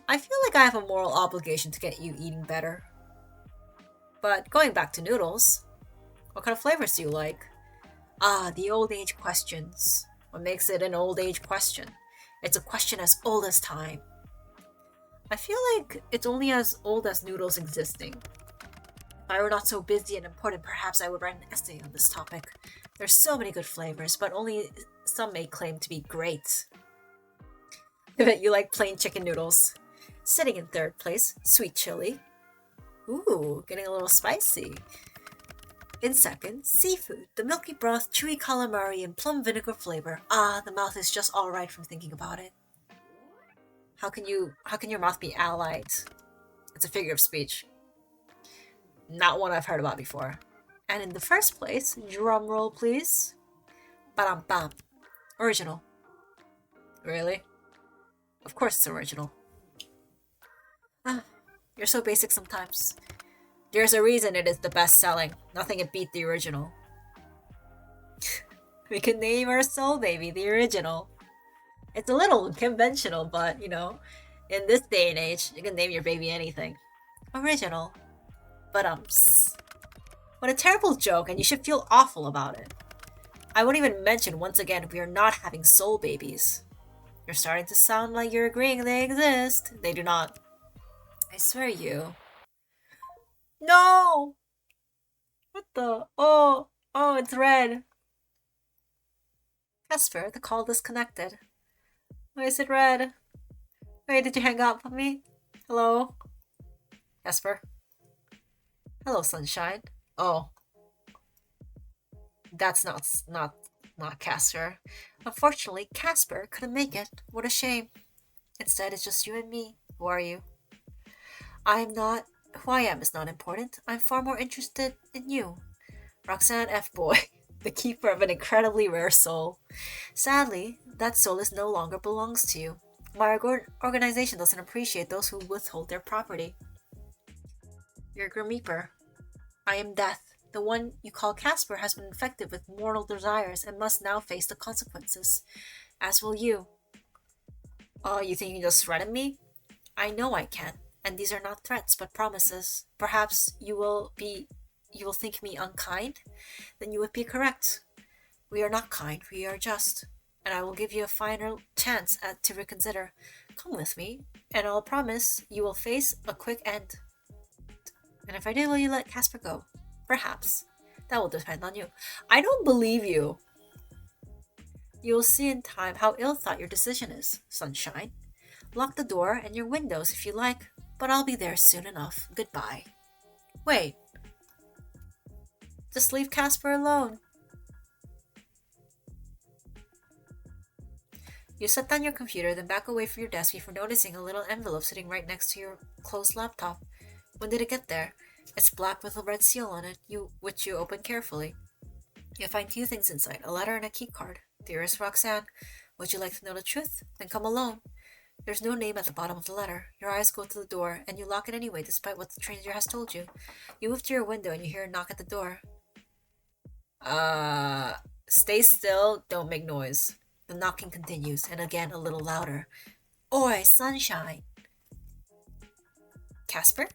I feel like I have a moral obligation to get you eating better. But going back to noodles, what kind of flavors do you like? Ah, the old age questions. What makes it an old age question? It's a question as old as time. I feel like it's only as old as noodles existing. If I were not so busy and important, perhaps I would write an essay on this topic. There's so many good flavors, but only some may claim to be great. I bet you like plain chicken noodles. Sitting in third place, sweet chili. Ooh, getting a little spicy. In second, seafood, the milky broth, chewy calamari, and plum vinegar flavor. Ah, the mouth is just alright from thinking about it. How can your mouth be allied? It's a figure of speech. Not one I've heard about before. And in the first place, drum roll please. Ba-dum-bam. Original. Really? Of course it's original. Ah, you're so basic sometimes. There's a reason it is the best selling. Nothing can beat the original. We can name our soul baby the original. It's a little conventional, but you know, in this day and age, you can name your baby anything. Original. But what a terrible joke, and you should feel awful about it. I won't even mention once again we are not having soul babies. You're starting to sound like you're agreeing they exist. They do not. I swear you. No! What the? Oh, it's red. Casper, the call disconnected. Why is it red? Wait, did you hang up on me? Hello? Casper? Hello, sunshine. Oh. That's not Casper. Unfortunately, Casper couldn't make it. What a shame. Instead, it's just you and me. Who are you? Who I am is not important. I'm far more interested in you. Roxanne F. Boy, the keeper of an incredibly rare soul. Sadly, that soul no longer belongs to you. My organization doesn't appreciate those who withhold their property. You're Grim Reaper. I am Death. The one you call Casper has been infected with mortal desires and must now face the consequences. As will you. Oh, you think you can just threaten me? I know I can, and these are not threats but promises. Perhaps you will think me unkind? Then you would be correct. We are not kind, we are just. And I will give you a final chance to reconsider. Come with me, and I'll promise you will face a quick end. And if I do, will you let Casper go? Perhaps. That will depend on you. I don't believe you. You will see in time how ill-thought your decision is, sunshine. Lock the door and your windows if you like, but I'll be there soon enough. Goodbye. Wait. Just leave Casper alone. You set down your computer, then back away from your desk before noticing a little envelope sitting right next to your closed laptop. When did it get there? It's black with a red seal on it, which you open carefully. You'll find two things inside, a letter and a key card. Dearest Roxanne, would you like to know the truth? Then come alone. There's no name at the bottom of the letter. Your eyes go to the door, and you lock it anyway, despite what the stranger has told you. You move to your window, and you hear a knock at the door. Uh, Stay still, don't make noise. The knocking continues, and again a little louder. Oi, sunshine! Casper?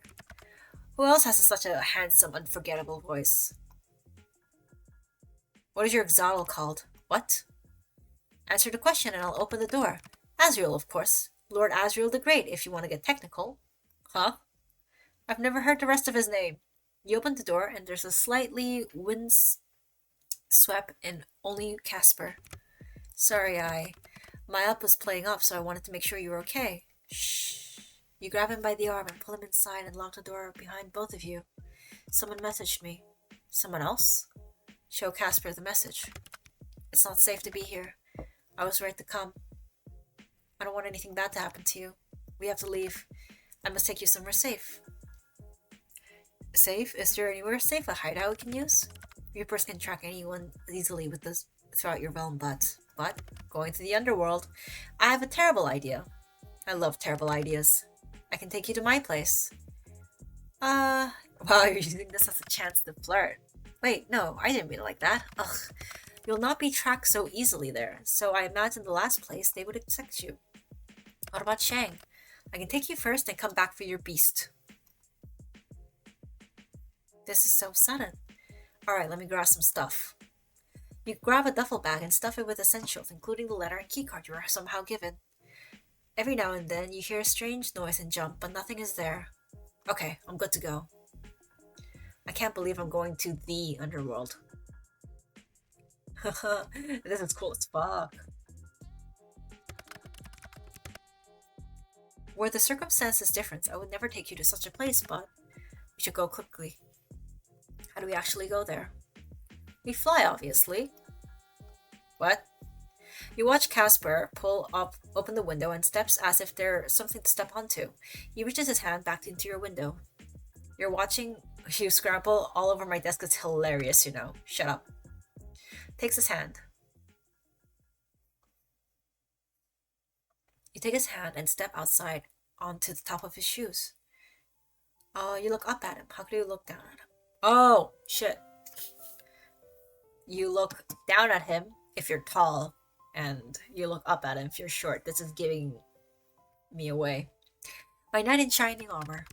Who else has such a handsome, unforgettable voice? What is your exotic called? What? Answer the question and I'll open the door. Azrael, of course. Lord Azrael the Great, if you want to get technical. Huh? I've never heard the rest of his name. You open the door and there's a slightly windswept and only Casper. Sorry, my app was playing up, so I wanted to make sure you were okay. Shh. You grab him by the arm and pull him inside and lock the door behind both of you. Someone messaged me. Someone else? Show Casper the message. It's not safe to be here. I was right to come. I don't want anything bad to happen to you. We have to leave. I must take you somewhere safe. Safe? Is there anywhere safe a hideout we can use? Reapers can track anyone easily with this throughout your realm, but going to the underworld, I have a terrible idea. I love terrible ideas. I can take you to my place. Wow, you're using this as a chance to flirt. Wait, no, I didn't mean it like that. Ugh. You'll not be tracked so easily there, so I imagine the last place they would accept you. What about Shang? I can take you first and come back for your beast. This is so sudden. Alright, let me grab some stuff. You grab a duffel bag and stuff it with essentials, including the letter and keycard you were somehow given. Every now and then, you hear a strange noise and jump, but nothing is there. Okay, I'm good to go. I can't believe I'm going to the underworld. This is cool as fuck. Were the circumstances different, I would never take you to such a place, but we should go quickly. How do we actually go there? We fly, obviously. What? You watch Casper open the window and steps as if there's something to step onto. He reaches his hand back into your window. You're watching you scramble all over my desk. It's hilarious, you know. Shut up. Takes his hand. You take his hand and step outside onto the top of his shoes. You look up at him. How could you look down at him? Oh, shit. You look down at him if you're tall, and you look up at him if you're short. This is giving me away. My knight in shining armor.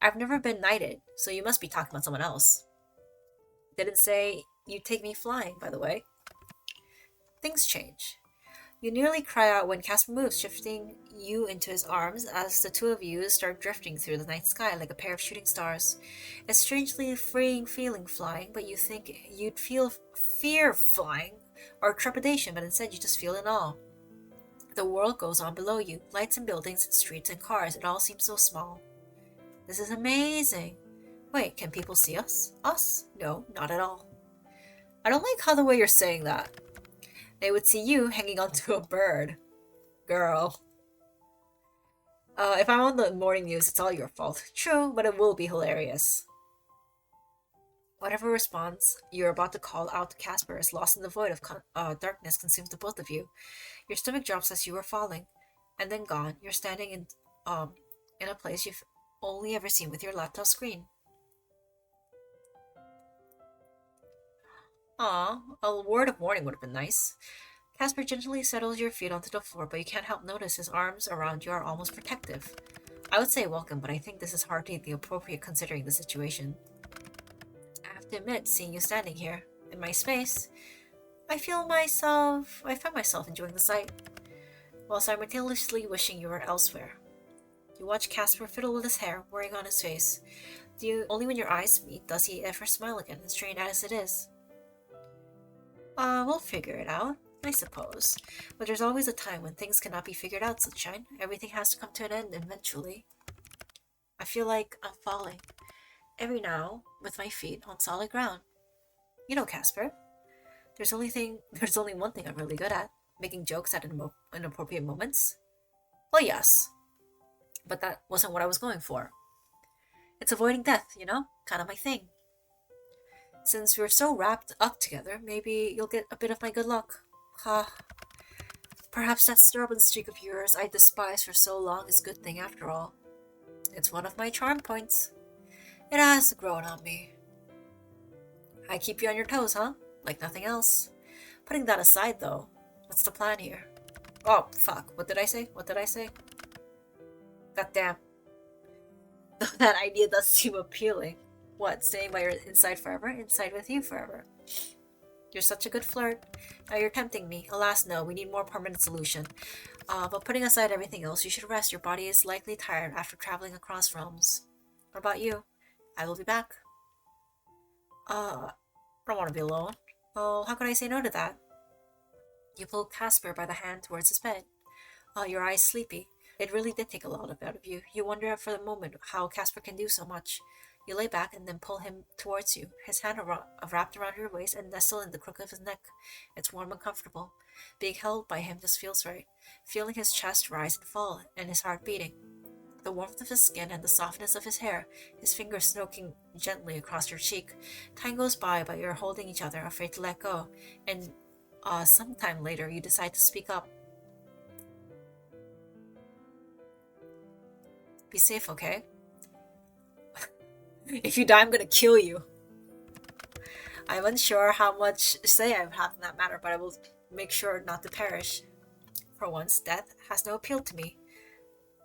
I've never been knighted, so you must be talking about someone else. Didn't say you take me flying, by the way. Things change. You nearly cry out when Casper moves, shifting you into his arms as the two of you start drifting through the night sky like a pair of shooting stars. It's strangely freeing feeling flying, but you think you'd feel fear flying or trepidation, but instead you just feel in awe. The world goes on below you, lights and buildings, streets and cars. It all seems so small. This is amazing. Wait, can people see us? Us? No, not at all. I don't like how the way you're saying that. They would see you hanging onto a bird. Girl. If I'm on the morning news, it's all your fault. True, but it will be hilarious. Whatever response you're about to call out to Casper is lost in the void of darkness consumes the both of you. Your stomach drops as you are falling, and then gone. You're standing in a place you've only ever seen with your laptop screen. Aw, a word of warning would have been nice. Casper gently settles your feet onto the floor, but you can't help notice his arms around you are almost protective. I would say welcome, but I think this is hardly the appropriate considering the situation. I have to admit, seeing you standing here, in my space, I find myself enjoying the sight, while simultaneously wishing you were elsewhere. You watch Casper fiddle with his hair, worrying on his face. Only when your eyes meet does he ever smile again, strained as it is. We'll figure it out, I suppose. But there's always a time when things cannot be figured out, Sunshine. Everything has to come to an end eventually. I feel like I'm falling, every now, with my feet on solid ground. You know, Casper, there's only one thing I'm really good at, making jokes at inappropriate moments. Well, yes, but that wasn't what I was going for. It's avoiding death, you know? Kind of my thing. Since we're so wrapped up together, maybe you'll get a bit of my good luck. Huh. Perhaps that stubborn streak of yours I despised for so long is a good thing after all. It's one of my charm points. It has grown on me. I keep you on your toes, huh? Like nothing else. Putting that aside, though, what's the plan here? Oh, fuck. What did I say? What did I say? God damn. That idea does seem appealing. What, staying by your inside forever? Inside with you forever? You're such a good flirt. Now you're tempting me. Alas, no, we need more permanent solution. But putting aside everything else, you should rest. Your body is likely tired after traveling across realms. What about you? I will be back. I don't want to be alone. Oh, how can I say no to that? You pulled Casper by the hand towards his bed. Your eyes sleepy. It really did take a lot out of you. You wonder for the moment how Casper can do so much. You lay back and then pull him towards you, his hand wrapped around your waist and nestled in the crook of his neck. It's warm and comfortable. Being held by him just feels right, feeling his chest rise and fall and his heart beating. The warmth of his skin and the softness of his hair, his fingers stroking gently across your cheek. Time goes by, but you're holding each other, afraid to let go, and sometime later you decide to speak up. Be safe, okay? If you die, I'm gonna kill you. I'm unsure how much say I have in that matter, but I will make sure not to perish. For once, death has no appeal to me.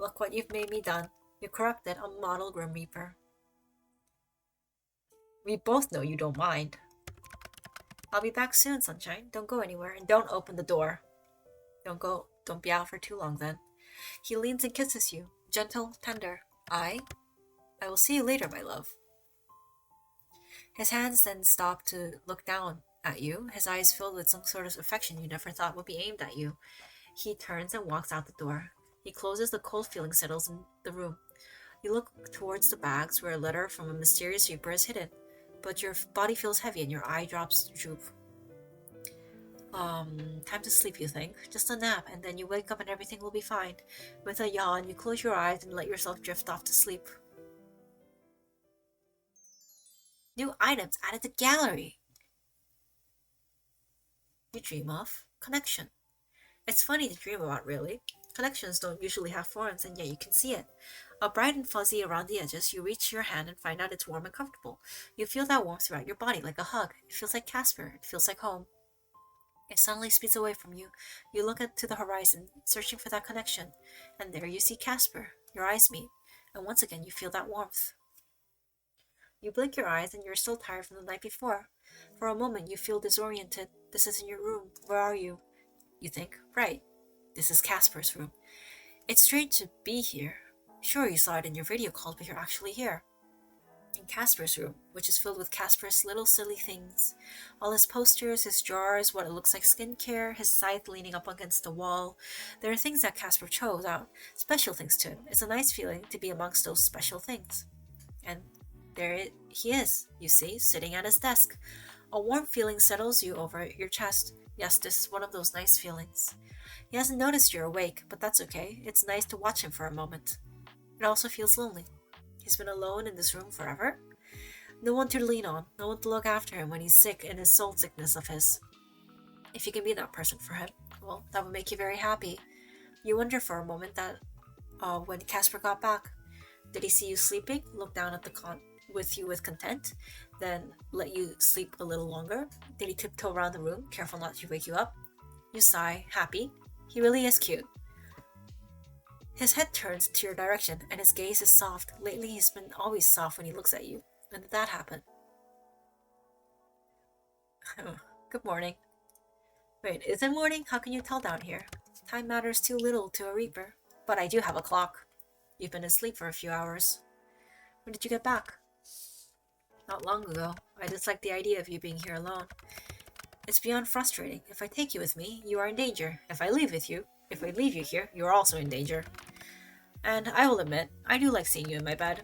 Look what you've made me done. You corrupted a model Grim Reaper. We both know you don't mind. I'll be back soon, Sunshine. Don't go anywhere, and don't open the door. Don't be out for too long then. He leans and kisses you, gentle, tender. I will see you later, my love. His hands then stop to look down at you, his eyes filled with some sort of affection you never thought would be aimed at you. He turns and walks out the door. He closes, the cold feeling settles in the room. You look towards the bags where a letter from a mysterious reaper is hidden, but your body feels heavy and your eye drops droop. Time to sleep, you think. Just a nap, and then you wake up and everything will be fine. With a yawn, you close your eyes and let yourself drift off to sleep. New items added to gallery. You dream of connection. It's funny to dream about, really. Connections don't usually have forms, and yet you can see it. Bright and fuzzy around the edges, you reach your hand and find out it's warm and comfortable. You feel that warmth throughout your body like a hug. It feels like Casper. It feels like home. It suddenly speeds away from you. You look to the horizon, searching for that connection, and there you see Casper. Your eyes meet, and once again you feel that warmth. You blink your eyes and you're still tired from the night before. For a moment you feel disoriented. This isn't your room. Where are you? You think, right, this is Casper's room. It's strange to be here. Sure, you saw it in your video call, but you're actually here. In Casper's room, which is filled with Casper's little silly things. All his posters, his drawers, what it looks like skincare, his scythe leaning up against the wall. There are things that Casper chose out, special things to him. It's a nice feeling to be amongst those special things. And he is, you see, sitting at his desk. A warm feeling settles you over your chest. Yes, this is one of those nice feelings. He hasn't noticed you're awake, but that's okay. It's nice to watch him for a moment. It also feels lonely. He's been alone in this room forever. No one to lean on, no one to look after him when he's sick in his soul sickness of his. If you can be that person for him, well, that would make you very happy. You wonder for a moment that when Casper got back, did he see you sleeping, look down at with you with content, then let you sleep a little longer? Did he tiptoe around the room, careful not to wake you up? You sigh, happy. He really is cute. His head turns to your direction, and his gaze is soft. Lately, he's been always soft when he looks at you. When did that happen? Good morning. Wait, is it morning? How can you tell down here? Time matters too little to a Reaper. But I do have a clock. You've been asleep for a few hours. When did you get back? Not long ago. I dislike the idea of you being here alone. It's beyond frustrating. If I take you with me, you are in danger. If I leave you here, you are also in danger. And I will admit, I do like seeing you in my bed.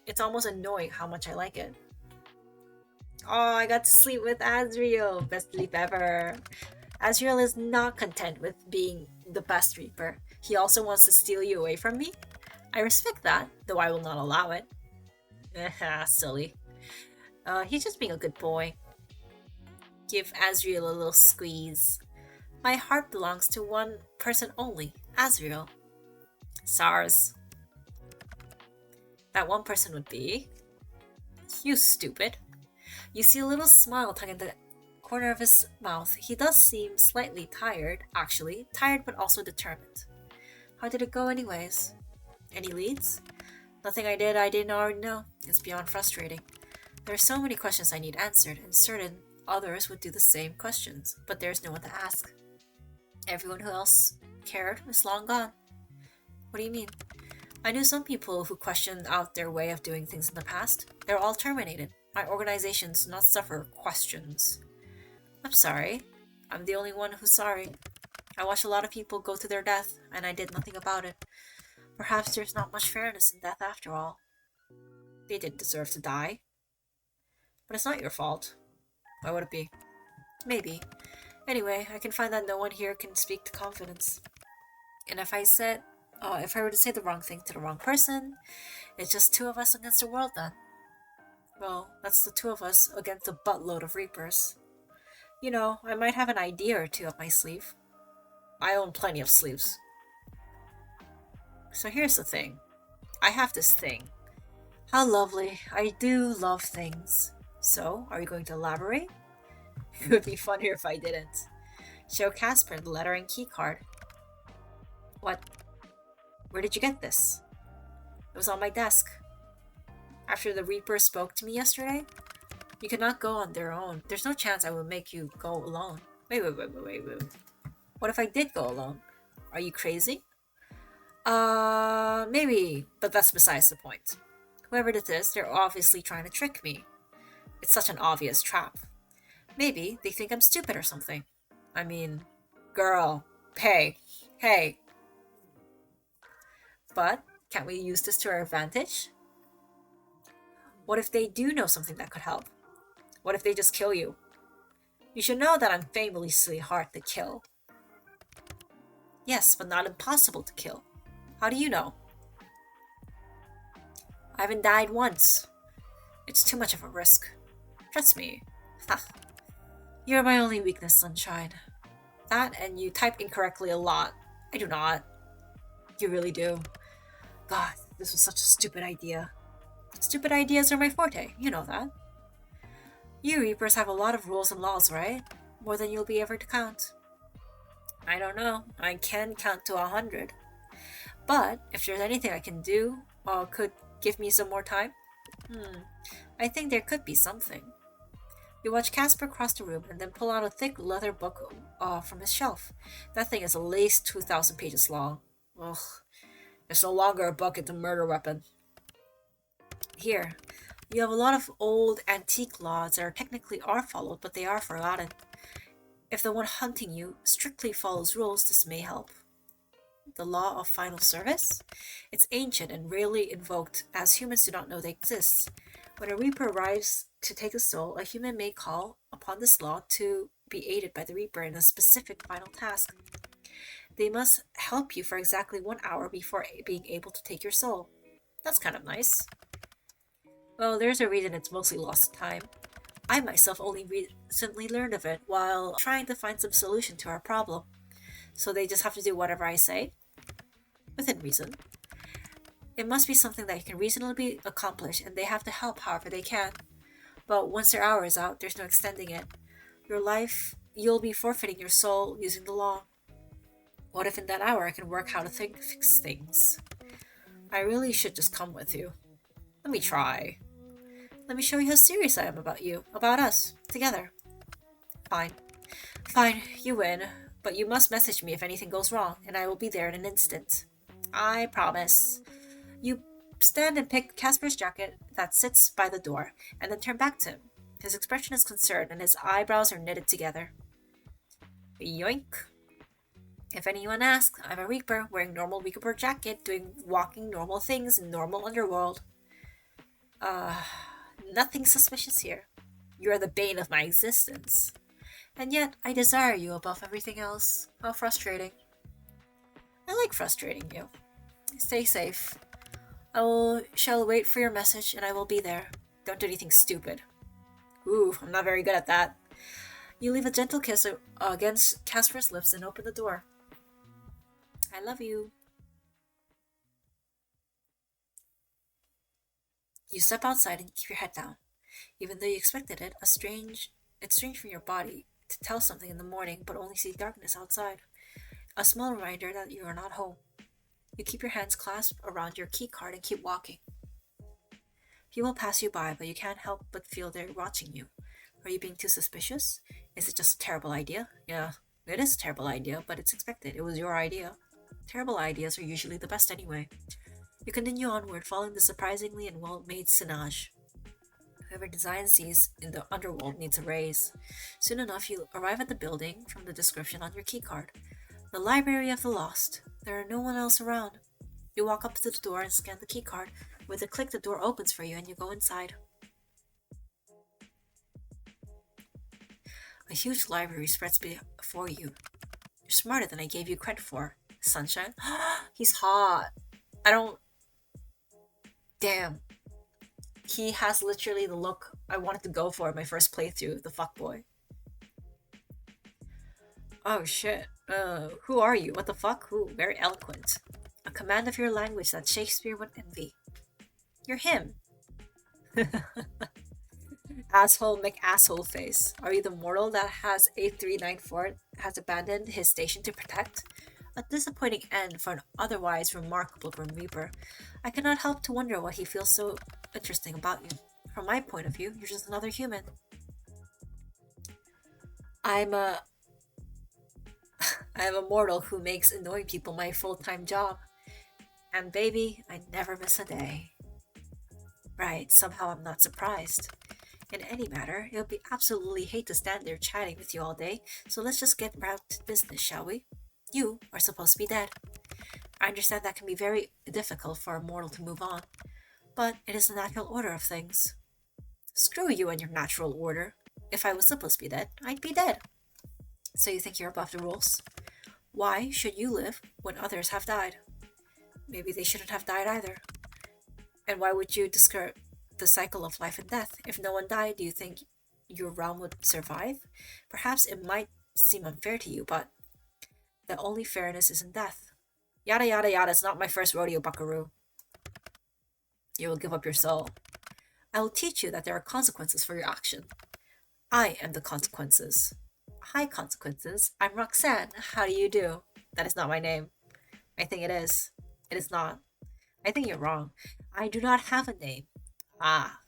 It's almost annoying how much I like it. Oh, I got to sleep with Azriel. Best sleep ever. Azriel is not content with being the best Reaper. He also wants to steal you away from me. I respect that, though I will not allow it. Silly. He's just being a good boy. Give Azriel a little squeeze. My heart belongs to one person only, Azriel. SARS. That one person would be... You stupid. You see a little smile tugging the corner of his mouth. He does seem slightly tired, actually. Tired but also determined. How did it go anyways? Any leads? Nothing I didn't already know. It's beyond frustrating. There are so many questions I need answered, and certain others would do the same questions, but there's no one to ask. Everyone who else cared is long gone. What do you mean? I knew some people who questioned out their way of doing things in the past. They're all terminated. My organization does not suffer questions. I'm sorry. I'm the only one who's sorry. I watched a lot of people go to their death, and I did nothing about it. Perhaps there's not much fairness in death after all. They didn't deserve to die. But it's not your fault. Why would it be? Maybe. Anyway, I can find that no one here can speak to confidence. And if I were to say the wrong thing to the wrong person, it's just two of us against the world then. Well, that's the two of us against a buttload of Reapers. You know, I might have an idea or two up my sleeve. I own plenty of sleeves. So here's the thing. I have this thing. How lovely. I do love things. So, are you going to elaborate? It would be funnier if I didn't. Show Casper the letter and key card. What? Where did you get this? It was on my desk. After the Reaper spoke to me yesterday? You cannot go on their own. There's no chance I will make you go alone. Wait. What if I did go alone? Are you crazy? Maybe, but that's besides the point. Whoever did this, they're obviously trying to trick me. It's such an obvious trap. Maybe they think I'm stupid or something. I mean, girl, hey. But can't we use this to our advantage? What if they do know something that could help? What if they just kill you? You should know that I'm famously hard to kill. Yes, but not impossible to kill. How do you know? I haven't died once. It's too much of a risk. Trust me. Ha. You're my only weakness, Sunshine. That and you type incorrectly a lot. I do not. You really do. God, this was such a stupid idea. Stupid ideas are my forte, you know that. You Reapers have a lot of rules and laws, right? More than you'll be ever to count. I don't know. I can count to 100. But if there's anything I can do, or could give me some more time, I think there could be something. You watch Casper cross the room and then pull out a thick leather book from his shelf. That thing is at least 2,000 pages long. Ugh. It's no longer a book, it's a murder weapon. Here, you have a lot of old antique laws that technically are followed, but they are forgotten. If the one hunting you strictly follows rules, this may help. The law of final service? It's ancient and rarely invoked, as humans do not know they exist. When a Reaper arrives to take a soul, a human may call upon this law to be aided by the Reaper in a specific final task. They must help you for exactly 1 hour before being able to take your soul. That's kind of nice. Well, there's a reason it's mostly lost time. I myself only recently learned of it while trying to find some solution to our problem. So they just have to do whatever I say? Within reason. It must be something that can reasonably accomplish, and they have to help however they can. But once their hour is out, there's no extending it. You'll be forfeiting your soul using the law. What if in that hour I can work how to fix things? I really should just come with you. Let me try. Let me show you how serious I am about us, together. Fine, you win, but you must message me if anything goes wrong, and I will be there in an instant. I promise. You stand and pick Casper's jacket that sits by the door, and then turn back to him. His expression is concerned, and his eyebrows are knitted together. Yoink. If anyone asks, I'm a Reaper, wearing normal Reaper jacket, walking normal things in normal underworld. Nothing suspicious here. You are the bane of my existence. And yet, I desire you above everything else. How frustrating. I like frustrating you. Stay safe. Shall wait for your message, and I will be there. Don't do anything stupid. Ooh, I'm not very good at that. You leave a gentle kiss against Casper's lips and open the door. I love you. You step outside and keep your head down. Even though you expected it, it's strange for your body to tell something in the morning but only see darkness outside. A small reminder that you are not home. You keep your hands clasped around your key card and keep walking. People pass you by, but you can't help but feel they're watching you. Are you being too suspicious? Is it just a terrible idea? Yeah, it is a terrible idea, but it's expected. It was your idea. Terrible ideas are usually the best anyway. You continue onward, following the surprisingly and well-made scenage. Whoever designs these in the underworld needs a raise. Soon enough, you arrive at the building from the description on your keycard. The Library of the Lost. There are no one else around. You walk up to the door and scan the keycard. With a click, the door opens for you and you go inside. A huge library spreads before you. You're smarter than I gave you credit for. Sunshine? He's hot. I don't... Damn. He has literally the look I wanted to go for in my first playthrough, the fuckboy. Oh shit. Who are you? What the fuck? Who? Very eloquent. A command of your language that Shakespeare would envy. You're him. Asshole McAsshole face. Are you the mortal that has 8394 has abandoned his station to protect? A disappointing end for an otherwise remarkable Grim Reaper. I cannot help to wonder what he feels so interesting about you. From my point of view, you're just another human. I'm a... I'm a mortal who makes annoying people my full-time job. And baby, I never miss a day. Right, somehow I'm not surprised. In any matter, it would be absolutely hate to stand there chatting with you all day, so let's just get round to business, shall we? You are supposed to be dead. I understand that can be very difficult for a mortal to move on, but it is the natural order of things. Screw you and your natural order. If I was supposed to be dead, I'd be dead. So you think you're above the rules? Why should you live when others have died? Maybe they shouldn't have died either. And why would you discard the cycle of life and death? If no one died, do you think your realm would survive? Perhaps it might seem unfair to you, but the only fairness is in death. Yada yada yada, it's not my first rodeo, buckaroo. You will give up your soul. I will teach you that there are consequences for your action. I am the consequences. Hi, consequences. I'm Roxanne. How do you do? That is not my name. I think it is. It is not. I think you're wrong. I do not have a name. Ah.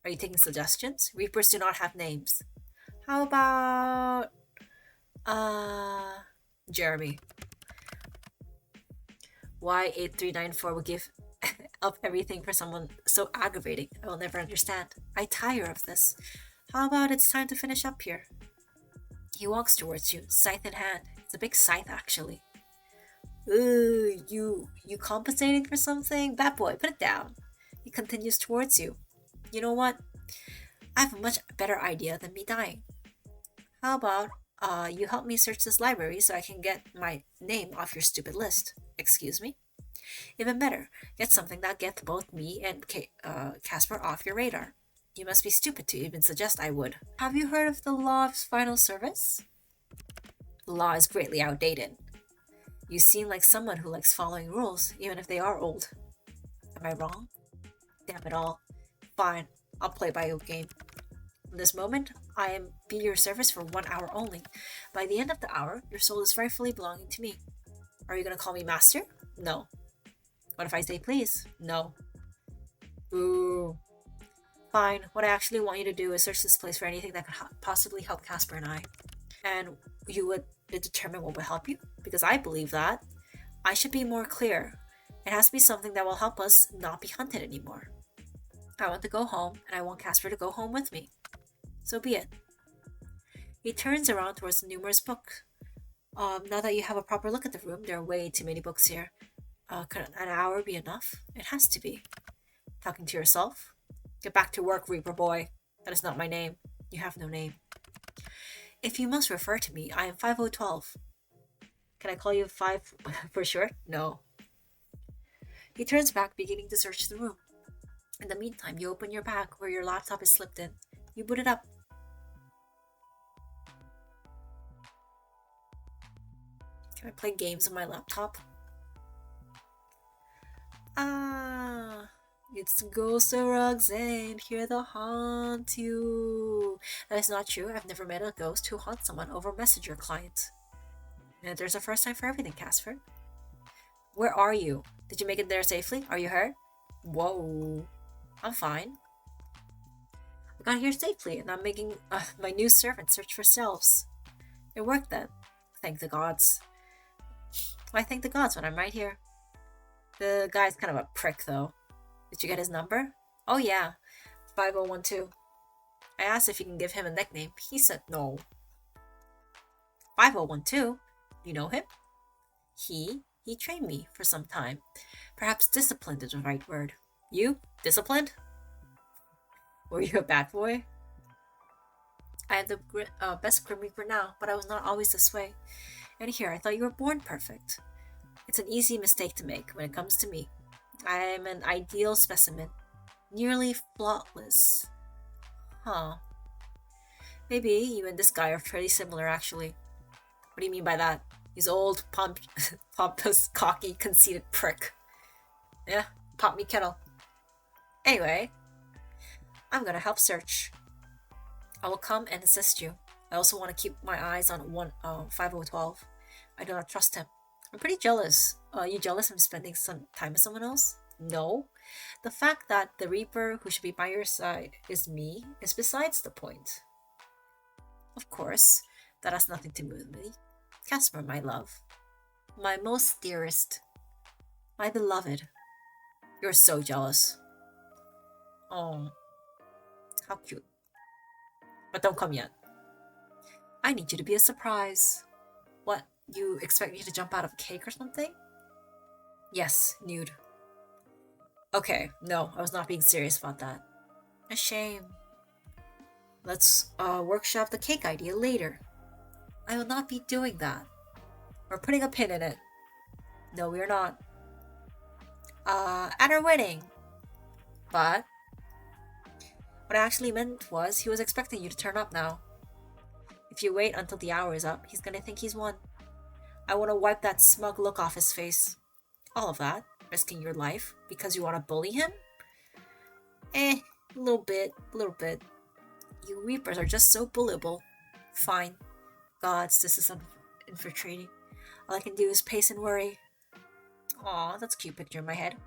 Are you taking suggestions? Reapers do not have names. How about... Jeremy. Why 8394 would give up everything for someone so aggravating, I will never understand. I tire of this. How about it's time to finish up here? He walks towards you, scythe in hand. It's a big scythe, actually. Ooh, you compensating for something? Bad boy, put it down. He continues towards you. You know what? I have a much better idea than me dying. How about, you help me search this library so I can get my name off your stupid list. Excuse me? Even better, get something that gets both me and Casper off your radar. You must be stupid to even suggest I would. Have you heard of the law of final service? The law is greatly outdated. You seem like someone who likes following rules, even if they are old. Am I wrong? Damn it all. Fine, I'll play by your game. From this moment, I am be your service for 1 hour only. By the end of the hour, your soul is rightfully belonging to me. Are you gonna call me master? No. What if I say please? No. Ooh. Fine, what I actually want you to do is search this place for anything that could possibly help Casper and I. And you would determine what will help you? Because I believe that. I should be more clear. It has to be something that will help us not be hunted anymore. I want to go home, and I want Casper to go home with me. So be it. He turns around towards the numerous books. Now that you have a proper look at the room, there are way too many books here. Could an hour be enough? It has to be. Talking to yourself? Get back to work, Reaper boy. That is not my name. You have no name. If you must refer to me, I am 5012. Can I call you 5 for short? No. He turns back, beginning to search the room. In the meantime, you open your bag where your laptop is slipped in. You boot it up. Can I play games on my laptop? Ah, it's the ghost of Roxanne, here to haunt you. That is not true. I've never met a ghost who haunts someone over Messenger client. And there's a first time for everything, Casper. Where are you? Did you make it there safely? Are you hurt? Whoa. I'm fine. I got here safely, and I'm making my new servant search for selves. It worked then. Thank the gods. Why thank the gods when I'm right here? The guy's kind of a prick, though. Did you get his number? Oh yeah, 5012. I asked if you can give him a nickname. He said no. 5012? You know him? He trained me for some time. Perhaps disciplined is the right word. You? Disciplined? Were you a bad boy? I am the best Grim Reaper now, but I was not always this way. And here, I thought you were born perfect. It's an easy mistake to make when it comes to me. I am an ideal specimen. Nearly flawless. Huh. Maybe you and this guy are pretty similar, actually. What do you mean by that? He's old, pompous, cocky, conceited prick. Yeah, pop me kettle. Anyway, I'm gonna help search. I will come and assist you. I also want to keep my eyes on 5012. I do not trust him. I'm pretty jealous. Are you jealous of spending some time with someone else? No. The fact that the Reaper who should be by your side is me is besides the point. Of course, that has nothing to do with me. Casper, my love. My most dearest. My beloved. You're so jealous. Oh. How cute. But don't come yet. I need you to be a surprise. What? You expect me to jump out of a cake or something? Yes, nude. Okay, no, I was not being serious about that. A shame. Let's workshop the cake idea later. I will not be doing that. We're putting a pin in it. No, we're not. At our wedding. But what I actually meant was he was expecting you to turn up now. If you wait until the hour is up, he's gonna think he's won. I want to wipe that smug look off his face. All of that, risking your life, because you want to bully him? A little bit. You Reapers are just so bullyable. Fine. Gods, this is infiltrating. All I can do is pace and worry. Aw, that's a cute picture in my head.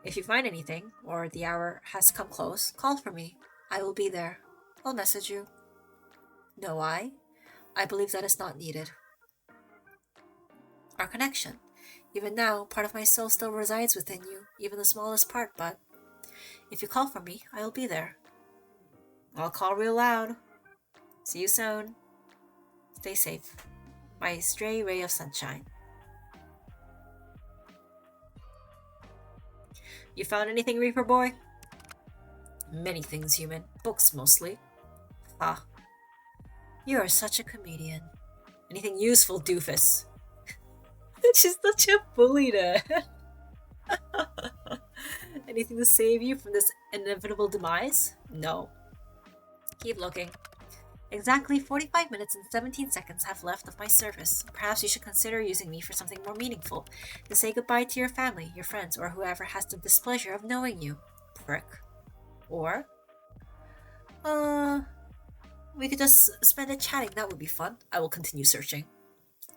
If you find anything, or the hour has come close, call for me. I will be there. I'll message you. No, I believe that is not needed. Our connection. Even now, part of my soul still resides within you, even the smallest part, but if you call for me, I'll be there. I'll call real loud. See you soon. Stay safe. My stray ray of sunshine. You found anything, Reaper Boy? Many things, human. Books, mostly. Ah. You are such a comedian. Anything useful, doofus? She's such a bully there. Anything to save you from this inevitable demise? No. Keep looking. Exactly 45 minutes and 17 seconds have left of my service. Perhaps you should consider using me for something more meaningful. To say goodbye to your family, your friends, or whoever has the displeasure of knowing you. Prick. Or we could just spend it chatting. That would be fun. I will continue searching.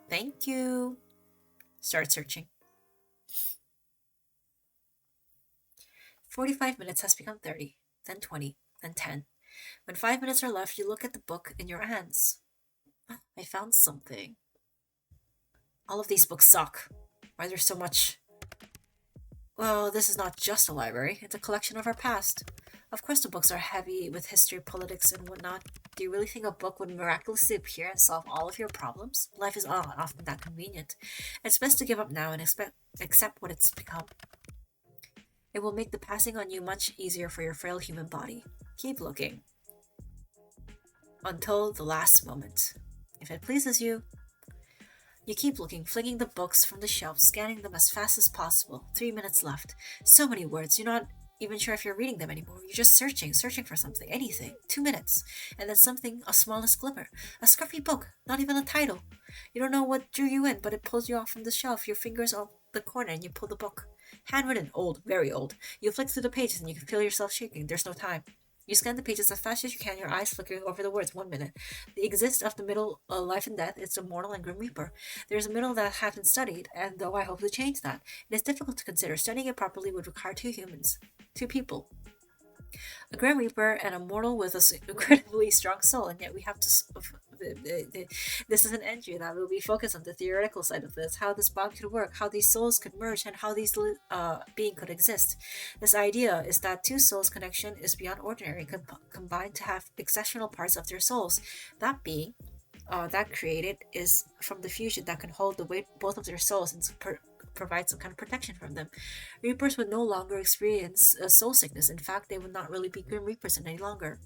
Thank you. Start searching. 45 minutes has become 30, then 20, then 10. When 5 minutes are left, you look at the book in your hands. I found something. All of these books suck. Why is there so much? Well, this is not just a library. It's a collection of our past. Of course the books are heavy with history, politics, and whatnot. Do you really think a book would miraculously appear and solve all of your problems? Life is not often that convenient. It's best to give up now and accept what it's become. It will make the passing on you much easier for your frail human body. Keep looking. Until the last moment. If it pleases you. You keep looking, flinging the books from the shelf, scanning them as fast as possible. 3 minutes left. So many words, you're not even sure if you're reading them anymore. You're just searching for something, anything. 2 minutes. And then something, a smallest glimmer. A scruffy book, not even a title. You don't know what drew you in, but it pulls you off from the shelf. Your fingers off the corner and you pull the book. Handwritten, old, very old. You flick through the pages and you can feel yourself shaking. There's no time. You scan the pages as fast as you can, your eyes flickering over the words. 1 minute. The exist of the middle, life and death, is the mortal and grim reaper. There is a middle that I haven't studied, and though I hope to change that, it is difficult to consider. Studying it properly would require two humans, two people, a Grim Reaper and a mortal with an incredibly strong soul, and yet we have to. This is an entry that will be focused on the theoretical side of this, how this bond could work, how these souls could merge, and how these being could exist. This idea is that two souls' connection is beyond ordinary, combined to have exceptional parts of their souls. That being that created is from the fusion that can hold the weight both of their souls and provide some kind of protection from them. Reapers would no longer experience soul sickness. In fact, they would not really be Grim Reapers any longer.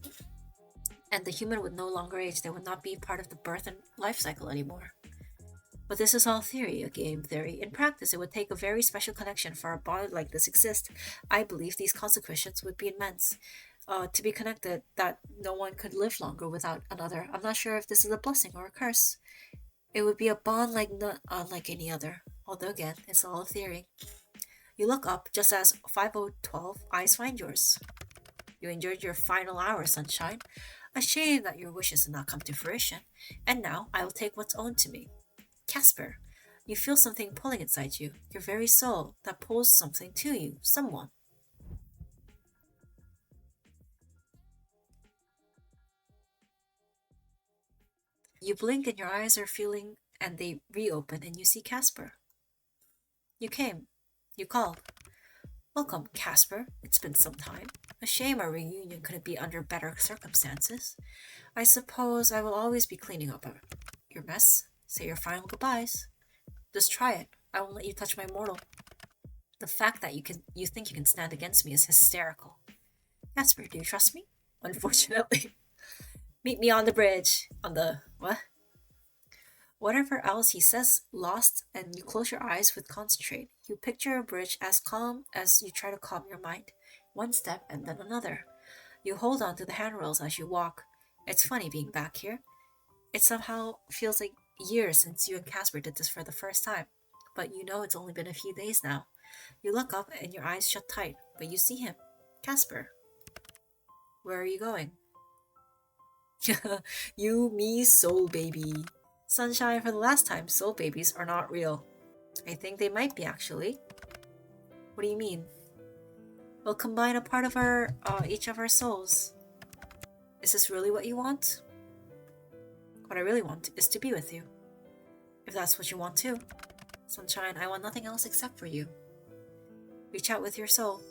And the human would no longer age. They would not be part of the birth and life cycle anymore. But this is all theory, a game theory. In practice, it would take a very special connection for a bond like this exist. I believe these consequences would be immense. To be connected, that no one could live longer without another. I'm not sure if this is a blessing or a curse. It would be a bond like not unlike any other. Although again, it's all a theory. You look up just as 5012 eyes find yours. You enjoyed your final hour, sunshine. A shame that your wishes did not come to fruition. And now I will take what's owed to me. Casper, you feel something pulling inside you, your very soul, that pulls something to you, someone. You blink and your eyes are feeling, and they reopen, and you see Casper. You came. You called. Welcome, Casper. It's been some time. A shame our reunion couldn't be under better circumstances. I suppose I will always be cleaning up your mess. Say your final goodbyes. Just try it. I won't let you touch my mortal. The fact that you think you can stand against me is hysterical. Casper, do you trust me? Unfortunately. Meet me on the bridge. On the what? Whatever else he says, lost, and you close your eyes with concentrate. You picture a bridge as calm as you try to calm your mind. One step and then another. You hold on to the handrails as you walk. It's funny being back here. It somehow feels like years since you and Casper did this for the first time. But you know it's only been a few days now. You look up and your eyes shut tight, but you see him. Casper. Where are you going? You, me, soul baby. Sunshine, for the last time, soul babies are not real. I think they might be, actually. What do you mean? We'll combine a part of each of our souls. Is this really what you want? What I really want is to be with you. If that's what you want too. Sunshine, I want nothing else except for you. Reach out with your soul.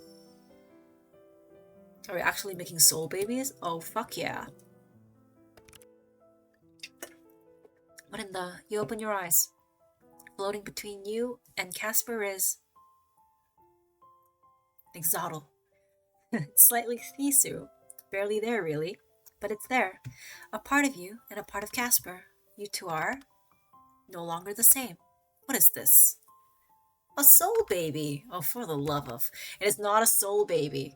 Are we actually making soul babies? Oh, fuck yeah. What in the... You open your eyes. Floating between you and Casper is... Exotl. It's slightly see-through. Barely there, really. But it's there. A part of you and a part of Casper. You two are... no longer the same. What is this? A soul baby! Oh, for the love of... It is not a soul baby.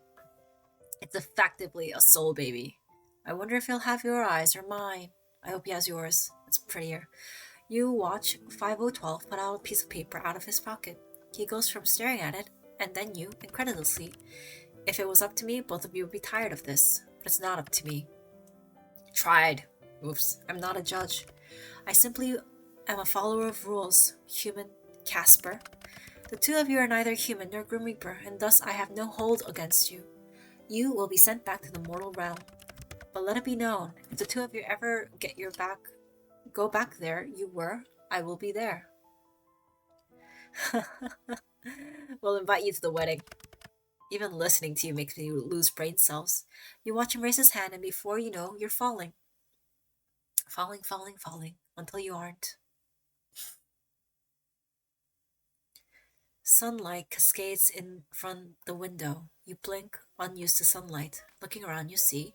It's effectively a soul baby. I wonder if he'll have your eyes or mine. I hope he has yours. It's prettier. You watch 5012 put out a piece of paper out of his pocket. He goes from staring at it, and then you, incredulously. If it was up to me, both of you would be tired of this. But it's not up to me. Tried. Oops. I'm not a judge. I simply am a follower of rules. Human Casper. The two of you are neither human nor Grim Reaper, and thus I have no hold against you. You will be sent back to the mortal realm. But let it be known, if the two of you ever go back there you were, I will be there. We'll invite you to the wedding. Even listening to you makes me lose brain cells. You watch him raise his hand, and before you know, you're falling. Falling, falling, falling, until you aren't. Sunlight cascades in from the window. You blink, unused to sunlight. Looking around, you see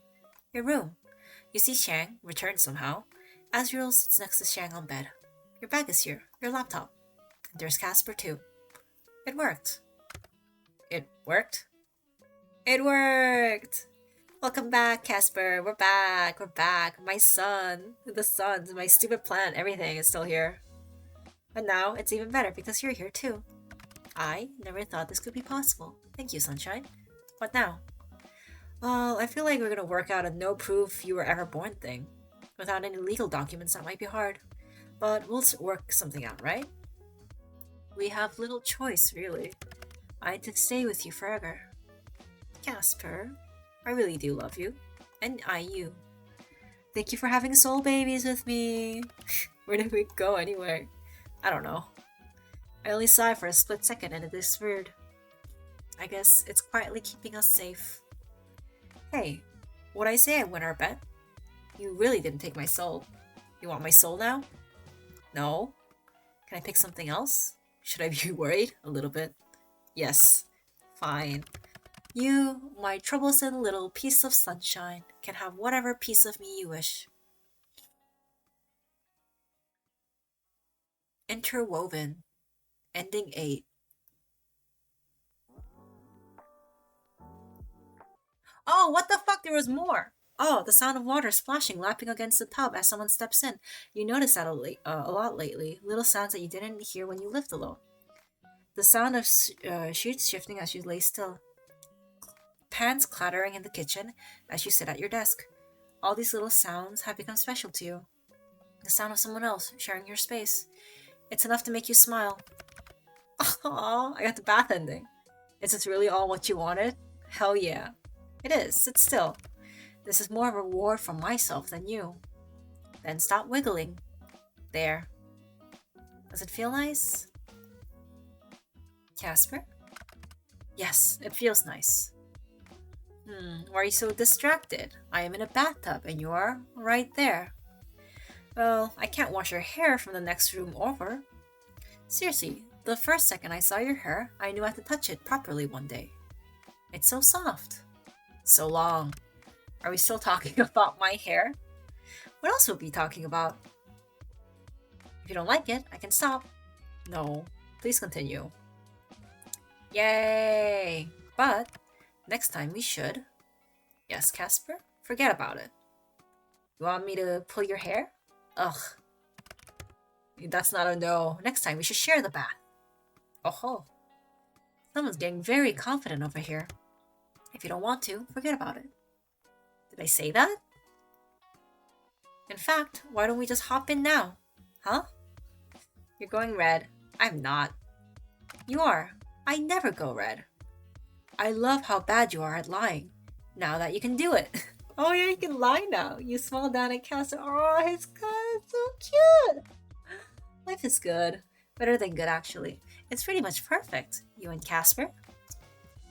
your room. You see Shang, returned somehow. Azrael sits next to Shang on bed. Your bag is here, your laptop. And there's Casper too. It worked. It worked? It worked! Welcome back, Casper. We're back. We're back. My son, the suns, my stupid plant, everything is still here. But now it's even better because you're here too. I never thought this could be possible. Thank you, Sunshine. What now? Well, I feel like we're gonna work out a no proof you were ever born thing. Without any legal documents, that might be hard. But we'll work something out, right? We have little choice, really. I had to stay with you forever. Casper, I really do love you. And I you. Thank you for having soul babies with me. Where did we go anyway? I don't know. I only saw it for a split second and it is weird. I guess it's quietly keeping us safe. Hey, would I say I win our bet? You really didn't take my soul. You want my soul now? No? Can I pick something else? Should I be worried? A little bit. Yes. Fine. You, my troublesome little piece of sunshine, can have whatever piece of me you wish. Interwoven. Ending 8. Oh, what the fuck? There was more! Oh, the sound of water splashing, lapping against the tub as someone steps in. You noticed that a lot lately. Little sounds that you didn't hear when you lived alone. The sound of sheets shifting as you lay still. Pans clattering in the kitchen as you sit at your desk. All these little sounds have become special to you. The sound of someone else sharing your space. It's enough to make you smile. Aww, I got the bath ending. Is this really all what you wanted? Hell yeah. It is. Sit still. This is more of a reward from myself than you. Then stop wiggling. There. Does it feel nice? Casper? Yes, it feels nice. Why are you so distracted? I am in a bathtub and you are right there. Well, I can't wash your hair from the next room over. Seriously, the first second I saw your hair, I knew I had to touch it properly one day. It's so soft. So long. Are we still talking about my hair? What else will we be talking about? If you don't like it, I can stop. No, please continue. Yay! But next time we should. Yes, Casper? Forget about it. You want me to pull your hair? Ugh. That's not a no. Next time we should share the bath. Oh-ho. Someone's getting very confident over here. If you don't want to, forget about it. Did I say that? In fact, why don't we just hop in now? Huh? You're going red. I'm not. You are. I never go red. I love how bad you are at lying. Now that you can do it. Oh yeah, you can lie now. You smile down at Casper. Oh, his cut is so cute. Life is good. Better than good, actually. It's pretty much perfect. You and Casper?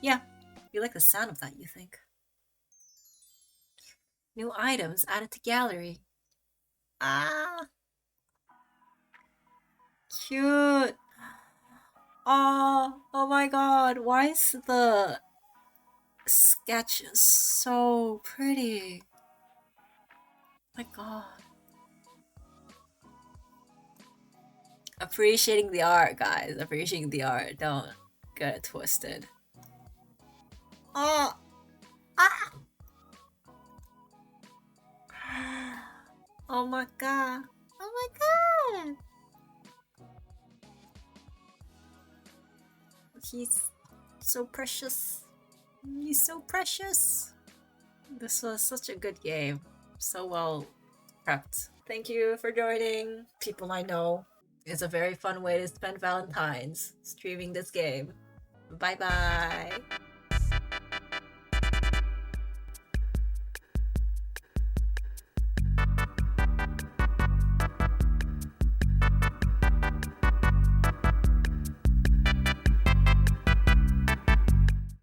Yeah. You like the sound of that, you think. New items added to gallery. Ah. Cute. Oh my god. Why is the sketch so pretty? My god. Appreciating the art, guys. Appreciating the art. Don't get it twisted. Oh. Ah. Oh my god. Oh my god. He's so precious. He's so precious. This was such a good game. So well prepped. Thank you for joining, people I know. It's a very fun way to spend Valentine's streaming this game. Bye bye.